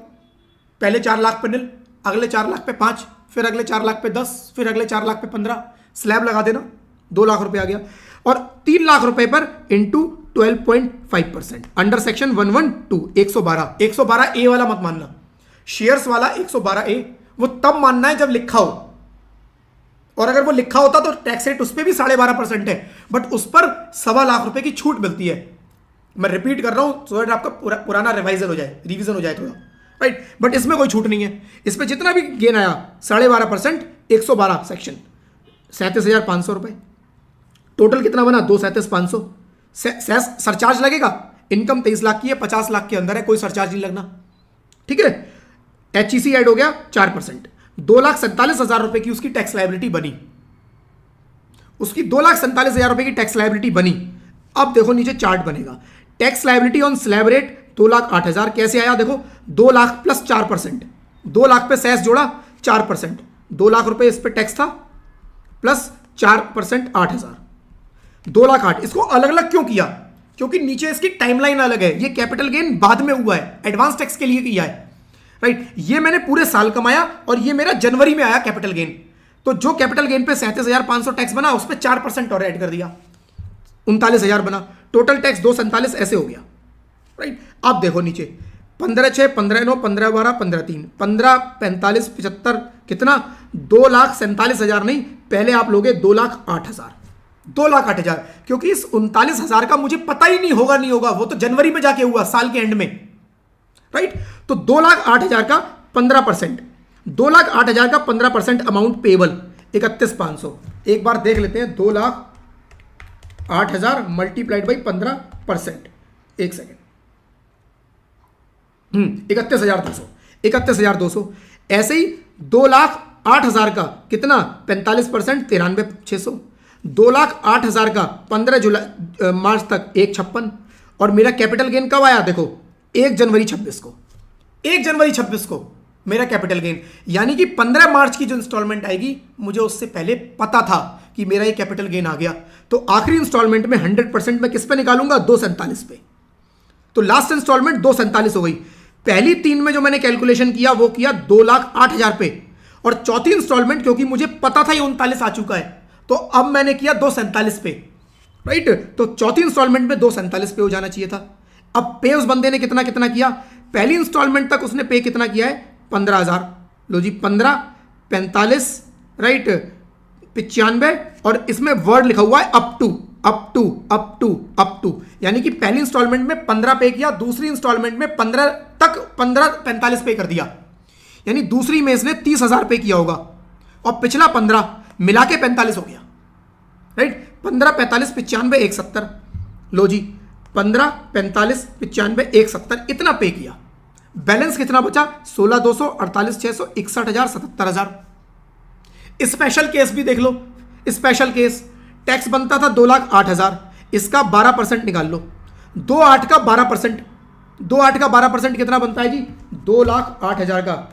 पहले 4 लाख पे निल, अगले 4 लाख पे 5, फिर अगले 4 लाख पे 10, फिर अगले 4 लाख पे 15, स्लैब लगा देना, 2 लाख रुपए आ गया। और 3 लाख रुपए पर इंटू 12.5% अंडर सेक्शन 112, 112A वाला मत मानना, शेयर्स वाला 112A वो तब मानना है जब लिखा हो, और अगर वो लिखा होता तो टैक्स रेट उस पर भी 12.5% है, बट उस पर 1.25 लाख रुपए की छूट मिलती है। मैं रिपीट कर रहा हूं सो दैट आपका पुराना रिवाइजन हो जाए, रिवीजन हो जाए थोड़ा, राइट। बट इसमें कोई छूट नहीं है, इस पर जितना भी गेन आया 12.5%, 112 सेक्शन 37,500 रुपए। टोटल कितना बना, 237,500। सरचार्ज लगेगा, इनकम 23 लाख की है, 50 लाख के अंदर है, कोई सरचार्ज नहीं लगना, ठीक है। HEC ऐड हो गया 4%, 2,47,000 रुपए की उसकी टैक्स लायबिलिटी बनी, उसकी 2,47,000 रुपए की टैक्स लायबिलिटी बनी। अब देखो नीचे चार्ट बनेगा, tax liability on slab rate 2,08,000 कैसे आया, देखो 2 लाख प्लस 4%, 2 लाख पे सेस जोड़ा 4%, 2 लाख रुपए इस पे टैक्स था प्लस 4% 8,000, 2,08,000। इसको अलग अलग क्यों किया, क्योंकि नीचे इसकी टाइमलाइन अलग है, ये कैपिटल गेन बाद में हुआ है, एडवांस टैक्स के लिए किया है, राइट। ये मैंने पूरे साल कमाया और ये मेरा जनवरी में आया कैपिटल गेन, तो जो कैपिटल गेन पे 37,500 टैक्स बना उस पर 4% और ऐड कर दिया, 39,000 बना, टोटल टैक्स 247 ऐसे हो गया, राइट। अब देखो नीचे 15/6, 15/9, 15/12, 15/3, 15, 45, 75 कितना, 2,47,000 नहीं, पहले आप लोगे 2,08,000, 2,08,000, क्योंकि इस 39,000 का मुझे पता ही नहीं होगा, वो तो जनवरी में जाके हुआ साल के एंड में, राइट। तो 2,08,000 का 15%, 2,08,000 का 15% अमाउंट पेबल 31,500। एक बार देख लेते हैं, 2,08,000 मल्टीप्लाइड बाई 15%, एक सेकेंड, 31,200, 31,200। ऐसे ही 2,08,000 का कितना 45%, 93,600, 2,08,000 का 15 मार्च तक 1,56, और मेरा कैपिटल गेन कब आया देखो 1 जनवरी 26 को, 1 जनवरी 26 को मेरा कैपिटल गेन, यानी कि 15 मार्च की जो इंस्टॉलमेंट आएगी मुझे उससे पहले पता था कि मेरा ये कैपिटल गेन आ गया, तो आखिरी इंस्टॉलमेंट में 100% मैं किस पे निकालूंगा, 247 पे, तो लास्ट इंस्टॉलमेंट 247 हो गई। पहली 3 में जो मैंने कैलकुलेशन किया वो किया 2,08,000 पे, और चौथी इंस्टॉलमेंट क्योंकि मुझे पता था ये 39 आ चुका है तो अब मैंने किया 247 पे, राइट। तो चौथी इंस्टॉलमेंट में 247 पे हो जाना चाहिए था। अब पे उस बंदे ने कितना कितना किया, पहली इंस्टॉलमेंट तक उसने पे कितना किया है 15,000, लो जी 15, 45, राइट 95, और इसमें वर्ड लिखा हुआ है up to, up to, up to, up to, यानी कि पहली इंस्टॉलमेंट में 15 पे किया, दूसरी इंस्टॉलमेंट में 15 तक 45 पे कर दिया, यानी दूसरी में इसने 30,000 पे किया होगा, और पिछला 15 मिला के 45 हो गया, राइट। 15, 45, 95, 170, लो जी 15, 45, 95, 170 इतना पे किया, बैलेंस कितना बचा 16,200, 48,600, 61,000, 77,000। स्पेशल केस भी देख लो, स्पेशल केस टैक्स बनता था 2,08,000, इसका 12% निकाल लो, 2,08,000 का 12%, 2,08,000 का 12% कितना बनता है जी, 2,08,000 का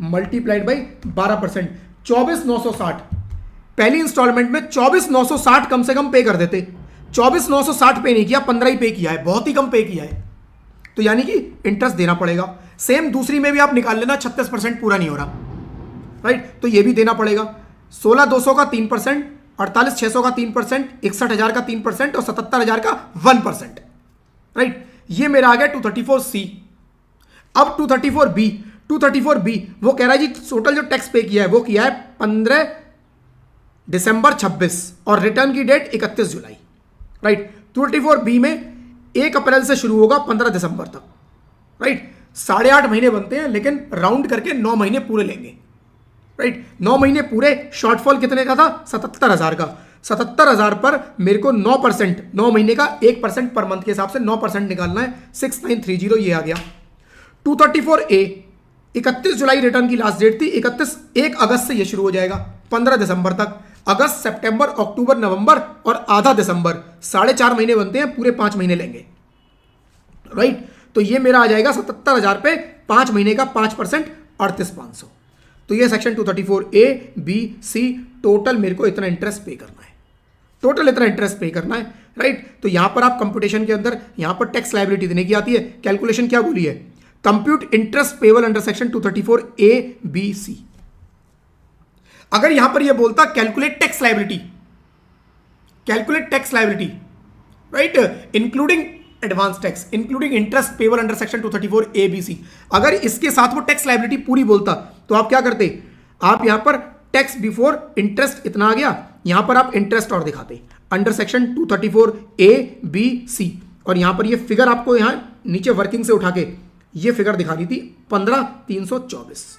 मल्टीप्लाइड बाई 12%, 24,960। पहली इंस्टॉलमेंट में 24,960 कम से कम पे कर देते, 24,960 पे नहीं किया, 15 ही पे किया है, बहुत ही कम पे किया है, तो यानी कि इंटरेस्ट देना पड़ेगा। सेम दूसरी में भी आप निकाल लेना, 36% पूरा नहीं हो रहा, राइट, तो ये भी देना पड़ेगा। 16,200 का 3%, 48,600 का 3%, 61,000 का 3% और 77,000 का 1%, राइट। ये मेरा आ गया 234C। अब 234B, 234B वो कह रहा है जी टोटल जो टैक्स पे किया है वो किया है 15 दिसंबर 26 और रिटर्न की डेट 31 जुलाई, राइट। 234B में 1 अप्रैल से शुरू होगा 15 दिसंबर तक, राइट। 8.5 महीने बनते हैं, लेकिन राउंड करके 9 महीने पूरे लेंगे, राइट। 9 महीने पूरे, शॉर्टफॉल कितने का था 77,000 का, 77,000 पर मेरे को 9%, 9 महीने का 1% पर मंथ के हिसाब से 9% निकालना है, 6930 ये आ गया। 234A 31 जुलाई रिटर्न की लास्ट डेट थी, 1 अगस्त से ये शुरू हो जाएगा 15 दिसंबर तक, अगस्त, सितंबर, अक्टूबर, नवंबर और आधा दिसंबर, 4.5 महीने बनते हैं, पूरे 5 महीने लेंगे, राइट। तो ये मेरा आ जाएगा 77,000 पे 5 महीने का 5%, 38,500। तो ये section 234A, B, C total मेरे को इतना इंटरेस्ट पे करना है, टोटल इतना इंटरेस्ट पे करना है, राइट। तो यहां पर आप कंप्यूटेशन के अंदर यहां पर टैक्स लायबिलिटी देने की आती है, कैलकुलेशन क्या बोली है, compute interest payable under section 234A, B, C। अगर यहां पर यह बोलता calculate tax liability, calculate tax liability, right, including advance tax, including interest payable under section 234A, B, C, अगर इसके साथ वो टैक्स लायबिलिटी पूरी बोलता तो आप क्या करते, आप यहां पर टैक्स बिफोर इंटरेस्ट इतना आ गया, यहां पर आप इंटरेस्ट और दिखाते under section 234A, B, C, और यहां पर ये फिगर आपको यहां नीचे वर्किंग से उठा के ये फिगर दिखा दी थी 15,324,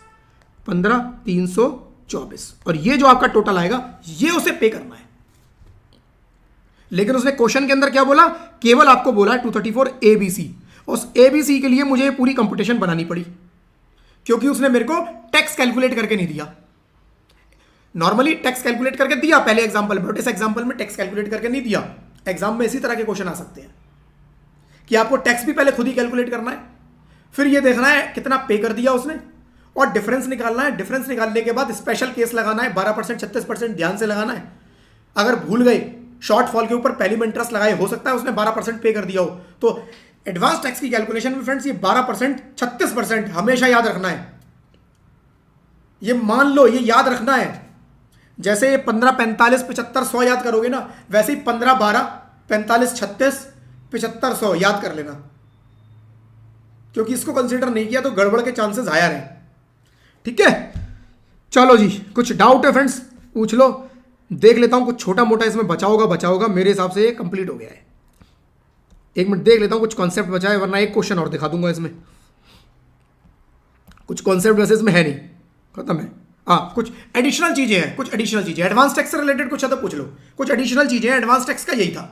15,324, और ये जो आपका टोटल आएगा ये उसे पे करना है। लेकिन उसने क्वेश्चन के अंदर क्या बोला, केवल आपको बोला है 234ABC, उस ABC के लिए मुझे पूरी कंप्यूटेशन बनानी पड़ी, क्योंकि उसने मेरे को टैक्स कैलकुलेट करके नहीं दिया। नॉर्मली टैक्स कैलकुलेट करके दिया पहले एग्जांपल में, बट इस एग्जांपल में टैक्स कैलकुलेट करके नहीं दिया। एग्जाम में इसी तरह के क्वेश्चन आ सकते हैं कि आपको टैक्स भी पहले खुद ही कैलकुलेट करना है, फिर ये देखना है कितना पे कर दिया उसने, और डिफरेंस निकालना है। डिफरेंस निकालने के बाद स्पेशल केस लगाना है, 12% 36% ध्यान से लगाना है। अगर भूल गए शॉर्टफॉल के ऊपर पहली में इंटरेस्ट लगाए, हो सकता है उसने 12% पे कर दिया हो, तो एडवांस टैक्स की कैलकुलेशन में फ्रेंड्स ये 12% 36% हमेशा याद रखना है। ये मान लो, ये याद रखना है। जैसे ये 15 45 75 100 याद करोगे ना, वैसे ही 15 12 45 36 75 100 याद कर लेना, क्योंकि इसको कंसीडर नहीं किया तो गड़बड़ के चांसेस हायर हैं। ठीक है, चलो जी, कुछ डाउट है फ्रेंड्स पूछ लो, देख लेता हूं कुछ छोटा मोटा इसमें बचा होगा। मेरे हिसाब से ये कंप्लीट हो गया है। एक मिनट देख लेता हूं कुछ कॉन्सेप्ट बचा है, वरना एक क्वेश्चन और दिखा दूंगा इसमें। कुछ कॉन्सेप्ट वैसे इसमें है नहीं, खत्म है। हाँ, कुछ एडिशनल चीजें हैं, कुछ एडिशनल चीजें एडवांस टैक्स से रिलेटेड कुछ है तो पूछ लो। कुछ एडिशनल चीजें हैं, एडवांस टैक्स का यही था।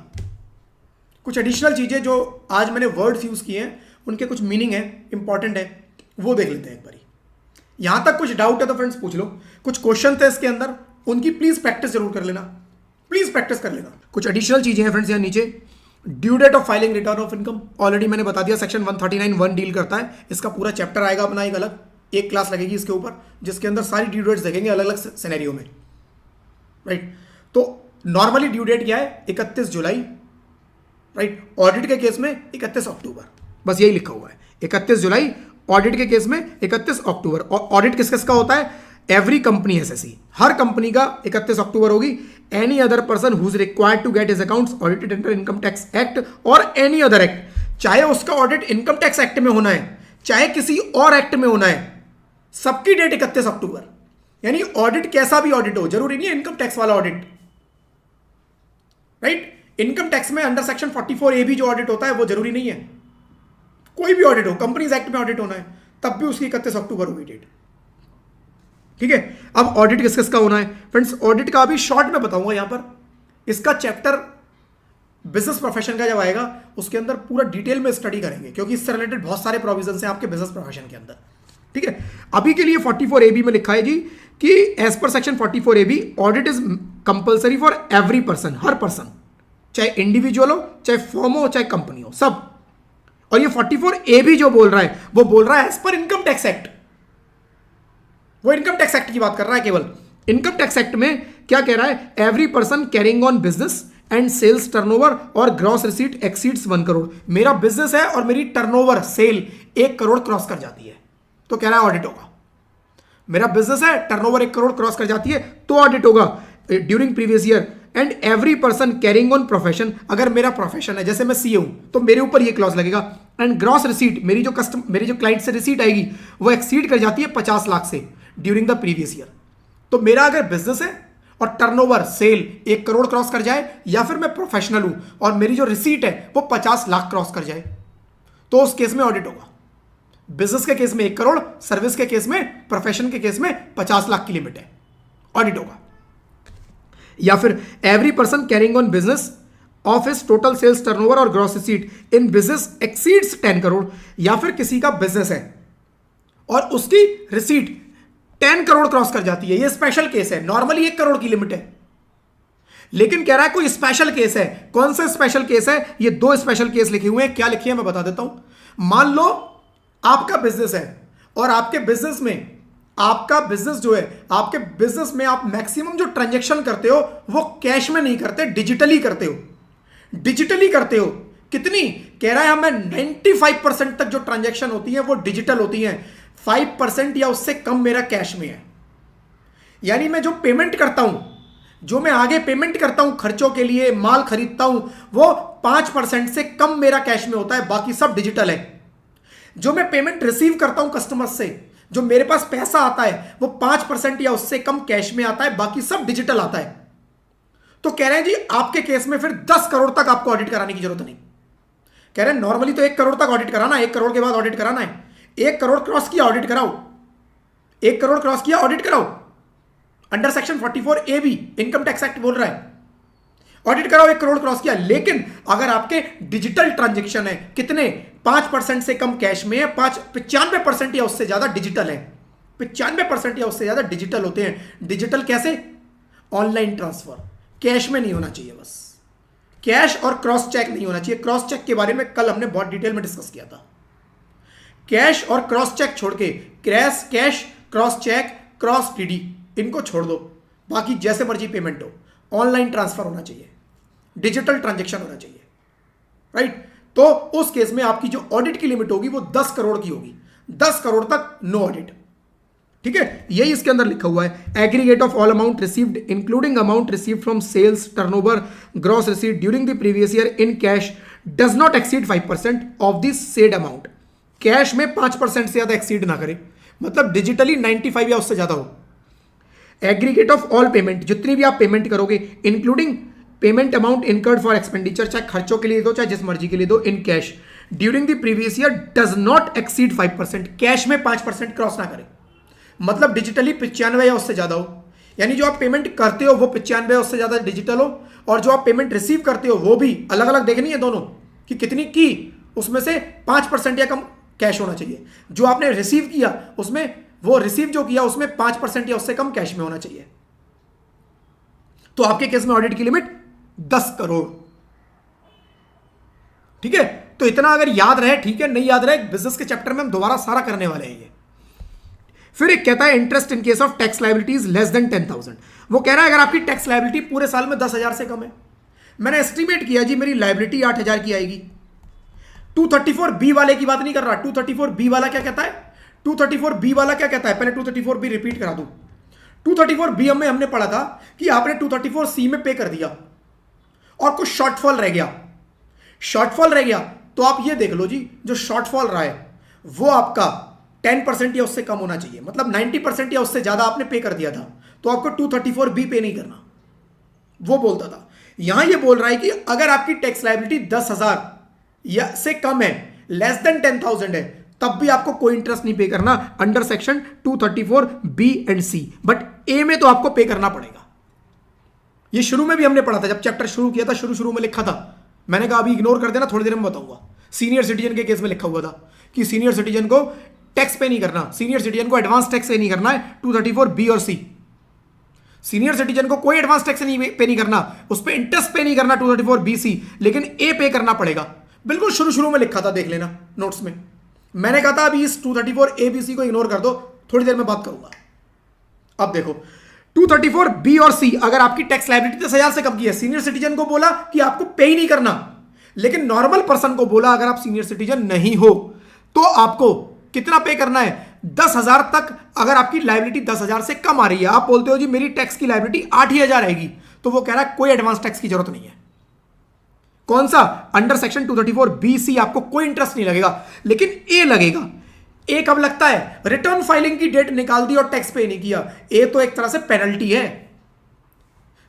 कुछ एडिशनल चीजें जो आज मैंने वर्ड्स यूज किए हैं, उनके कुछ मीनिंग है, इंपॉर्टेंट है, वो देख लेते हैं एक बारी। यहां तक कुछ डाउट है तो फ्रेंड्स पूछ लो। कुछ क्वेश्चन थे इसके अंदर, उनकी प्लीज प्रैक्टिस जरूर कर लेना, प्लीज प्रैक्टिस कर लेना। कुछ एडिशनल चीजें हैं फ्रेंड्स यहाँ नीचे। Due date of filing return of income, already मैंने बता दिया, सेक्शन 139(1) डील करता है। इसका पूरा चैप्टर आएगा अपना, एक अलग एक क्लास लगेगी इसके ऊपर, जिसके अंदर सारी ड्यू डेट्स देखेंगे अलग अलग सिनेरियो में, राइट। तो नॉर्मली ड्यू डेट क्या है? 31 जुलाई, राइट। ऑडिट के केस में 31 अक्टूबर, बस यही लिखा हुआ है, 31 जुलाई। ऑडिट के केस में 31 अक्टूबर। ऑडिट किस किस का होता है? एवरी कंपनी एसएससी, हर कंपनी का 31 अक्टूबर होगी। Any other person who is required to get his accounts audited under income tax act और एनी अदर एक्ट, चाहे उसका ऑडिट इनकम टैक्स एक्ट में होना है, चाहे किसी और एक्ट में होना है, सबकी डेट 31 अक्टूबर। यानी ऑडिट कैसा भी ऑडिट हो, जरूरी नहीं है इनकम टैक्स वाला ऑडिट, राइट। इनकम टैक्स में अंडर सेक्शन 44A भी जो ऑडिट होता है वो जरूरी नहीं है, कोई भी ऑडिट हो, कंपनीज एक्ट में ऑडिट होना है तब भी उसकी 31 अक्टूबर होगी डेट। ठीक है, अब ऑडिट किस किस का होना है फ्रेंड्स? ऑडिट का अभी शॉर्ट में बताऊंगा यहां पर। इसका चैप्टर बिजनेस प्रोफेशन का जब आएगा उसके अंदर पूरा डिटेल में स्टडी करेंगे, क्योंकि इससे रिलेटेड बहुत सारे प्रोविजन हैं आपके बिजनेस प्रोफेशन के अंदर। ठीक है, अभी के लिए 44AB में लिखा है जी कि as per section 44AB audit is compulsory for every person, हर पर्सन, चाहे इंडिविजुअल हो, चाहे फर्म हो, चाहे कंपनी हो, सब। और ये 44AB जो बोल रहा है वो बोल रहा है as per income tax act, वो इनकम टैक्स एक्ट की बात कर रहा है केवल। इनकम टैक्स एक्ट में क्या कह रहा है? Every person carrying on business and sales turnover और ग्रॉस रिसीट एक्सीड्स 1 करोड़। मेरा बिजनेस है और मेरी टर्नओवर सेल 1 करोड़ क्रॉस कर जाती है तो कह रहा है ऑडिट होगा। मेरा बिजनेस है, टर्नओवर 1 करोड़ क्रॉस कर जाती है तो ऑडिट होगा during previous year. And every person carrying on profession, अगर मेरा प्रोफेशन है, जैसे मैं सीए हूं तो मेरे ऊपर ये क्लॉज लगेगा। एंड ग्रॉस रिसीट, मेरी जो क्लाइंट से रिसीट आएगी वो एक्सीड कर जाती है 50 लाख से ड्यूरिंग द प्रीवियस ईयर। तो मेरा अगर बिजनेस है और टर्नओवर सेल 1 करोड़ क्रॉस कर जाए, या फिर मैं प्रोफेशनल हूं और मेरी जो रिसीट है वो 50 लाख क्रॉस कर जाए, तो उस केस में ऑडिट होगा। बिजनेस के केस में 1 करोड़, सर्विस के केस में, प्रोफेशन के केस में 50 लाख की लिमिट है, ऑडिट होगा। या फिर every person carrying on business of his total sales turnover और gross receipt in business exceeds 10 crore, या फिर किसी का बिजनेस है और उसकी रिसीट 10 करोड़ क्रॉस कर जाती है, ये स्पेशल केस है। नॉर्मली 1 करोड़ की लिमिट है, लेकिन कह रहा है कोई स्पेशल केस है। कौन सा स्पेशल केस है? ये 2 स्पेशल केस लिखे हुए हैं। क्या लिखे हैं मैं बता देता हूं। मान लो आपका बिजनेस है और आपके बिजनेस में, आपका बिजनेस जो है, आपके बिजनेस में आप मैक्सिमम जो ट्रांजैक्शन करते हो वो कैश में नहीं करते, डिजिटली करते हो। डिजिटली करते हो कितनी? कह रहा है हमें 95% तक जो ट्रांजैक्शन होती है वो डिजिटल होती है, 5% या उससे कम मेरा कैश में है। यानी मैं जो पेमेंट करता हूं, जो मैं आगे पेमेंट करता हूं खर्चों के लिए, माल खरीदता हूं, वो 5% से कम मेरा कैश में होता है, बाकी सब डिजिटल है। जो मैं पेमेंट रिसीव करता हूं कस्टमर से, जो मेरे पास पैसा आता है वो 5% या उससे कम कैश में आता है, बाकी सब डिजिटल आता है। तो कह रहे हैं जी आपके केस में फिर 10 करोड़ तक आपको ऑडिट कराने की जरूरत नहीं। कह रहे हैं नॉर्मली तो 1 करोड़ तक ऑडिट कराना, 1 करोड़ के बाद ऑडिट कराना है। 1 करोड़ क्रॉस किया ऑडिट कराओ, 1 करोड़ क्रॉस किया ऑडिट कराओ, under section 44AB income tax act बोल रहा है। ऑडिट कराओ 1 करोड़ क्रॉस किया, लेकिन अगर आपके डिजिटल ट्रांजेक्शन है कितने 5% से कम कैश में है, 95% या उससे ज्यादा डिजिटल है, 95% या उससे ज्यादा डिजिटल होते हैं। डिजिटल कैसे? ऑनलाइन ट्रांसफर, कैश में नहीं होना चाहिए, बस कैश और क्रॉस चेक नहीं होना चाहिए। क्रॉस चेक के बारे में कल हमने बहुत डिटेल में डिस्कस किया था। कैश और क्रॉस चेक छोड़ के cash cross check cross DD इनको छोड़ दो, बाकी जैसे मर्जी पेमेंट हो, ऑनलाइन ट्रांसफर होना चाहिए, डिजिटल ट्रांजैक्शन होना चाहिए, राइट। तो उस केस में आपकी जो ऑडिट की लिमिट होगी वो 10 करोड़ की होगी, 10 करोड़ तक नो ऑडिट, ठीक है। यही इसके अंदर लिखा हुआ है, aggregate of all amount received including amount received from sales turnover gross received during the previous year in cash does not exceed 5% of this said amount. Cash में 5% से ज्यादा एक्सीड ना करे, मतलब डिजिटली 95 या उससे ज्यादा हो। एग्रीगेट ऑफ ऑल पेमेंट, जितनी भी आप पेमेंट करोगे including payment amount incurred for expenditure, चाहे खर्चों के लिए दो चाहे जिस मर्जी के लिए दो, in cash during the previous year does not exceed 5%, cash में 5% क्रॉस ना करे, मतलब डिजिटली 95 या उससे ज्यादा हो। यानी जो आप पेमेंट करते हो वो 95 या उससे ज्यादा डिजिटल हो, और जो आप पेमेंट रिसीव करते हो वो भी अलग अलग देखनी है दोनों कि कितनी की, उसमें से 5% या कम कैश होना चाहिए। जो आपने रिसीव किया उसमें, वो रिसीव जो किया उसमें 5% या उससे कम कैश में होना चाहिए। तो आपके केस में ऑडिट की लिमिट 10 करोड़, ठीक है। तो इतना अगर याद रहे ठीक है, नहीं याद रहे बिजनेस के चैप्टर में हम दोबारा सारा करने वाले हैं ये। फिर एक कहता है interest in case of tax liabilities less than 10,000। वो कह रहा है अगर आपकी टैक्स लायबिलिटी पूरे साल में 10,000 से कम है, मैंने एस्टिमेट किया जी मेरी लायबिलिटी 8,000 की आएगी। 234B वाले की बात नहीं कर रहा, 234B वाला क्या कहता है, 234B वाला क्या कहता है, पहले 234B रिपीट करा दूं। 234B में हमने पढ़ा था कि आपने 234C में पे कर दिया और कुछ शॉर्टफॉल रह गया, शॉर्टफॉल रह गया तो आप ये देख लो जी, जो शॉर्टफॉल रहा है वो आपका 10% या उससे कम होना चाहिए, मतलब 90% या उससे ज्यादा आपने पे कर दिया था, तो आपको 234B पे नहीं करना, वो बोलता था। यहां ये बोल रहा है कि अगर आपकी टैक्स लायबिलिटी 10,000 या से कम है, लेस देन 10,000 है, तब भी आपको कोई इंटरेस्ट नहीं पे करना under section 234B and C, but A में तो आपको पे करना पड़ेगा। ये शुरू में भी हमने पढ़ा था, जब चैप्टर शुरू किया था, शुरू में लिखा था, मैंने कहा अभी इग्नोर कर देना, थोड़ी देर में बताऊंगा। सीनियर सिटीजन के केस में लिखा हुआ था कि सीनियर सिटीजन को टैक्स पे नहीं करना, सीनियर सिटीजन को एडवांस टैक्स पे नहीं करना है 234B और C। सीनियर सिटीजन को कोई एडवांस टैक्स पे नहीं करना, उस पर इंटरेस्ट पे नहीं करना 234B C, लेकिन A पे करना पड़ेगा। बिल्कुल शुरू में लिखा था, देख लेना नोट्स में। मैंने कहा था अभी इस 234ABC को इग्नोर कर दो, थोड़ी देर में बात करूंगा। अब देखो 234B और C, अगर आपकी टैक्स लायबिलिटी 10,000 से कम की है, सीनियर सिटीजन को बोला कि आपको पे ही नहीं करना, लेकिन नॉर्मल पर्सन को बोला अगर आप सीनियर सिटीजन नहीं हो तो आपको कितना पे करना है, 10,000 तक। अगर आपकी लायबिलिटी 10,000 से कम आ रही है, आप बोलते हो जी मेरी टैक्स की लायबिलिटी 8,000 आएगी, तो वो कह रहा है कोई एडवांस टैक्स की जरूरत नहीं है। कौन सा? अंडर सेक्शन 234BC आपको कोई इंटरेस्ट नहीं लगेगा, लेकिन ए लगेगा। ए कब लगता है? रिटर्न फाइलिंग की डेट निकाल दी और टैक्स पे नहीं किया। ए तो एक तरह से पेनल्टी है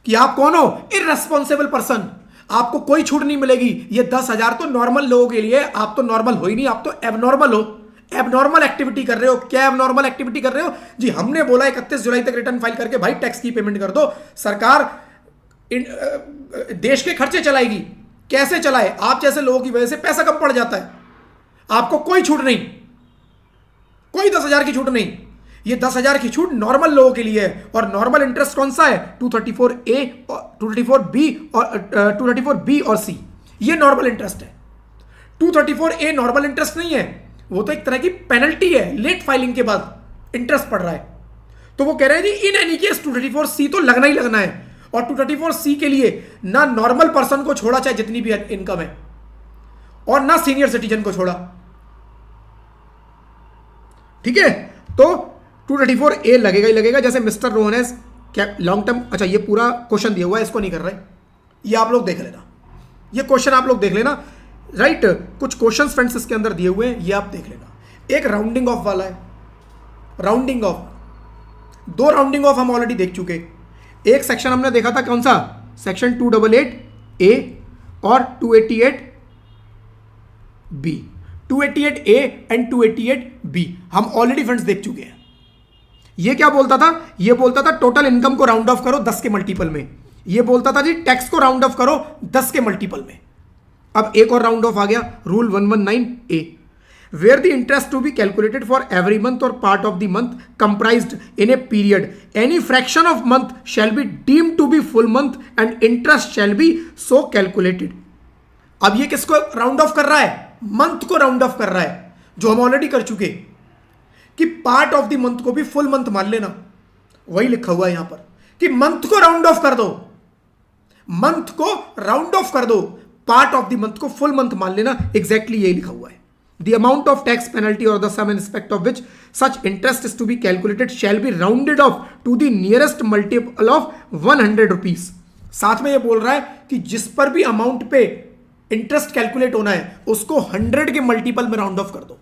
कि आप कौन हो? इररेस्पॉन्सिबल पर्सन, आपको कोई छूट नहीं मिलेगी। ये 10,000 तो नॉर्मल लोगों के लिए, आप तो नॉर्मल हो ही नहीं, आप तो एबनॉर्मल हो, एबनॉर्मल एक्टिविटी कर रहे हो। क्या एबनॉर्मल एक्टिविटी कर रहे हो जी? हमने बोला 31 जुलाई तक रिटर्न फाइल करके भाई टैक्स की पेमेंट कर दो, सरकार देश के खर्चे चलाएगी। कैसे चलाए? आप जैसे लोगों की वजह से पैसा कम पड़ जाता है, आपको कोई छूट नहीं, कोई 10,000 की छूट नहीं। ये 10,000 की छूट नॉर्मल लोगों के लिए है। और नॉर्मल इंटरेस्ट कौन सा है? 234A और 234B और 234B और C, ये नॉर्मल इंटरेस्ट है। 234A नॉर्मल इंटरेस्ट नहीं है, वो तो एक तरह की पेनल्टी है, लेट फाइलिंग के बाद इंटरेस्ट पड़ रहा है। तो वो कह रहे हैं जी इन एनी केस 234C तो लगना ही लगना है। और 234C के लिए ना नॉर्मल पर्सन को छोड़ा चाहे जितनी भी इनकम है, और ना सीनियर सिटीजन को छोड़ा, ठीक है। तो 234A लगेगा ही लगेगा। जैसे मिस्टर रोहन है क्या लॉन्ग टर्म, अच्छा ये पूरा क्वेश्चन दिया हुआ है, इसको नहीं कर रहे, ये आप लोग देख लेना, ये क्वेश्चन आप लोग देख लेना, राइट। कुछ क्वेश्चन फ्रेंड्स इसके अंदर दिए हुए हैं, ये आप देख लेना। एक राउंडिंग ऑफ वाला है, राउंडिंग ऑफ, दो राउंडिंग ऑफ हम ऑलरेडी देख चुके। एक सेक्शन हमने देखा था, कौन सा? सेक्शन 288A और 288B, 288A एंड 288B हम ऑलरेडी फ्रेंड्स देख चुके हैं। ये क्या बोलता था? ये बोलता था टोटल इनकम को राउंड ऑफ करो 10 के मल्टीपल में। ये बोलता था जी टैक्स को राउंड ऑफ करो 10 के मल्टीपल में। अब एक और राउंड ऑफ आ गया, rule 119A, where the interest to be calculated for every month और part of the month comprised in a period, any fraction of month shall be deemed to be full month and interest shall be so calculated. अब ये किसको राउंड ऑफ कर रहा है? मंथ को राउंड ऑफ कर रहा है, जो हम ऑलरेडी कर चुके कि पार्ट ऑफ द मंथ को भी फुल मंथ मान लेना। वही लिखा हुआ है यहां पर कि मंथ को राउंड ऑफ कर दो, मंथ को राउंड ऑफ कर दो, पार्ट ऑफ द मंथ को फुल मंथ मान लेना। एग्जैक्टली यही लिखा हुआ है। The amount of tax penalty और the sum in respect of which such interest is to be calculated shall be rounded off to the nearest multiple of 100 rupees. साथ में ये बोल रहा है कि जिस पर भी अमाउंट पे इंटरेस्ट कैलकुलेट होना है उसको 100 के मल्टीपल में राउंड ऑफ कर दो,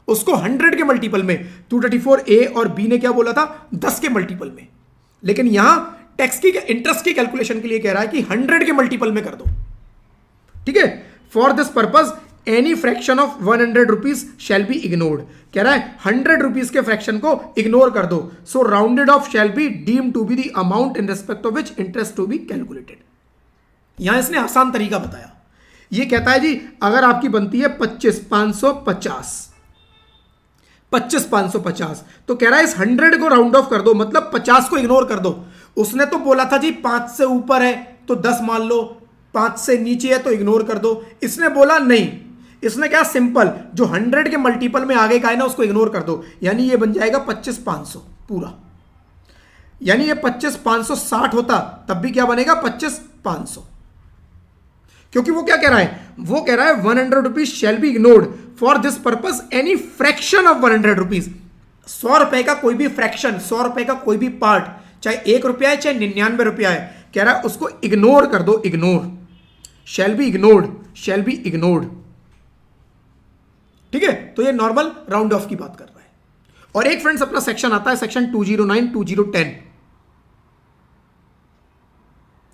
उसको 100 के मल्टीपल में। 234A और B ने क्या बोला था? 10 के मल्टीपल में। लेकिन यहां टैक्स की इंटरेस्ट की कैलकुलेशन के लिए कह रहा है कि 100 के मल्टीपल में कर दो। ठीक है, for this purpose any fraction of 100 rupees shall be ignored. कह रहा है 100 रुपीज के फ्रैक्शन को इग्नोर कर दो। So rounded off shall be deem to be the amount in respect of which interest to be calculated. यहां इसने आसान तरीका बताया। ये कहता है जी अगर आपकी बनती है 25,550, 25,550, तो कह रहा है इस 100 को राउंड ऑफ कर दो, मतलब 50 को इग्नोर कर दो। उसने तो बोला था जी 5 से ऊपर है तो 10 मान लो, 5 से नीचे है तो इग्नोर कर दो। इसने बोला नहीं, इसने क्या सिंपल जो 100 के मल्टीपल में आगे का है ना उसको इग्नोर कर दो। यानी ये बन जाएगा 25,500 पूरा। यानी ये 25,560 होता तब भी क्या बनेगा? 25,500। क्योंकि वो क्या कह रहा है? वो कह रहा है 100 rupees shall be ignored for this purpose any fraction of 100 rupees. 100 रुपए का कोई भी फ्रैक्शन, 100 रुपए का कोई भी पार्ट, चाहे 1 रुपया है चाहे 99 रुपया है, कह रहा है उसको इग्नोर कर दो। Ignore, shall be ignored, shall be ignored. ठीक है, तो ये नॉर्मल राउंड ऑफ की बात कर रहा है। और एक फ्रेंड्स अपना सेक्शन आता है सेक्शन 209, 2010,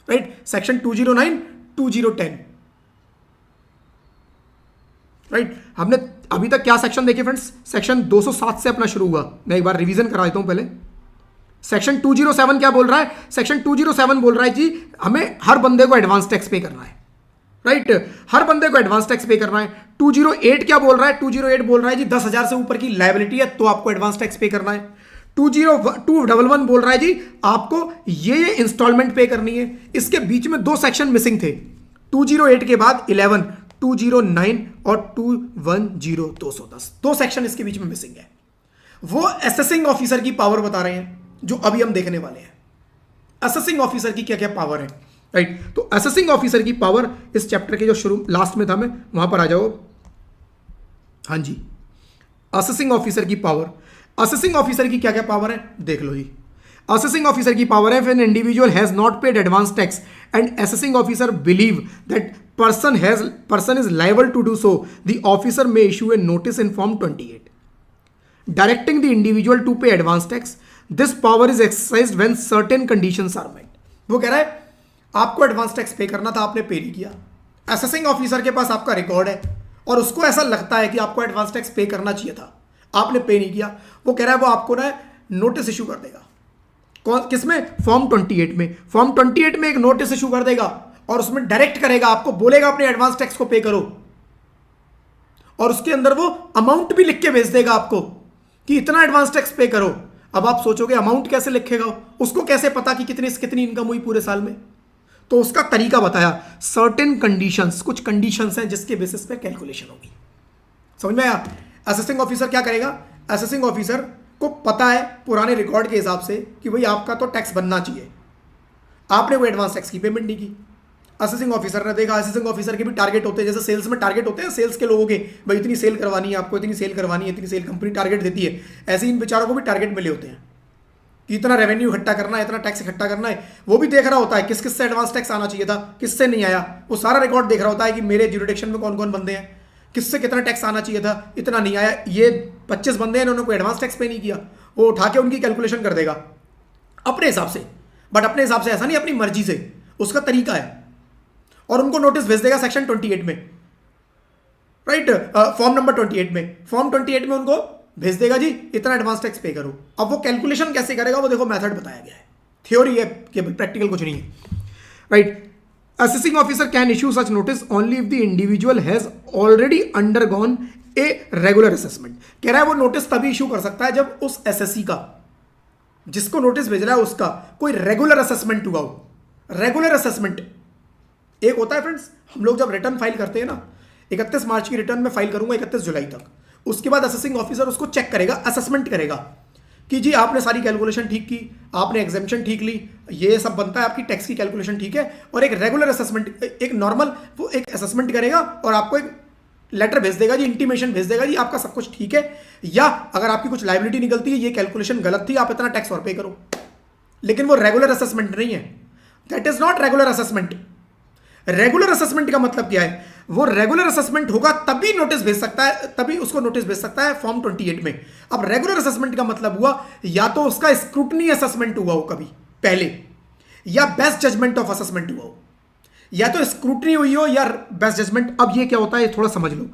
राइट? Section 209, 2010, right? हमने अभी तक क्या सेक्शन देखे फ्रेंड्स? सेक्शन 207 से अपना शुरू हुआ। मैं एक बार रिवीजन करा देता हूं पहले। सेक्शन 207 क्या बोल रहा है? सेक्शन 207 बोल रहा है जी हमें हर बंदे को एडवांस टैक्स पे करना है, राइट? हर बंदे को एडवांस टैक्स पे करना है। 208 क्या बोल रहा है? 208 बोल रहा है जी 10,000 से ऊपर की लायबिलिटी है तो आपको एडवांस टैक्स पे करना है। 211 बोल रहा है जी आपको ये इंस्टॉलमेंट पे करनी है। इसके बीच में 2 सेक्शन मिसिंग थे। 208 के बाद 11, 209 और 210, 210, 2 सेक्शन इसके बीच में मिसिंग है। वो असेसिंग ऑफिसर की पावर बता रहे हैं जो अभी हम देखने वाले हैं। असेसिंग ऑफिसर की क्या क्या पावर है, राइट? तो असेसिंग ऑफिसर की पावर इस चैप्टर के जो शुरू लास्ट में था, मैं वहां पर आ जाओ। हाँ जी, असेसिंग ऑफिसर की पावर। असेसिंग ऑफिसर की क्या क्या पावर है देख लो जी। असेसिंग ऑफिसर की पावर है when individual has not paid advance tax and assessing officer believe that person is liable to do so, the officer may issue a notice in form 28 directing the individual to pay advance tax. This power is exercised when certain conditions are met. वो कह रहा है आपको एडवांस टैक्स पे करना था, आपने पे नहीं किया। असेसिंग ऑफिसर के पास आपका रिकॉर्ड है और उसको ऐसा लगता है कि आपको एडवांस टैक्स पे करना चाहिए था, आपने पे नहीं किया। वो कह रहा है वो आपको ना नोटिस इशू कर देगा। कौन, किसमें? फॉर्म 28 में। फॉर्म 28 में एक नोटिस इशू कर देगा और उसमें डायरेक्ट करेगा, आपको बोलेगा अपने एडवांस टैक्स को पे करो, और उसके अंदर वो अमाउंट भी लिख के भेज देगा आपको कि इतना एडवांस टैक्स पे करो। अब आप सोचोगे अमाउंट कैसे लिखेगा, उसको कैसे पता कि कितनी इनकम हुई पूरे साल में? तो उसका तरीका बताया, सर्टेन कंडीशंस, कुछ कंडीशंस हैं जिसके बेसिस पे कैलकुलेशन होगी। समझ में आया? असेसिंग ऑफिसर क्या करेगा? असेसिंग ऑफिसर को पता है पुराने रिकॉर्ड के हिसाब से कि भाई आपका तो टैक्स बनना चाहिए, आपने वो एडवांस टैक्स की पेमेंट नहीं की। असेसिंग ऑफिसर ने देखा, असेसिंग ऑफिसर के भी टारगेट होते हैं, जैसे सेल्स में टारगेट होते हैं सेल्स के लोगों के, भाई इतनी सेल करवानी है आपको, इतनी सेल करवानी है, इतनी सेल कंपनी टारगेट देती है। ऐसे ही इन बेचारों को भी टारगेट मिले होते हैं कि इतना रेवेन्यू इकट्ठा करना है, इतना टैक्स इकट्ठा करना है। वो भी देख रहा होता है किस किस से एडवांस टैक्स आना चाहिए था, किससे नहीं आया। वो सारा रिकॉर्ड देख रहा होता है कि मेरे ज्यूरिडिक्शन में कौन कौन बंदे हैं, किससे कितना टैक्स आना चाहिए था, इतना नहीं आया। ये 25 बंदे हैं, इन्होंने कोई एडवांस टैक्स पे नहीं किया। वो उठा के उनकी कैलकुलेशन कर देगा अपने हिसाब से, बट अपने हिसाब से ऐसा नहीं, अपनी मर्जी से, उसका तरीका है। और उनको नोटिस भेज देगा सेक्शन 28 में, राइट? फॉर्म नंबर 28 में, फॉर्म 28 में उनको भेज देगा जी इतना एडवांस टैक्स पे करो। अब वो कैलकुलेशन कैसे करेगा वो देखो, मेथड बताया गया है। थ्योरी है केवल, प्रैक्टिकल कुछ नहीं है, right. Assessing officer can issue such notice only if the individual has already undergone a regular assessment. कह रहा है वो नोटिस तभी इश्यू कर सकता है जब उस एसएससी का, जिसको नोटिस भेज रहा है, उसका कोई रेगुलर असेसमेंट हुआ हो। रेगुलर असेसमेंट एक होता है फ्रेंड्स, हम लोग जब रिटर्न फाइल करते हैं ना, 31 मार्च की रिटर्न में फाइल करूंगा 31 जुलाई तक, उसके बाद असेसिंग ऑफिसर उसको चेक करेगा, असेसमेंट करेगा कि जी आपने सारी कैलकुलेशन ठीक की, आपने एग्जेम्पशन ठीक ली, ये सब बनता है, आपकी टैक्स की कैलकुलेशन ठीक है, और एक रेगुलर असेसमेंट, एक नॉर्मल वो एक असेसमेंट करेगा और आपको एक लेटर भेज देगा जी, इंटीमेशन भेज देगा जी आपका सब कुछ ठीक है, या अगर आपकी कुछ लायबिलिटी निकलती है, ये कैलकुलेशन गलत थी, आप इतना टैक्स और पे करो। लेकिन वो रेगुलर असेसमेंट नहीं है, that is not regular assessment. Regular assessment का मतलब क्या है? वो रेगुलर असेसमेंट होगा तभी नोटिस भेज सकता है, तभी उसको नोटिस भेज सकता है फॉर्म 28 में। अब रेगुलर असेसमेंट का मतलब हुआ या तो उसका स्क्रूटनी असेसमेंट हुआ हो कभी पहले, या बेस्ट जजमेंट ऑफ असेसमेंट हुआ हो, या तो स्क्रूटनी हुई हो या बेस्ट जजमेंट। अब ये क्या होता है थोड़ा समझ लो,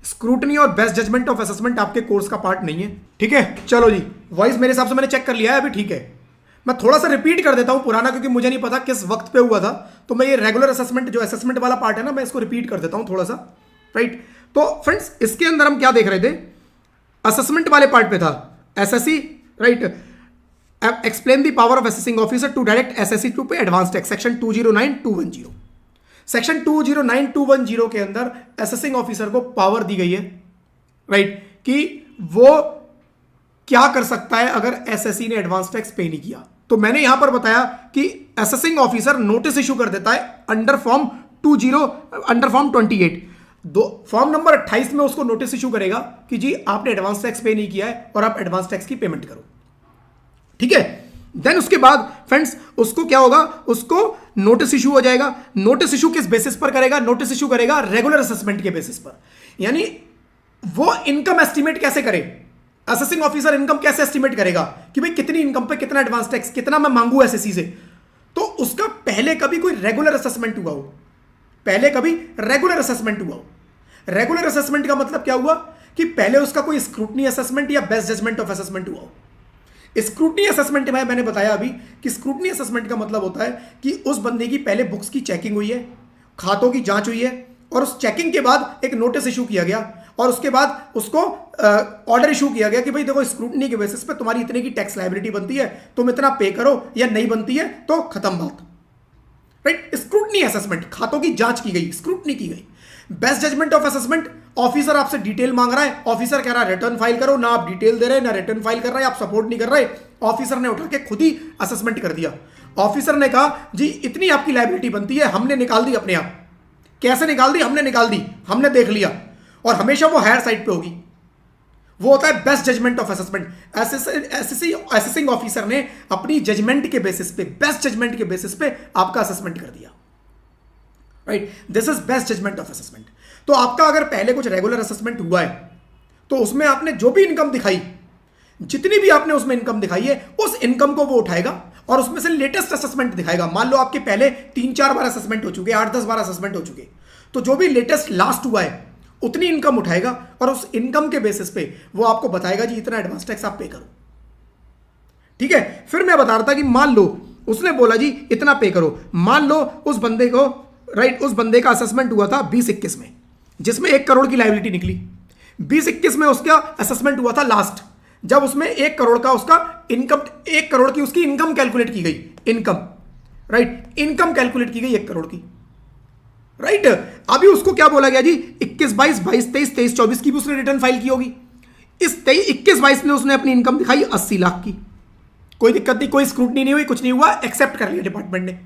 स्क्रूटनी और बेस्ट जजमेंट ऑफ असेसमेंट आपके कोर्स का पार्ट नहीं है, ठीक है। चलो जी, वॉइस मेरे हिसाब से मैंने चेक कर लिया है अभी, ठीक है। मैं थोड़ा सा रिपीट कर देता हूं पुराना, क्योंकि मुझे नहीं पता किस वक्त पे हुआ था, तो मैं ये रेगुलर असेसमेंट जो असेसमेंट वाला पार्ट है ना, मैं इसको रिपीट कर देता हूं थोड़ा सा, राइट। तो फ्रेंड्स इसके अंदर हम क्या देख रहे थे, असेसमेंट वाले पार्ट पे था SSC, right. Explain the power of assessing officer to direct SSC to pay advance tax, section 209210। Section 209210 के अंदर असेसिंग ऑफिसर को पावर दी गई है, राइट, कि वो क्या कर सकता है अगर एसएससी ने एडवांस टैक्स पे नहीं किया। तो मैंने यहां पर बताया कि असेसिंग ऑफिसर नोटिस इशू कर देता है अंडर फॉर्म 28, फॉर्म नंबर 28 में उसको नोटिस इशू करेगा कि जी आपने एडवांस टैक्स पे नहीं किया है और आप एडवांस टैक्स की पेमेंट करो, ठीक है। देन उसके बाद फ्रेंड्स उसको क्या होगा, उसको नोटिस इशू हो जाएगा। नोटिस इशू किस बेसिस पर करेगा? नोटिस इशू करेगा रेगुलर असेसमेंट के बेसिस पर। यानी वो इनकम एस्टिमेट कैसे करे, असेसिंग ऑफिसर इनकम कैसे एस्टिमेट करेगा कि भाई कितनी इनकम पे कितना एडवांस टैक्स, कितना मैं मांगू एसएससी से। तो उसका पहले कभी कोई रेगुलर असेसमेंट हुआ हो, पहले कभी रेगुलर असेसमेंट हुआ हो। रेगुलर असेसमेंट का मतलब क्या हुआ कि पहले उसका कोई स्क्रूटनी असेसमेंट या बेस्ट जजमेंट ऑफ असेसमेंट हुआ हो। स्क्रूटनी असेसमेंट में मैंने बताया अभी कि स्क्रूटनी असेसमेंट का मतलब होता है कि उस बंदे की पहले बुक्स की चेकिंग हुई है, खातों की जांच हुई है, और उस चेकिंग के बाद एक नोटिस इशू किया गया, और उसके बाद उसको ऑर्डर इशू किया गया कि भाई देखो स्क्रूटनी के बेसिस पे तुम्हारी इतने की टैक्स लायबिलिटी बनती है, तुम इतना पे करो, या नहीं बनती है तो खत्म बात, राइट। स्क्रूटनी असेसमेंट, खातों की जांच की गई, स्क्रूटनी की गई। Best judgment of assessment, officer आपसे डिटेल मांग रहा है, ऑफिसर कह रहा है रिटर्न फाइल करो, ना आप डिटेल दे रहे, ना रिटर्न फाइल कर रहे, आप सपोर्ट नहीं कर रहे, ऑफिसर ने उठा के खुद ही असेसमेंट कर दिया। ऑफिसर ने कहा जी इतनी आपकी लायबिलिटी बनती है, हमने निकाल दी अपने आप। कैसे निकाल दी? हमने निकाल दी, हमने देख लिया, और हमेशा वो हायर साइड पे होगी। वो होता है best judgment of assessment. Assessing officer ने अपनी जजमेंट के बेसिस पे, बेस्ट जजमेंट के बेसिस पे आपका असेसमेंट कर दिया, right. This is best judgment of assessment. तो आपका अगर पहले कुछ रेगुलर असेसमेंट हुआ है तो उसमें आपने जो भी इनकम दिखाई, जितनी भी आपने उसमें इनकम दिखाई है, उस इनकम को वो उठाएगा और उसमें से लेटेस्ट असेसमेंट दिखाएगा। मान लो आपके पहले 3-4 बार असेसमेंट हो चुके, 8-10 बार असेसमेंट हो चुके, तो जो भी लेटेस्ट लास्ट हुआ है उतनी इनकम उठाएगा और उस इनकम के बेसिस पे वो आपको बताएगा जी इतना एडवांस टैक्स आप पे करो, ठीक है। फिर मैं बता रहा था कि मान लो उसने बोला जी इतना पे करो, मान लो उस बंदे को, राइट, उस बंदे का असेसमेंट हुआ था 2021 में, जिसमें 1 करोड़ की लायबिलिटी निकली। 2021 में उसका असेसमेंट हुआ था लास्ट, जब उसमें 1 करोड़ का उसका इनकम, 1 करोड़ की उसकी इनकम कैलकुलेट की गई, इनकम, राइट, इनकम कैलकुलेट की गई 1 करोड़ की, राइट। अभी उसको क्या बोला गया जी 21-22, 22-23, 23-24 की भी उसने रिटर्न फाइल की होगी। इस 21-22 में उसने अपनी इनकम दिखाई 80 लाख की, कोई दिक्कत नहीं, कोई स्क्रूटनी नहीं हुई, कुछ नहीं हुआ, एक्सेप्ट कर लिया डिपार्टमेंट ने।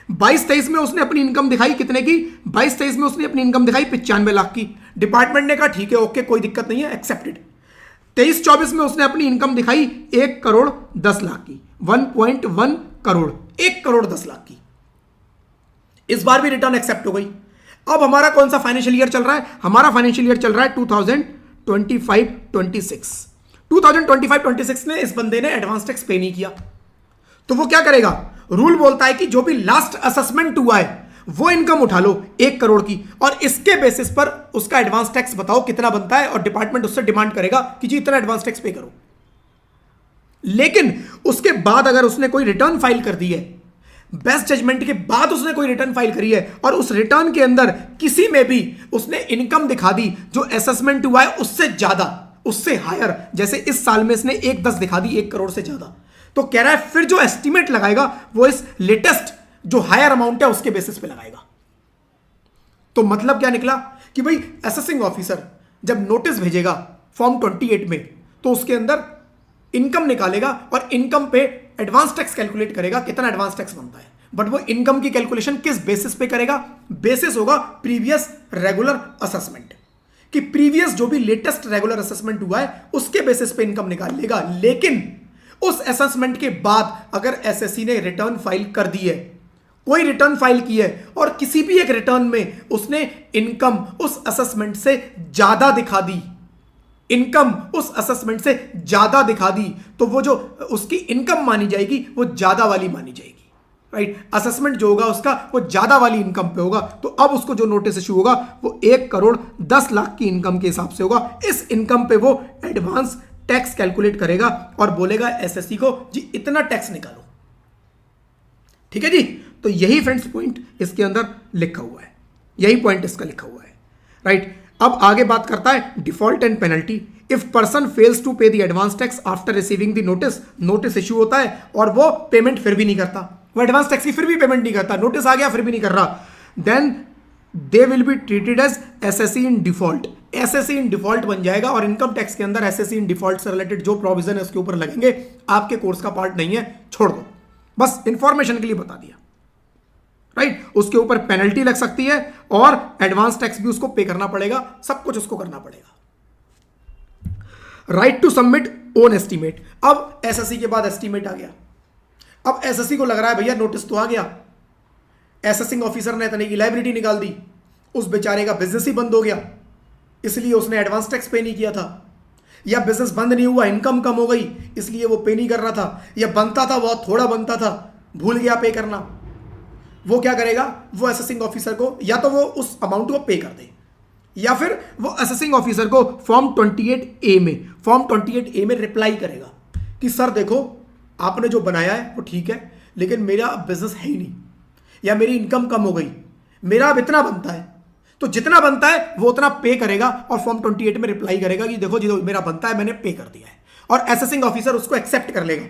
22-23 में उसने अपनी इनकम दिखाई कितने की? 22-23 में उसने अपनी इनकम दिखाई 95 लाख की। डिपार्टमेंट ने कहा ठीक है, ओके, कोई दिक्कत नहीं है, एक्सेप्टेड। 23-24 में उसने अपनी इनकम दिखाई 1 करोड़ 10 लाख की, 1.1 करोड़, 1 करोड़ 10 लाख की। इस बार भी रिटर्न एक्सेप्ट हो गई। अब हमारा कौन सा फाइनेंशियल ईयर चल रहा है? हमारा फाइनेंशियल ईयर चल रहा है 2025-26। 2025-26 ने इस बंदे ने एडवांस टैक्स पे नहीं किया, तो वो क्या करेगा? रूल बोलता है कि जो भी लास्ट असेसमेंट हुआ है वो इनकम उठा लो 1 करोड़ की, और इसके बेसिस पर उसका एडवांस टैक्स बताओ कितना बनता है, और डिपार्टमेंट उससे डिमांड करेगा कि जी इतना एडवांस टैक्स पे करो, लेकिन उसके बाद अगर उसने कोई रिटर्न फाइल कर दी है, बेस्ट जजमेंट के बाद उसने कोई रिटर्न फाइल करी है और उस रिटर्न के अंदर किसी में भी उसने इनकम दिखा दी जो असेसमेंट हुआ है उससे ज्यादा, उससे हायर, जैसे इस साल में इसने 1/10 दिखा दी, 1 करोड़ से ज्यादा, तो कह रहा है फिर जो एस्टिमेट लगाएगा वो इस लेटेस्ट जो हायर अमाउंट है उसके बेसिस पे लगाएगा। तो मतलब क्या निकला कि भाई असेसिंग ऑफिसर जब नोटिस भेजेगा फॉर्म 28 में तो उसके अंदर इनकम निकालेगा और इनकम पे एडवांस टैक्स कैलकुलेट करेगा, कितना एडवांस टैक्स बनता है। बट वो इनकम की कैलकुलेशन किस बेसिस पे करेगा? बेसिस होगा प्रीवियस रेगुलर असेसमेंट, कि प्रीवियस जो भी लेटेस्ट रेगुलर असेसमेंट हुआ है उसके बेसिस पे इनकम निकाल लेगा। लेकिन उस असेसमेंट के बाद अगर एसएससी ने रिटर्न फाइल कर दी है, कोई रिटर्न फाइल की है और किसी भी एक रिटर्न में उसने इनकम उस असेसमेंट से ज्यादा दिखा दी, इनकम उस असेसमेंट से ज्यादा दिखा दी, तो वो जो उसकी इनकम मानी जाएगी वो ज्यादा वाली मानी जाएगी, राइट। असेसमेंट जो होगा उसका वो ज्यादा वाली इनकम पे होगा। तो अब उसको जो नोटिस इशू होगा वो 1,10,00,000 की इनकम के हिसाब से होगा। इस इनकम पे वो एडवांस टैक्स कैलकुलेट करेगा और बोलेगा एसएससी को जी इतना टैक्स निकालो। ठीक है जी। तो यही फ्रेंड्स पॉइंट इसके अंदर लिखा हुआ है, यही पॉइंट इसका लिखा हुआ है, राइट। अब आगे बात करता है default and penalty. If person fails to pay the advance tax after receiving the notice, notice issue होता है और वो पेमेंट फिर भी नहीं करता, वो एडवांस टैक्स की फिर भी पेमेंट नहीं करता, नोटिस आ गया फिर भी नहीं कर रहा, then they will be treated as SSC in default. SSC in default बन जाएगा और इनकम टैक्स के अंदर एसएससी इन डिफॉल्ट से रिलेटेड जो प्रोविजन है उसके ऊपर लगेंगे। आपके कोर्स का पार्ट नहीं है, छोड़ दो, बस इंफॉर्मेशन के लिए बता दिया, राइट। उसके ऊपर पेनल्टी लग सकती है और एडवांस टैक्स भी उसको पे करना पड़ेगा, सब कुछ उसको करना पड़ेगा। Right to submit own estimate. अब एसएससी के बाद एस्टीमेट आ गया। अब एसएससी को लग रहा है भैया नोटिस तो आ गया, एसेसिंग ऑफिसर ने इतने की लायबिलिटी निकाल दी, उस बेचारे का बिजनेस ही बंद हो गया, इसलिए उसने एडवांस टैक्स पे नहीं किया था, या बिजनेस बंद नहीं हुआ, इनकम कम हो गई इसलिए वो पे नहीं कर रहा था, या बनता था बहुत थोड़ा बनता था, भूल गया पे करना। वो क्या करेगा? वो असेसिंग ऑफिसर को या तो वो उस अमाउंट को पे कर दे, या फिर वो असेसिंग ऑफिसर को फॉर्म 28A में रिप्लाई करेगा कि सर देखो आपने जो बनाया है वो ठीक है, लेकिन मेरा अब बिजनेस है ही नहीं, या मेरी इनकम कम हो गई, मेरा अब इतना बनता है, तो जितना बनता है वो उतना पे करेगा और फॉर्म 28 में रिप्लाई करेगा कि देखो जो मेरा बनता है मैंने पे कर दिया है, और असेसिंग ऑफिसर उसको एक्सेप्ट कर लेगा,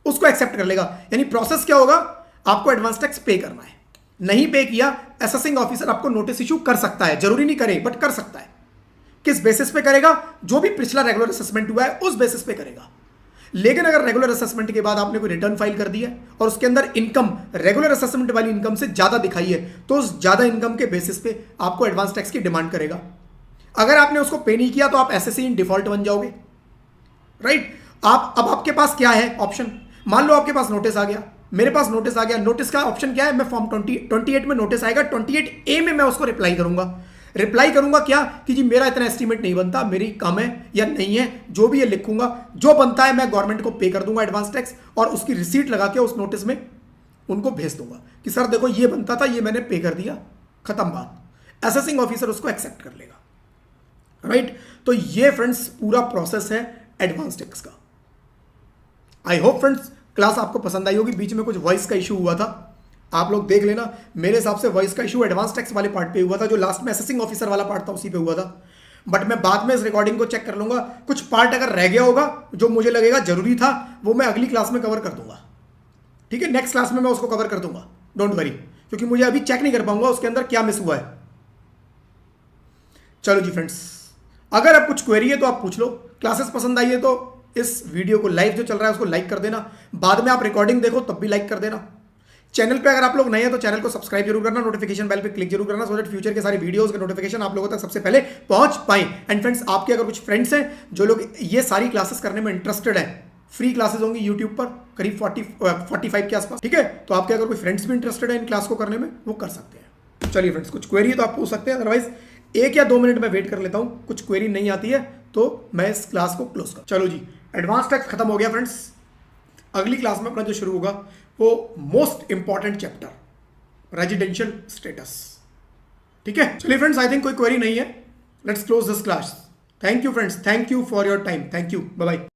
उसको एक्सेप्ट कर लेगा। यानी प्रोसेस क्या होगा? आपको एडवांस टैक्स पे करना है, नहीं पे किया असेसिंग ऑफिसर आपको नोटिस इशू कर सकता है, जरूरी नहीं करे बट कर सकता है। किस बेसिस पे करेगा? जो भी पिछला रेगुलर असेसमेंट हुआ है उस बेसिस पे करेगा। लेकिन अगर रेगुलर असेसमेंट के बाद आपने कोई रिटर्न फाइल कर दी है और उसके अंदर इनकम रेगुलर असेसमेंट वाली इनकम से ज्यादा दिखाई है, तो उस ज्यादा इनकम के बेसिस पे आपको एडवांस टैक्स की डिमांड करेगा। अगर आपने उसको पे नहीं किया तो आप एसएससी इन डिफॉल्ट बन जाओगे, राइट। अब आपके पास क्या है ऑप्शन? मान लो आपके पास नोटिस आ गया, मेरे पास नोटिस आ गया, नोटिस का ऑप्शन क्या है? मैं फॉर्म 28 में नोटिस आएगा, 28A में मैं उसको रिप्लाई करूंगा क्या कि जी मेरा इतना एस्टीमेट नहीं बनता, मेरी कम है या नहीं है, जो भी ये लिखूंगा, जो बनता है मैं गवर्नमेंट को पे कर दूंगा एडवांस टैक्स, और उसकी रिसीट लगा के उस नोटिस में उनको भेज दूंगा कि सर देखो ये बनता था, ये मैंने पे कर दिया, खत्म बात। असेसिंग ऑफिसर उसको एक्सेप्ट कर लेगा, राइट। तो ये फ्रेंड्स पूरा प्रोसेस है एडवांस टैक्स का। आई होप फ्रेंड्स क्लास आपको पसंद आई होगी। बीच में कुछ वॉइस का इशू हुआ था, आप लोग देख लेना, मेरे हिसाब से वॉइस का इशू एडवांस टैक्स वाले पार्ट पे हुआ था, जो लास्ट में असेसिंग ऑफिसर वाला पार्ट था उसी पे हुआ था। बट मैं बाद में इस रिकॉर्डिंग को चेक कर लूंगा, कुछ पार्ट अगर रह गया होगा जो मुझे लगेगा जरूरी था वो मैं अगली क्लास में कवर कर दूंगा, ठीक है। नेक्स्ट क्लास में मैं उसको कवर कर दूंगा, डोंट वरी, क्योंकि मुझे अभी चेक नहीं कर पाऊंगा उसके अंदर क्या मिस हुआ है। चलो जी फ्रेंड्स, अगर अब कुछ क्वेरी है तो आप पूछ लो। क्लासेस पसंद आई है तो इस वीडियो को लाइव जो चल रहा है उसको लाइक कर देना, बाद में आप रिकॉर्डिंग देखो तब भी लाइक कर देना। चैनल पे अगर आप लोग नए हैं तो चैनल को सब्सक्राइब जरूर करना, नोटिफिकेशन बेल पे क्लिक जरूर करना, सो दैट फ्यूचर के सारे वीडियोस के नोटिफिकेशन आप लोगों तक सबसे पहले पहुंच पाए। एंड फ्रेंड्स, आपके अगर कुछ फ्रेंड्स हैं जो लोग ये सारी क्लासेस करने में इंटरेस्टेड है, फ्री क्लासेस होंगी यूट्यूब पर करीब 45 के आसपास, ठीक है। तो आपके अगर कोई फ्रेंड्स भी इंटरेस्टेड है इन क्लास को करने में, वो कर सकते हैं। चलिए फ्रेंड्स, कुछ क्वेरी है तो आप पूछ सकते हैं, अदरवाइज 1 या 2 मिनट में वेट कर लेता हूं, कुछ क्वेरी नहीं आती है तो मैं इस क्लास को क्लोज कर। चलो जी, एडवांस टैक्स खत्म हो गया फ्रेंड्स। अगली क्लास में अपना जो शुरू होगा वो most important chapter residential status, ठीक है। चलिए फ्रेंड्स, आई थिंक कोई क्वेरी नहीं है, let's close this class. Thank you friends, thank you for your time, thank you, bye bye.